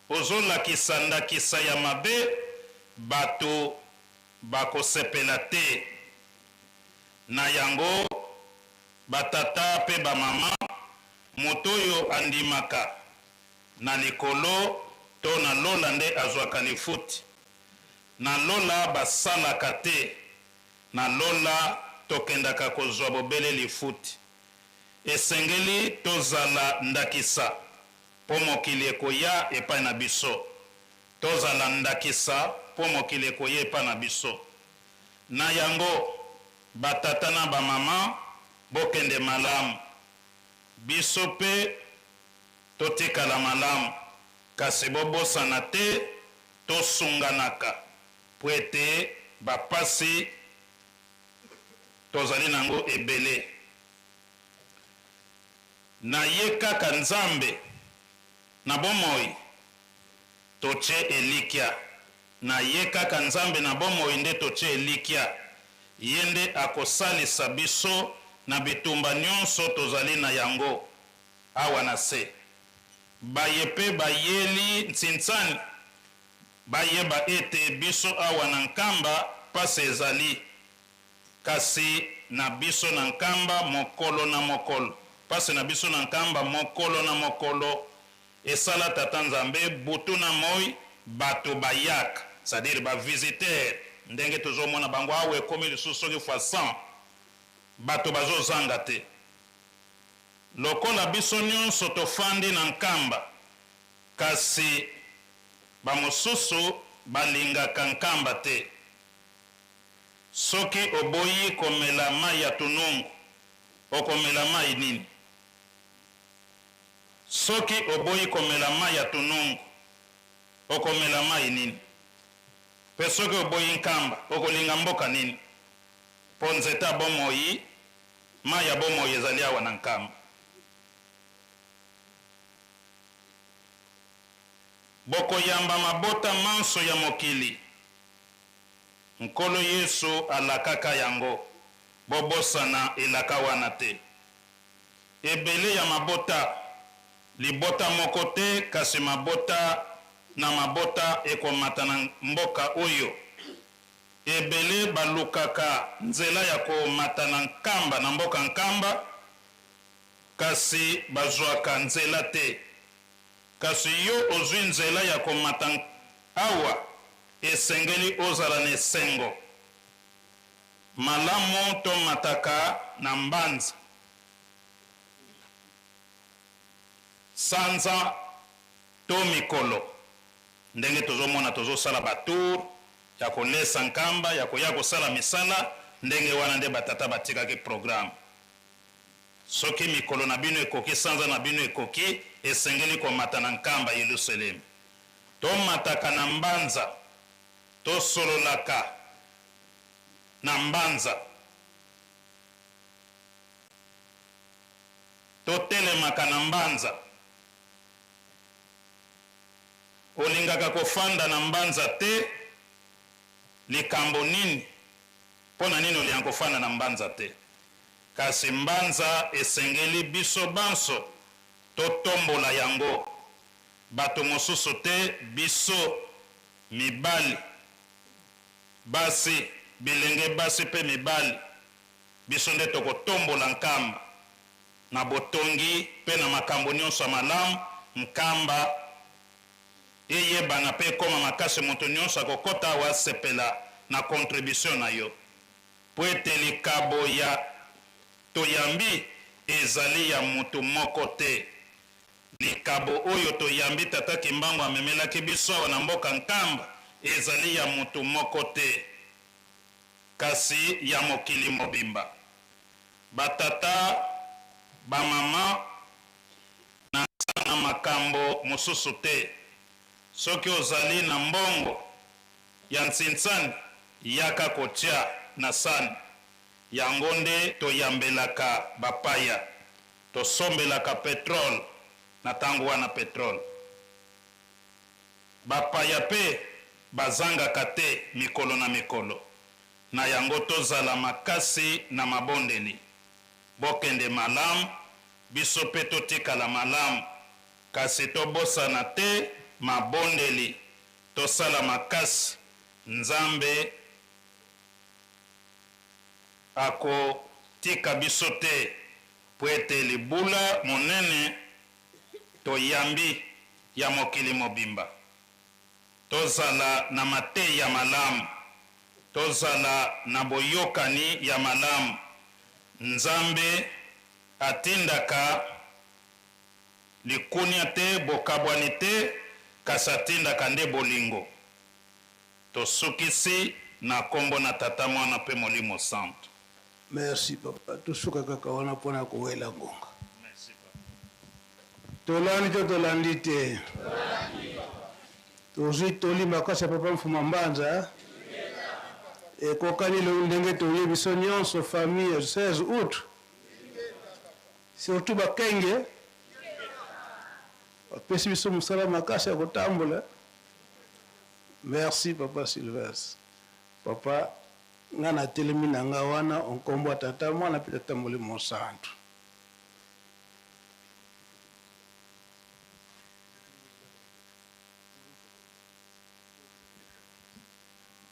Speaker 16: ozolakisa ndakisa ya mabe bato bakosepela te na yango batata pe bamama moto oyo andimaka na likolo to na lola nde azwaka lifuti na lola basalaka te na lola tokendaka kozwa bobele lifuti. Esengeli tozala ndakisa po mokili ekoya epai na biso. Tozala ndakisa po mokili ekoya epai na biso. Na yango batata na bamama bokende malamu. Biso pe totikala malamu. Kasi bobosana te tosunganaka po ete bapasi tozali nango ebele. Na ye kaka Nzambe na bomoi toche elikya. Na ye kaka Nzambe na bomoi nde toche elikya. Ye nde akosalisa biso na bitumba nyonso tozali na yango awa na se. Baye pe bayeli ntsintsani bayeba ete biso awa na nkamba pasi ezali. Kasi na biso na nkamba mokolo na mokolo. Pasi na biso na nkamba mokolo na mokolo esala tata Nzambe butu na moi bato bayaka, c'est-à-dire ba visiteur ndenge tozomona bango awe komi lisusu soki fois 100 bato bazozanga te. Lokola biso nyonso tofandi na nkamba kasi bamosusu balingaka nkamba te. Soki oboyi komela mai ya tunungu okomela mai nini? Soki oboyi komela mai ya tunungu okomela mai nini? Pe soki oboyi nkamba okolinga mboka nini? Po nzeta bomoi mai ya bomoi ezali awa na nkamba. Bokoyamba mabota manso ya mokili. Nkolo Yesu alakaka yango. Bobosana elaka wana te. Ebele ya mabota libota moko te kasi mabota na mabota ekomata na mboka oyo. Ebele balukaka nzela ya komata na nkamba na mboka nkamba kasi bazwaka nzela te. Kasi yo ozwi nzela ya komata awa esengeli ozala na esengo. Malamu to mataka na mbanza. Sanza to mikolo. Ndenge tozomona tozosala batour ya kolesa nkamba ya koya kosala misala ndenge wana nde batata batikaki programme. Soki mikolo na bino ekoki sanza na bino ekoki esengeli komata na nkamba Yerusalemu. To mataka na mbanza to sololaka na mbanza totelemaka na mbanza. Olingaka kofanda na mbanza te likambo nini? Pona nini olianga kofanda na mbanza te? Kasi mbanza esengeli biso banso totombola yango. Bato mosusu te biso mibali basi bilenge basi pe mibali biso nde tokotombola nkamba na botongi pe na makambo nyonso malamu. Nkamba eyebana pe koma makasi moto nyonso akokota awa sepela na contribution na yo po ete likabo ya toyambi ezali ya moto moko te. Likabo oyo toyambi tata Kimbangu amemelaki biso awa na mboka nkamba ezali ya moto moko te. kasi ya mokili mobimba. Batata, bamama, na makambo mosusu te. Soki ozali na mbongo ya ntsinsani yaka kotia na sani. Yango nde toyambelaka bapaya, tosombelaka petrole na tango wana petrole. Bapaya pe bazangaka te mikolo na mikolo. Na yango tozala makasi na mabondeli. Bokende malamu, biso pe totikala malamu. Kasi tobosana te mabondeli. Tosala makasi, Nzambe ako tika biso te po ete libula monene toyambi ya mokili mobimba. Tozala na mate ya malamu, tozala na boyokani ya malamu. Nzambe atindaka likunia te bokabwani te, kasi atindaka nde bolingo. Tosukisi na kombo na Tata Mwana pe Molimo Santo.
Speaker 14: Merci papa. Tusuka kaka wana pona kuwela ngonga. Merci papa. Tolani to tolandi te. Tozwi toli makasa papa mfuma mbanza. E kokani le ndenge toye biso nyonso famille 16 août. Surtout bakenge. Pesi biso musala makasa ya kotambola. Merci papa Sylvestre. Papa ngana telemi na nga wana onkombo Tata Mwana pe Tata Molimo Santo.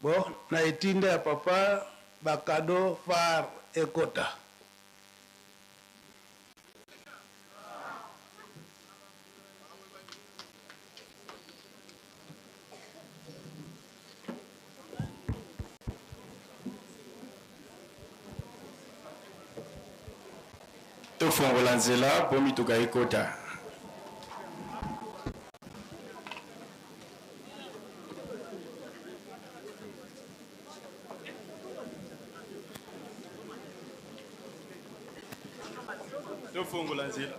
Speaker 14: Bon, na etinda ya papa bakado far ekota.
Speaker 17: Tofongola nzela po mituka ekota. Tofongola nzela.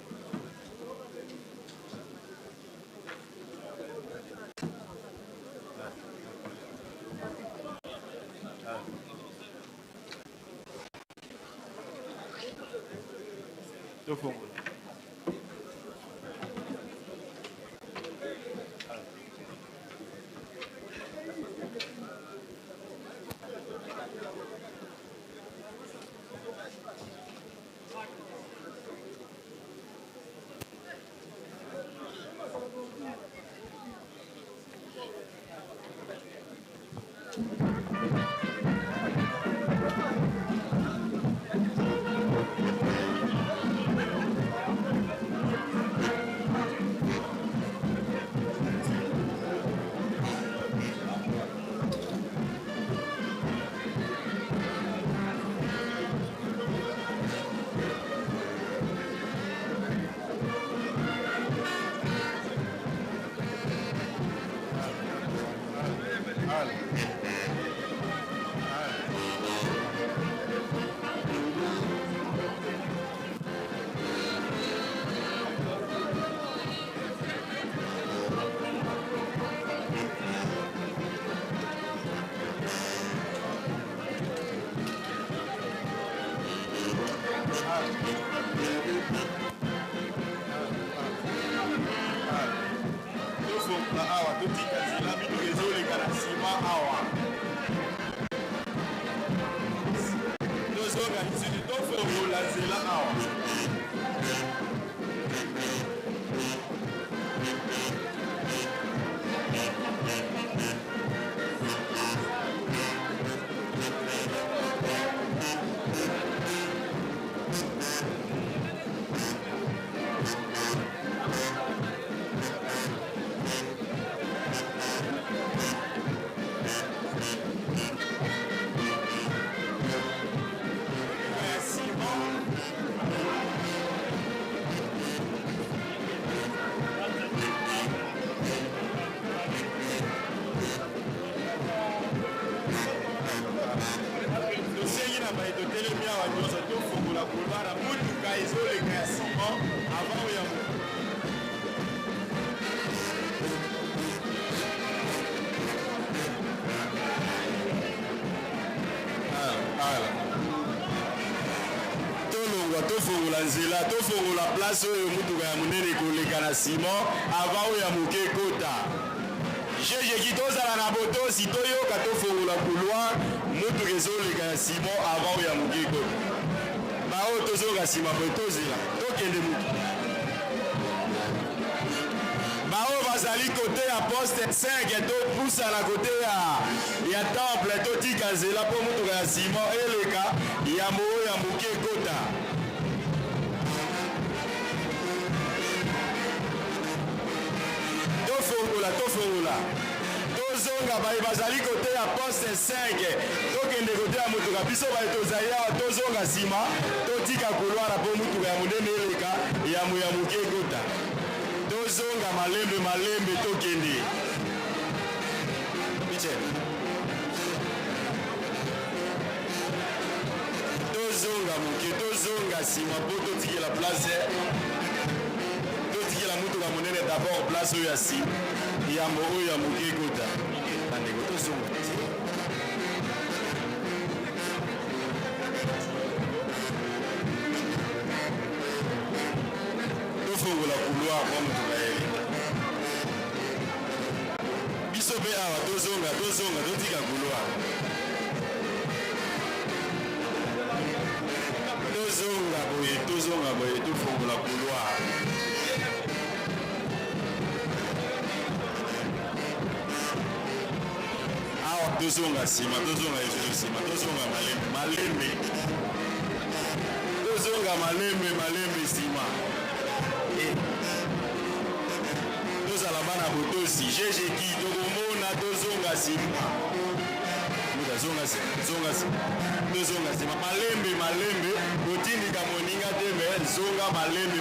Speaker 17: Tofongola. tofongola nzela tofongola place oyo mutuka ya monene koleka na nsima avant oyo ya moke ekota jejeki tozala na botosi toyoka tofongola couloir mutuka ezoleka na nsima avant oyo ya moke ekota baoyo tozonga nsima boye tozela tokende mutu baoyo bazali kote ya poste 5 topusa na kote ya temple totika nzela mpo mutuka ya nsima eleka yambo oyo ya moke ekota tofongola tozonga baye bazali kote ya poste 5 tokende kote ya motuka biso baye tozali awa tozonga nsima totika couloir mpo motuka ya monene eleka yamo ya moke ekota tozonga malembe tokende tozonga moke tozonga nsima mpo totikela place totikela motuka monene d'abord place oyo ya nsima yambo oyo ya moke ekota bandeko tozonga tofongola couloir mpo motuka eleka biso mpe awa tozonga totika couloir tozonga boye tofongola couloir awa tozonga nsima tozonga nsima tozonga malembe tozonga malembe nsima tozala bana botosi jejeki tokomona tozonga nsima tozonga nsima malembe kotindika moninga te me zonga malembe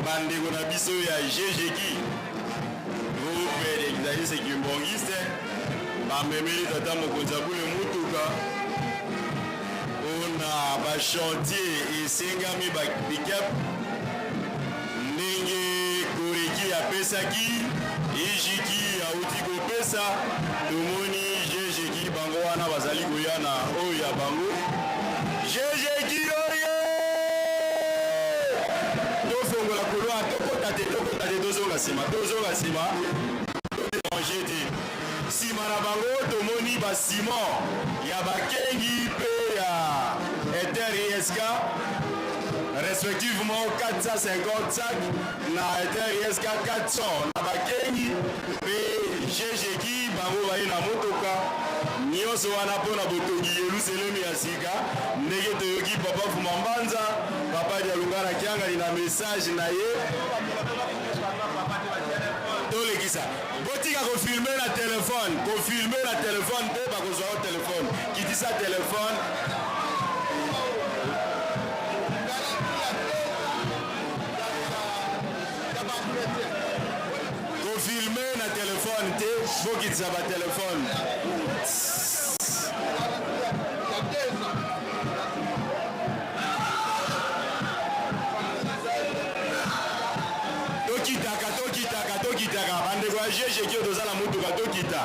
Speaker 17: bandeko na biso ya jejeki groupe d'exercice ekimbongiste bamemeli tata mokonzi abule mutuka ona bachantier esengami bapikap ndenge koreki apesaki ejiki auti kopesa tomoni jejeki bango wana bazali koya na oyo ya bango jejeki oye tofongola couloir tokota te tozonga nsima toderange te nsima na bango tomoni basimon ya bakengi mpe ya eter isk respectivement 450 sac na eter isk 400 na bakengi mpe jejeki bango baye na motoka nyonso wana mpona botongi yelusalemi ya sika ndenge toyoki papa fuma mbanza papa dialunga na kiangali na message na ye tolekisa botika kofilme na telefone te bakozwa o telefone kitisa telefone kofilme na telefone te bokitisa batelefone tokitaka bandeko ya jejeki oyo toza na motuka tokita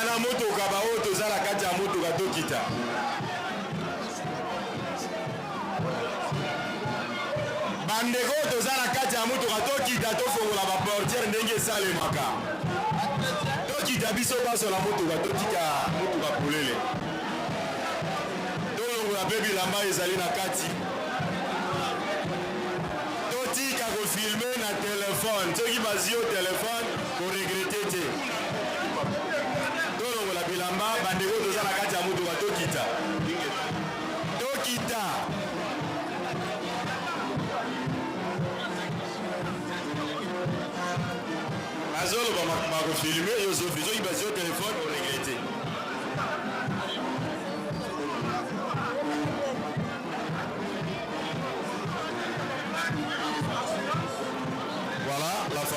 Speaker 17: na motuka baoyo toza na kati ya motuka tokita bandeko oyo toza na kati ya motuka tokita tofongola baportiere ndenge esalemaka tokita biso baso na motuka totika motuka polele tolongola mpe bilamba ezali na kati totika kofilme na telefone soki bazwi yo telefone koregrete te tolongola bilamba bandeko toza na kati ya motuka tokita azoloba makofilme yo soki bazwi yo telefone koregrete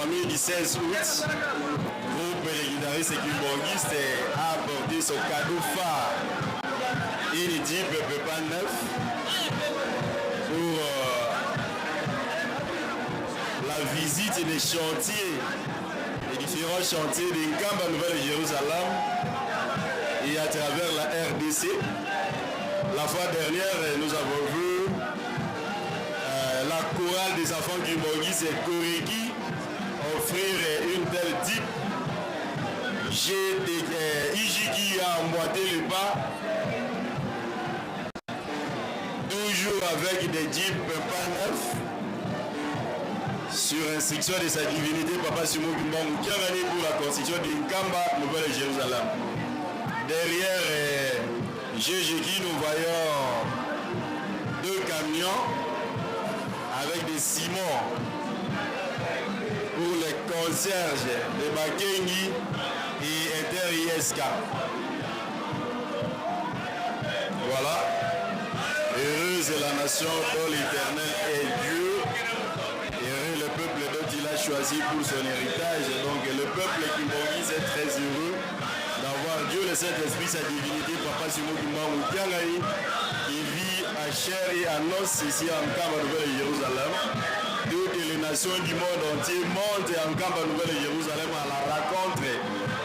Speaker 17: famille du 16 août, groupe des guitaristes et kimbongistes a apporté son cadeau phare, une Jeep Pépin 9 pour la visite des chantiers, les différents chantiers de Nkamba Nouvelle-Jérusalem et à travers la RDC. La fois dernière, nous avons vu la chorale des enfants du Mogis et Koriki offrir une telle Jeep. J'ai Ijiki a emboîté le pas, toujours avec des Jeeps Pépin 9, sur instruction de sa divinité Papa Simo Kimbangou, qui a gagné pour la constitution de Nkamba Nouvelle-Jérusalem. Derrière Jéjeki, nous voyons 2 camions avec des ciments pour les concierges de Bakengi et Inter-ISK. Voilà. Heureuse est la nation dont l'Éternel est Dieu. Heureux le peuple dont il a choisi pour son héritage. Donc le peuple Kimbongi est très heureux d'avoir Dieu le Saint-Esprit, sa divinité, Papa Simo Kimbangou Tiangaï, qui vit à chair et à os ici en Nkamba Nouvelle-Jérusalem. Toutes les nations du monde entier montent en Nkamba Nouvelle-Jérusalem à la rencontre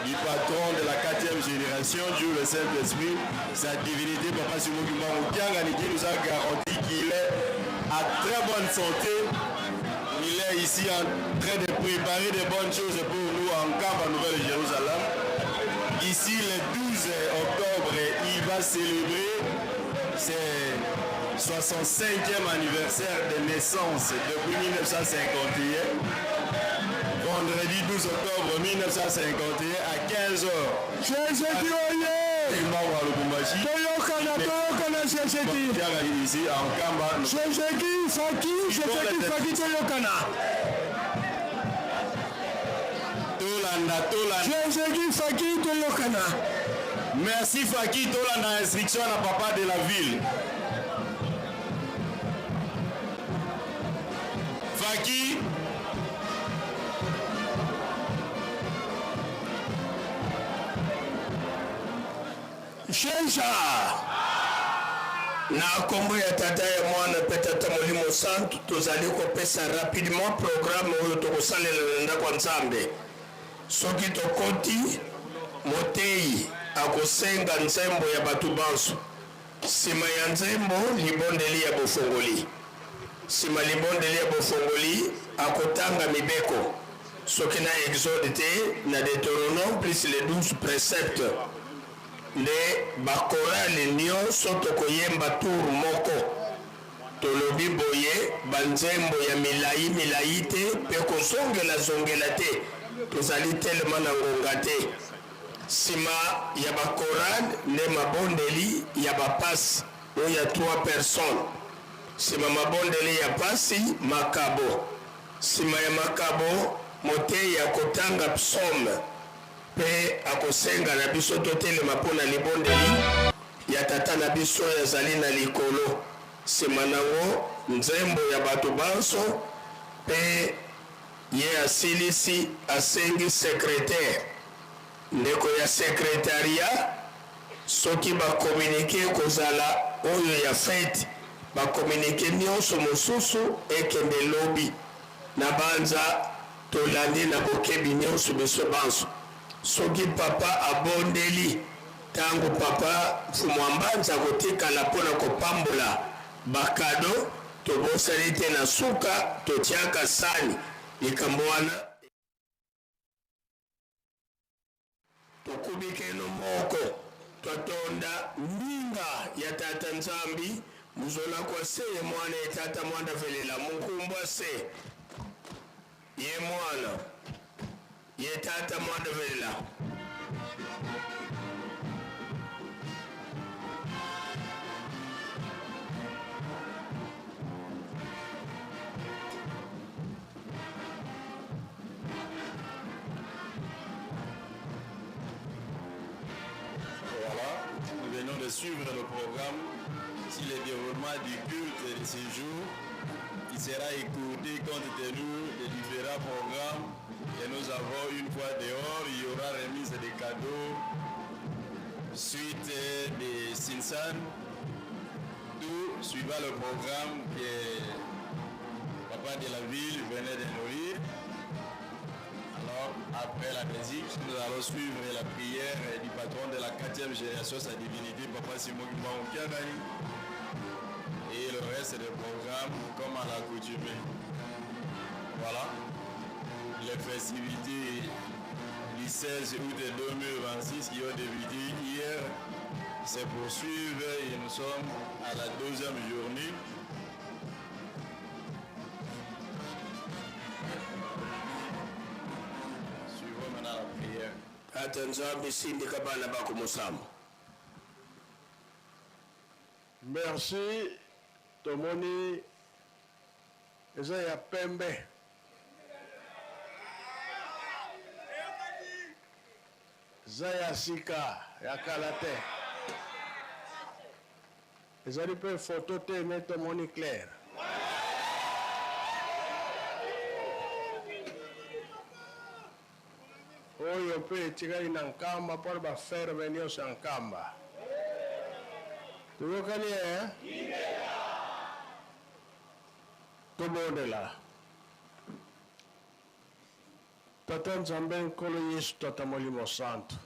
Speaker 17: du patron de la 4e génération, Dieu le Saint-Esprit, sa divinité, Papa Simo Kimbangou Tiangaï, qui nous a garanti qu'il est à très bonne santé. Il est ici en train de préparer de bonnes choses pour nous en Nkamba Nouvelle-Jérusalem. Ici, le 12 octobre, il va célébrer ses 65e anniversaire de naissance depuis 1951. Vendredi 12 octobre 1951 à 15h. Ici en Nkamba. Merci Faki Tolanda, instruction à papa de la ville. Faki.
Speaker 8: Shenja na kombo ya tata ya mwana petata molimo santu tozali kopesa rapidement programme oyo tokosalela nda kwa Nzambe. Soki tokoti Motei akosenga nzembo ya batu banso. Sima ya nzembo libondeli ya bofongoli. Sima libondeli ya bofongoli akotanga mibeko. Soki na exode te na Deutéronome plus les 12 préceptes. Le bakorale nyonso tokoyemba tour moko. Tolobi boye banzembo ya milai te pe kozongela zongela te. Tozali tellement na ngonga te. Sima ya bakorale ne mabondeli ya bapasi oyo ya 3 personnes. Sima mabondeli ya pasi makabo. Sima ya makabo Motei akotanga psaume pe akosenga na biso totelema mpona libondeli ya tata na biso yazali na likolo. Sima nango nzembo ya bato banso pe ye asilisi asengi secrétaire ndeko ya secrétariat soki bakomunike kozala oyo ya fete bakomunike nyonso mosusu ekende lobi na banza tolandi na bokebi nyonso biso banso. Soki papa abondeli tango papa fumwambanza kotikala mpona kopambola bakado tobosali te na suka totiaka sani likambo wana tokubikeno moko twatonda mbinga ya tata Nzambi muzola kwa se ye mwana ye tata mwanda velela munkumbwa se ye mwana ye tata mwanda velela.
Speaker 17: Suivre le programme sur le déroulement du culte de ce jour qui sera écouté compte tenu des différents programmes avant, une fois dehors, il y aura remise des cadeaux suite des Sinsan. Tout suivant le programme que papa de la ville venait de nourrir. Alors, après la musique, nous allons suivre la prière du patron de la 4e génération, sa divinité, Papa Simon Kimbangou. Et le reste du programme, comme à l'accoutumée. Voilà. Les festivités du 16 août 2026 qui ont débuté hier se poursuivent et nous sommes à la 2e journée. Suivons maintenant la prière.
Speaker 14: Merci. Tomoni eza ya pembe. Eza ya sika ya kala te. Ezali mpe photo te me tomoni clair. Oyo mpe etikali na nkamba mpona baferme nyonso ya nkamba. Toyokani tobondela tata nzambe nkolo yesu tata molimo santo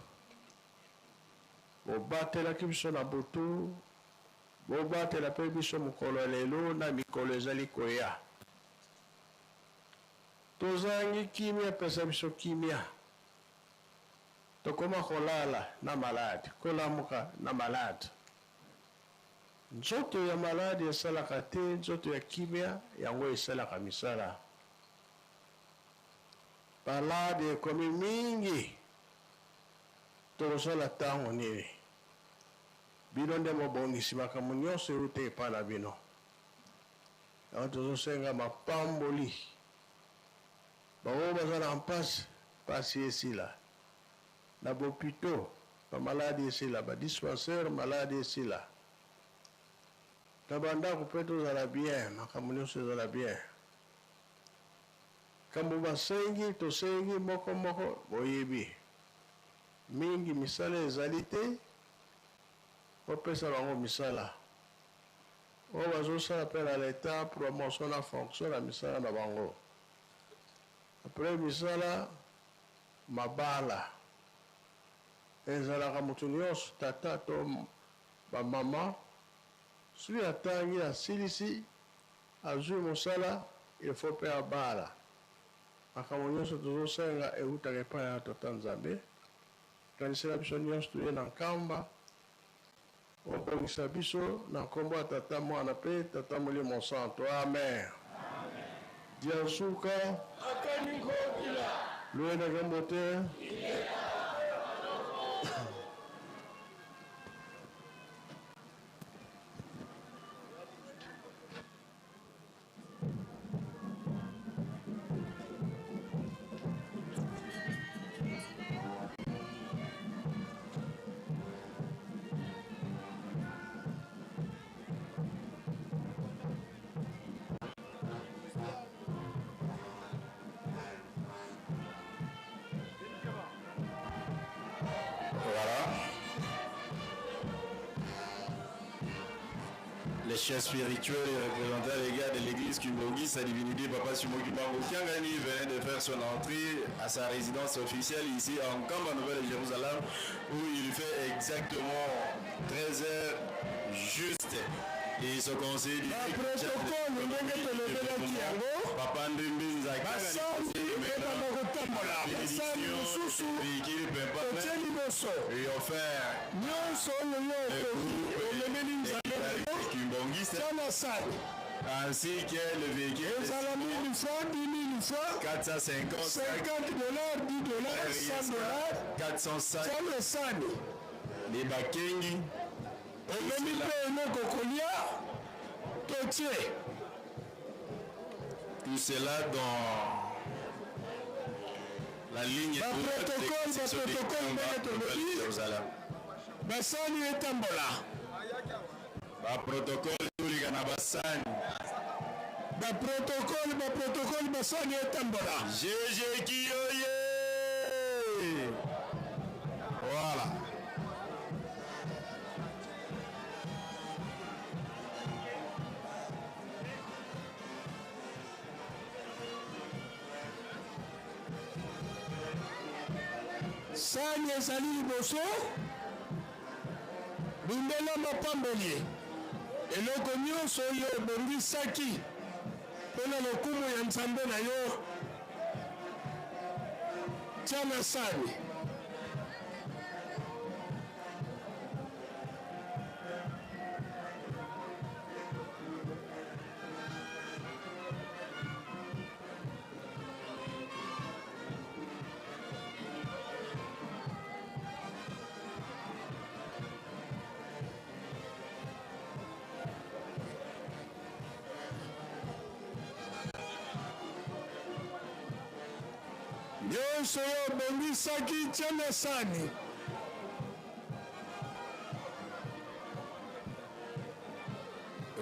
Speaker 14: bobatelaki biso na butu bobatela mpe biso mokolo ya lelo na mikolo ezali koya tozangi kimia pesa biso kimia tokoma kolala na maladi kolamuka na maladi nzoto ya maladi esalaka te nzoto ya kimia yango esalaka misala maladi ekomi mingi tokosala ntango nini bino nde mobongisi makambo nyonso euta epai na bino yango tozosenga mapamboli bango baza na mpasi esila na bopito bamaladi esila badispensaire maladi esila na bandako mpe tozala bien makambo nyonso ezala bien kambo basengi tosengi moko moko boyebi mingi misala ezali te opesa bango misala oyo bazosala mpe na leta promotion na fonction na misala na bango apres misala mabala ezalaka moto nyonso tata to bamama soki atangi asilisi azwi mosala il faut mpe abala makambo nyonso tozosenga eutaka epai ya tata nzambe kanisela biso nyonso toye na nkamba obongisa biso na nkombo ya tata mwana mpe tata molimo santo amen dia suka luyendaka mbote
Speaker 17: Les chefs spirituels et représentants les gars de l'église Kimbongi, sa divinité Papa Simon Kimbangou Kiangani venait de faire son entrée à sa résidence officielle ici en Nkamba, Nouvelle-Jérusalem, où il fait exactement 13h juste. Et ce conseil du Papa Ndembinza et offert ainsi que le véhicule 450 $, $10, $100, 405 les bakengi tout cela dans la ligne de Jérusalem.
Speaker 14: Basani etambola.
Speaker 17: Ba protocole tulika na basani.
Speaker 14: Ba protocole basani etambola.
Speaker 17: Jeje kiyoye. Voilà.
Speaker 3: sani ezali liboso bundela mapamboli eloko nyonso oyo ebongisaki mpona lokumu ya nzambe na yo tia na sani. nyonso oyo obongisaki tia na sani.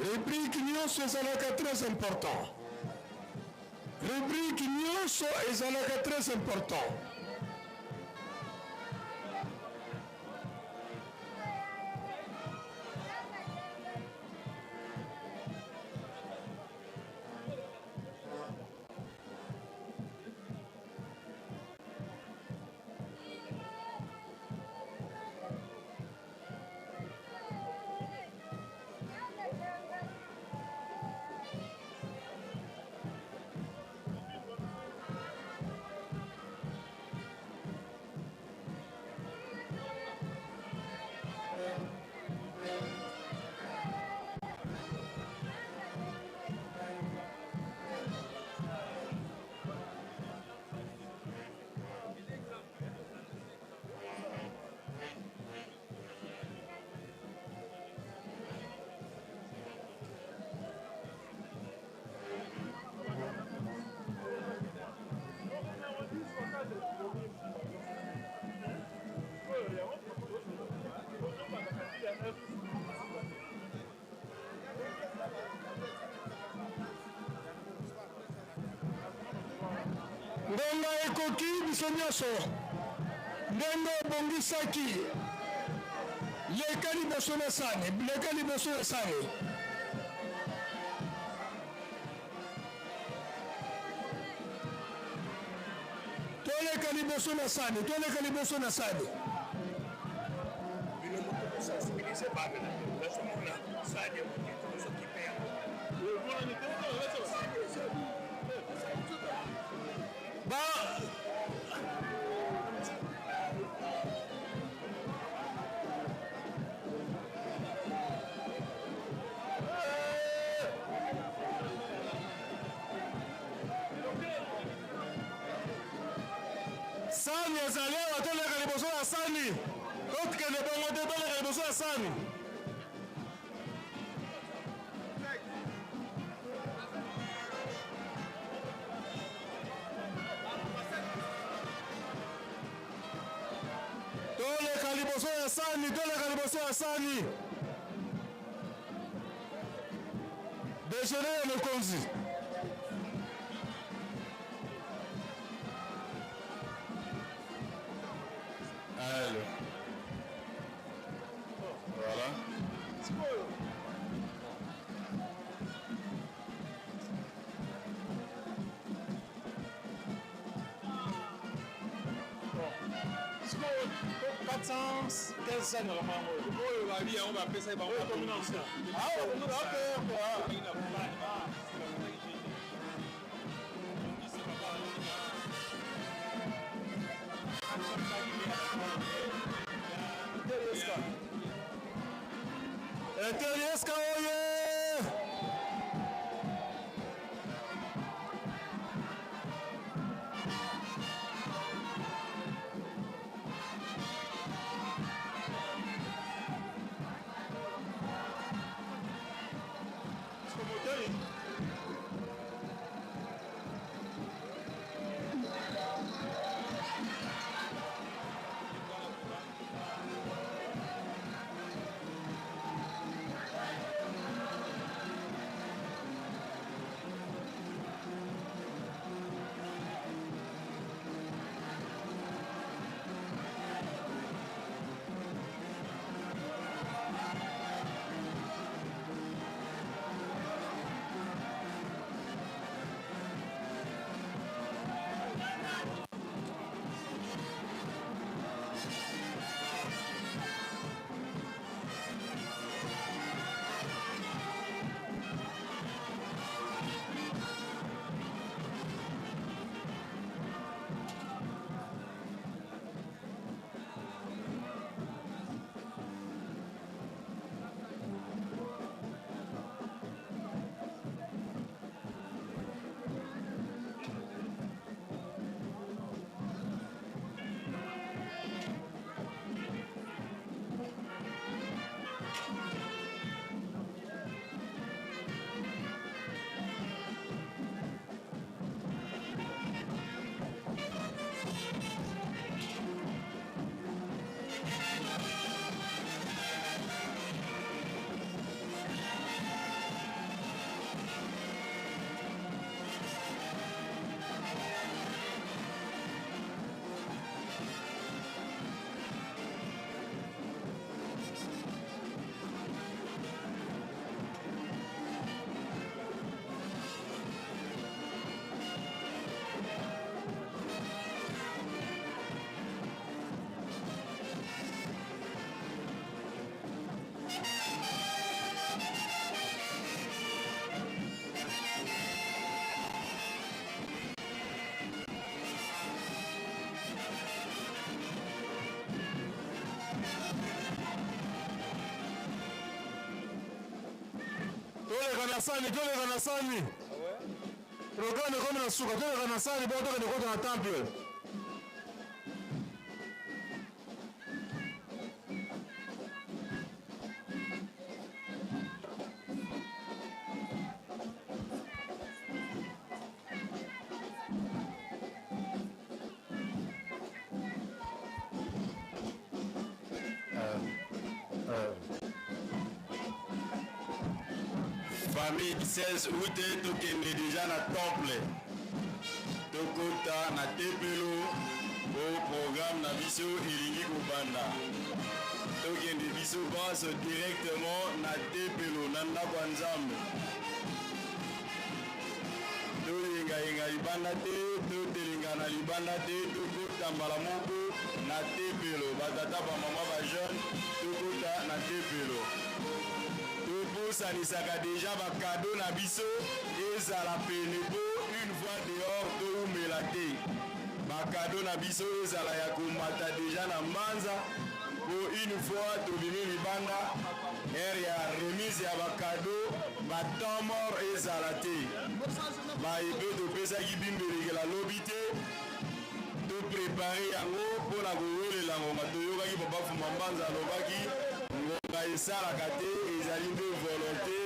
Speaker 3: rubrique nyonso ezalaka très important. rubrique nyonso ezalaka très important. ngonga ekoki biso nyonso ndenge obongisaki leka liboso na sani, leka liboso na sani. toleka liboso na sani, toleka liboso na sani. sani ezali awa toleka liboso ya sani, okende bongo te toleka liboso ya sani. toleka liboso ya sani, toleka liboso ya sani. déjeuner ya mokonzi.
Speaker 17: Allez. Voilà.
Speaker 3: Eterieska oye!
Speaker 9: sani, toleka na sani. Lokane comme na suka, toleka na sani, bo tokende kota na temple.
Speaker 17: Famille 16 août tokende déjà na temple tokota na tepelo au programme na biso elingi kobanda tokende biso banso directement na tepelo na ndako ya nzambe toyengayenga libanda te totelenga na libanda te tokota mbala moko na tepelo batata bamama bajeune tokota na tepelo toposanisaka deja bakado na biso ezala pene po une fois dehors toumela te bakado na biso ezala ya komata deja na mbanza po une fois tobimi libanda ere ya remise ya bakado batemps mort ezala te bayebi topesaki bimbelekela lobi te toprepare yango mpona kowelela ngonga toyokaki papa fuma mbanza alobaki ngonga esalaka te ezali nde volonté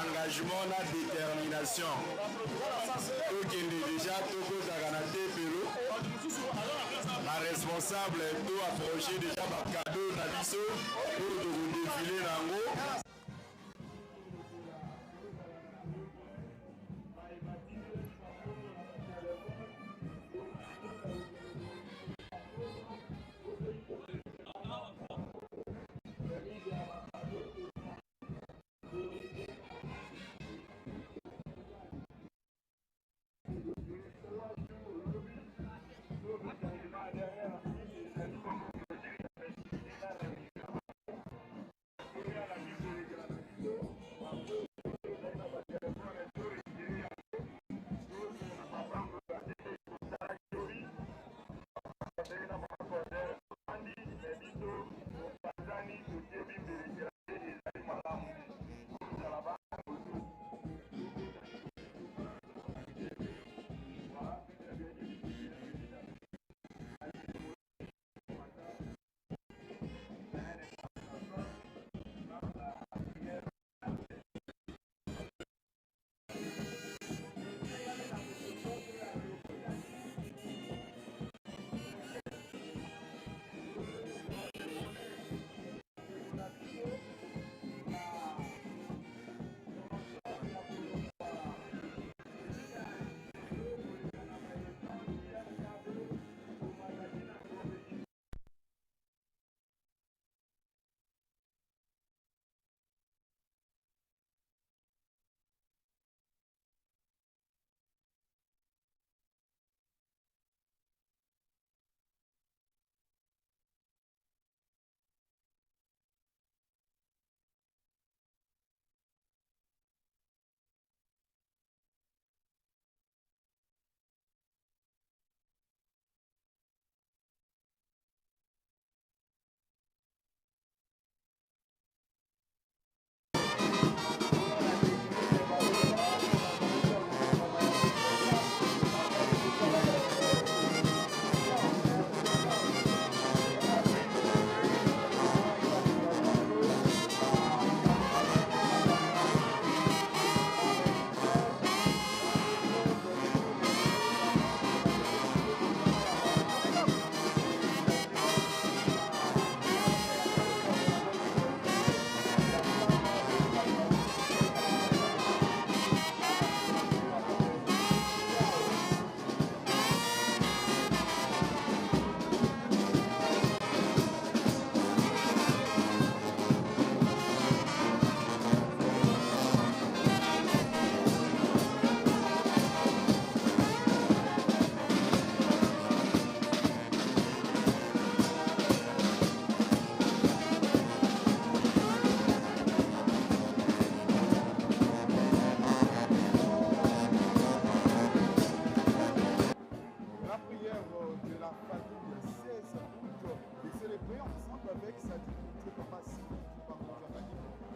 Speaker 17: engagement na détermination tokende deja tokozaka na tepelo na responsable to approche deja bakado na biso oyo tokodefile nango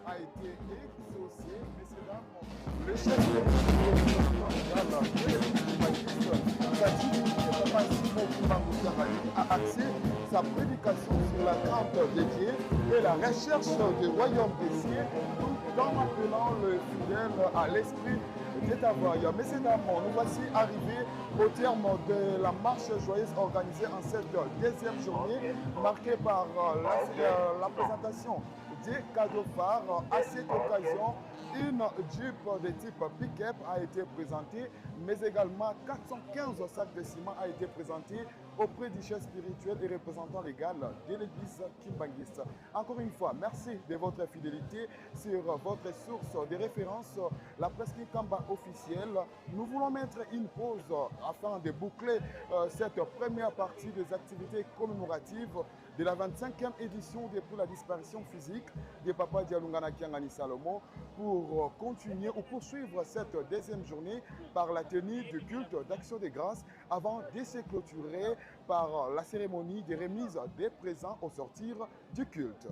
Speaker 1: a été exaucé. Messieurs, dames, le chef a axé sa prédication sur la crainte de Dieu et la recherche du royaume des cieux, tout en appelant le fidèle à l'esprit d'état-voyant. Messieurs, dames, nous voici arrivés au terme de la marche joyeuse organisée en cette deuxième journée, marquée par la présentation des cadeaux phares. À cette occasion, une Jeep de type pick-up a été présentée, mais également 415 sacs de ciment a été présenté auprès du chef spirituel et représentant légal de l'église Kimbanguiste. Encore une fois, merci de votre fidélité sur votre source de référence, la presse Kikamba officielle. Nous voulons mettre une pause afin de boucler cette première partie des activités commémoratives de la 25e édition depuis la disparition physique de Papa Dialungana Kiangani Salomon pour continuer ou poursuivre cette deuxième journée par la tenue du culte d'action de grâce avant de se clôturer par la cérémonie de remise des présents au sortir du culte.